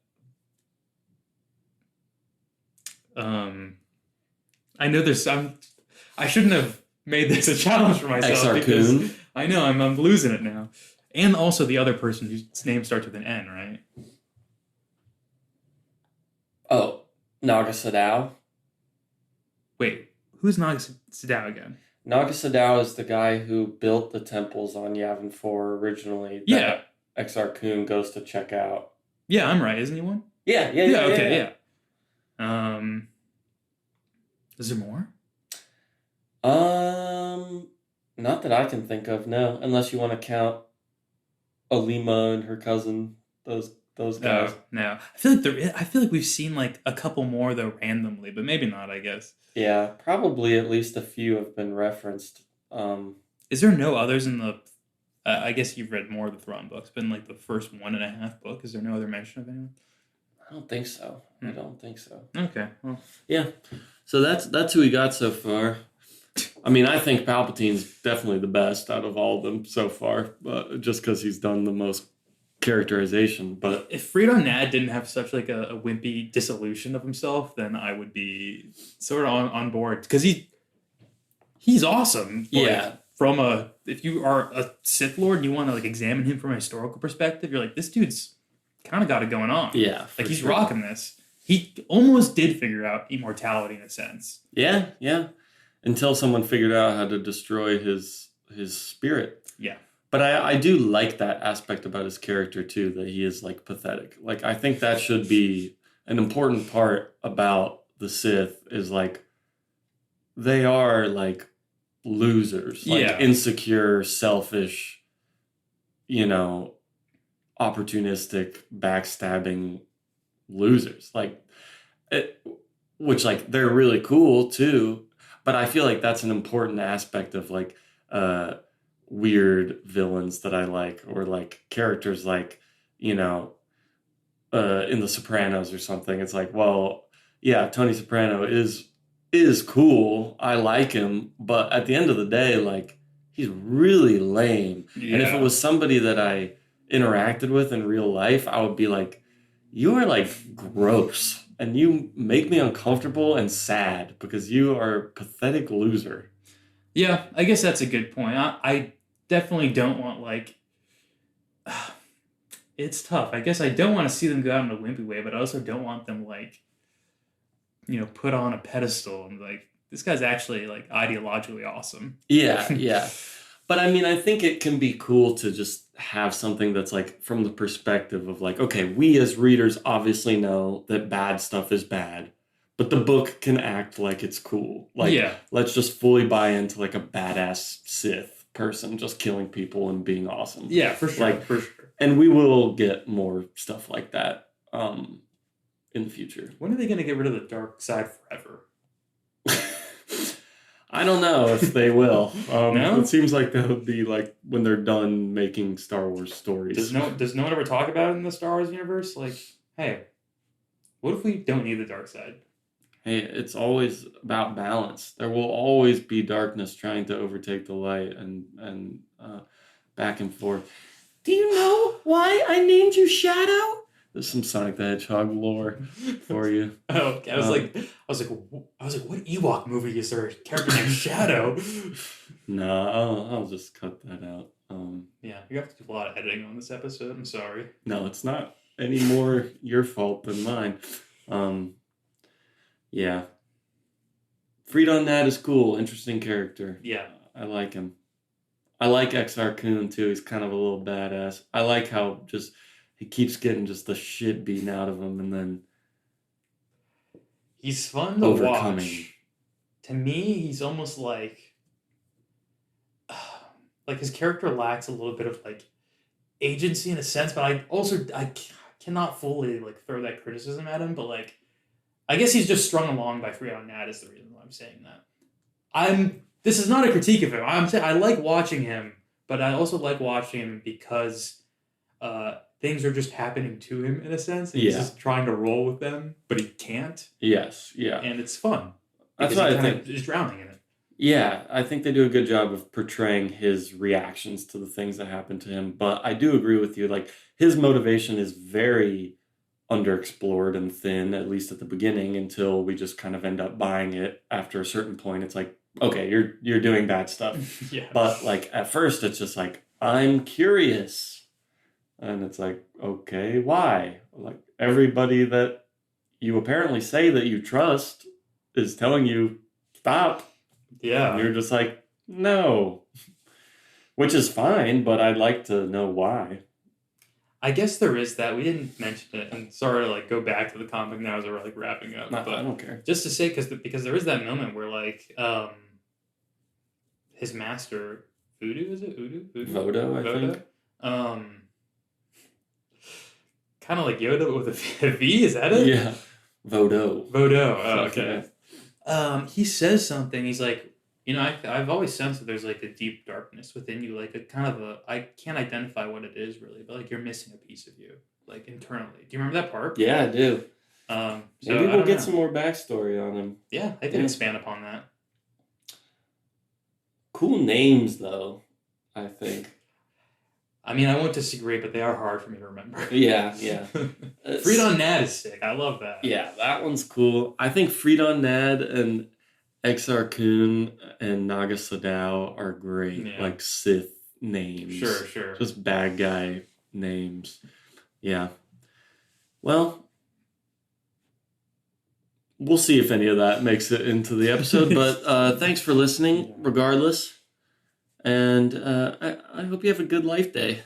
I know there's some. I shouldn't have made this a challenge for myself. Exar Kun. I know I'm losing it now. And also the other person whose name starts with an N, right? Oh, Naga Sadow. Wait, who's Naga Sadow again? Naga Sadow is the guy who built the temples on Yavin 4 originally. Yeah. Exar Kun goes to check out. Yeah, I'm right. Isn't he one? Yeah. Okay. Is there more? Not that I can think of, no. Unless you want to count Alima and her cousin, those guys. No. I feel like we've seen like a couple more though randomly, but maybe not, I guess. Yeah, probably at least a few have been referenced. Is there no others in the... I guess you've read more of the Thrawn books, but in like the first 1.5 book, is there no other mention of anyone? I don't think so. I don't think so. Okay. Well. Yeah. So that's who we got so far. I mean, I think Palpatine's definitely the best out of all of them so far, but just because he's done the most characterization. But if Freedon Naad didn't have such like a wimpy dissolution of himself, then I would be sort of on board because he's awesome. Yeah. If you are a Sith Lord and you want to like examine him from a historical perspective, you're like, this dude's kind of got it going on. Yeah, like he's rocking this. He almost did figure out immortality in a sense. Yeah. Until someone figured out how to destroy his spirit. Yeah. But I do like that aspect about his character too, that he is like pathetic. Like I think that should be an important part about the Sith is like they are like losers, like insecure, selfish, opportunistic, backstabbing losers. Which like they're really cool too, but I feel like that's an important aspect of like weird villains that I like, or like characters like in The Sopranos or something. It's like, well, yeah, Tony Soprano is cool. I like him, but at the end of the day, like he's really lame. Yeah. And if it was somebody that I interacted with in real life, I would be like, you are like gross. And you make me uncomfortable and sad because you are a pathetic loser. Yeah, I guess that's a good point. I definitely don't want, like... It's tough. I guess I don't want to see them go out in a wimpy way, but I also don't want them, like, put on a pedestal and, like, this guy's actually, like, ideologically awesome. Yeah, yeah. But I mean, I think it can be cool to just have something that's like from the perspective of like, okay, we as readers obviously know that bad stuff is bad, but the book can act like it's cool. Like, Yeah. let's just fully buy into like a badass Sith person just killing people and being awesome. Yeah, for sure. Like, for sure. And we will get more stuff like that in the future. When are they going to get rid of the dark side forever? I don't know if they will. No? It seems like that would be like when they're done making Star Wars stories. Does no one ever talk about it in the Star Wars universe? Like, hey, what if we don't need the dark side? Hey, it's always about balance. There will always be darkness trying to overtake the light and back and forth. Do you know why I named you Shadow? There's some Sonic the Hedgehog lore for you. Oh, okay. I was like, what Ewok movie is there a character named Shadow? No, I'll just cut that out. Yeah, you have to do a lot of editing on this episode. I'm sorry. No, it's not any more your fault than mine. Yeah. Freedon Naad is cool, interesting character. Yeah. I like him. I like XR Kun too. He's kind of a little badass. I like how just he keeps getting just the shit beaten out of him and then he's fun to watch. To me, he's almost like his character lacks a little bit of like agency in a sense, but I cannot fully like throw that criticism at him, but like I guess he's just strung along by Freedon Naad is the reason why I'm saying that. This is not a critique of him. I'm saying I like watching him, but I also like watching him because things are just happening to him in a sense. And he's just trying to roll with them, but he can't. Yes, yeah. And it's fun. That's what I think. He's drowning in it. Yeah, I think they do a good job of portraying his reactions to the things that happen to him. But I do agree with you. Like, his motivation is very underexplored and thin, at least at the beginning, until we just kind of end up buying it. After a certain point, it's like, okay, you're doing bad stuff. Yeah. But like at first it's just like, I'm curious. And it's like, okay, why? Like everybody that you apparently say that you trust is telling you stop. Yeah. And you're just like, no. Which is fine, but I'd like to know why. I guess there is that. We didn't mention it, and sorry to like go back to the comic now as we're like wrapping up. No, but I don't care. Just to say, because there is that moment where like his master Voodoo, is it Vodo, I think. Kind of like Yoda with a V. Is that it? Yeah, Vodo. Oh, okay. He says something. He's like, I've always sensed that there's like a deep darkness within you, like a kind of I can't identify what it is really, but like you're missing a piece of you, like internally. Do you remember that part? Yeah, I do. So maybe we'll get some more backstory on him. Yeah, I can expand upon that. Cool names, though, I think. I mean, I won't disagree, but they are hard for me to remember. Yeah. Freedon Naad is sick. I love that. Yeah, that one's cool. I think Freedon Naad and XR Kun and Naga Sadao are great. Yeah. Like Sith names. Sure. Just bad guy names. Yeah. Well, we'll see if any of that makes it into the episode, but thanks for listening regardless. And I hope you have a good life day.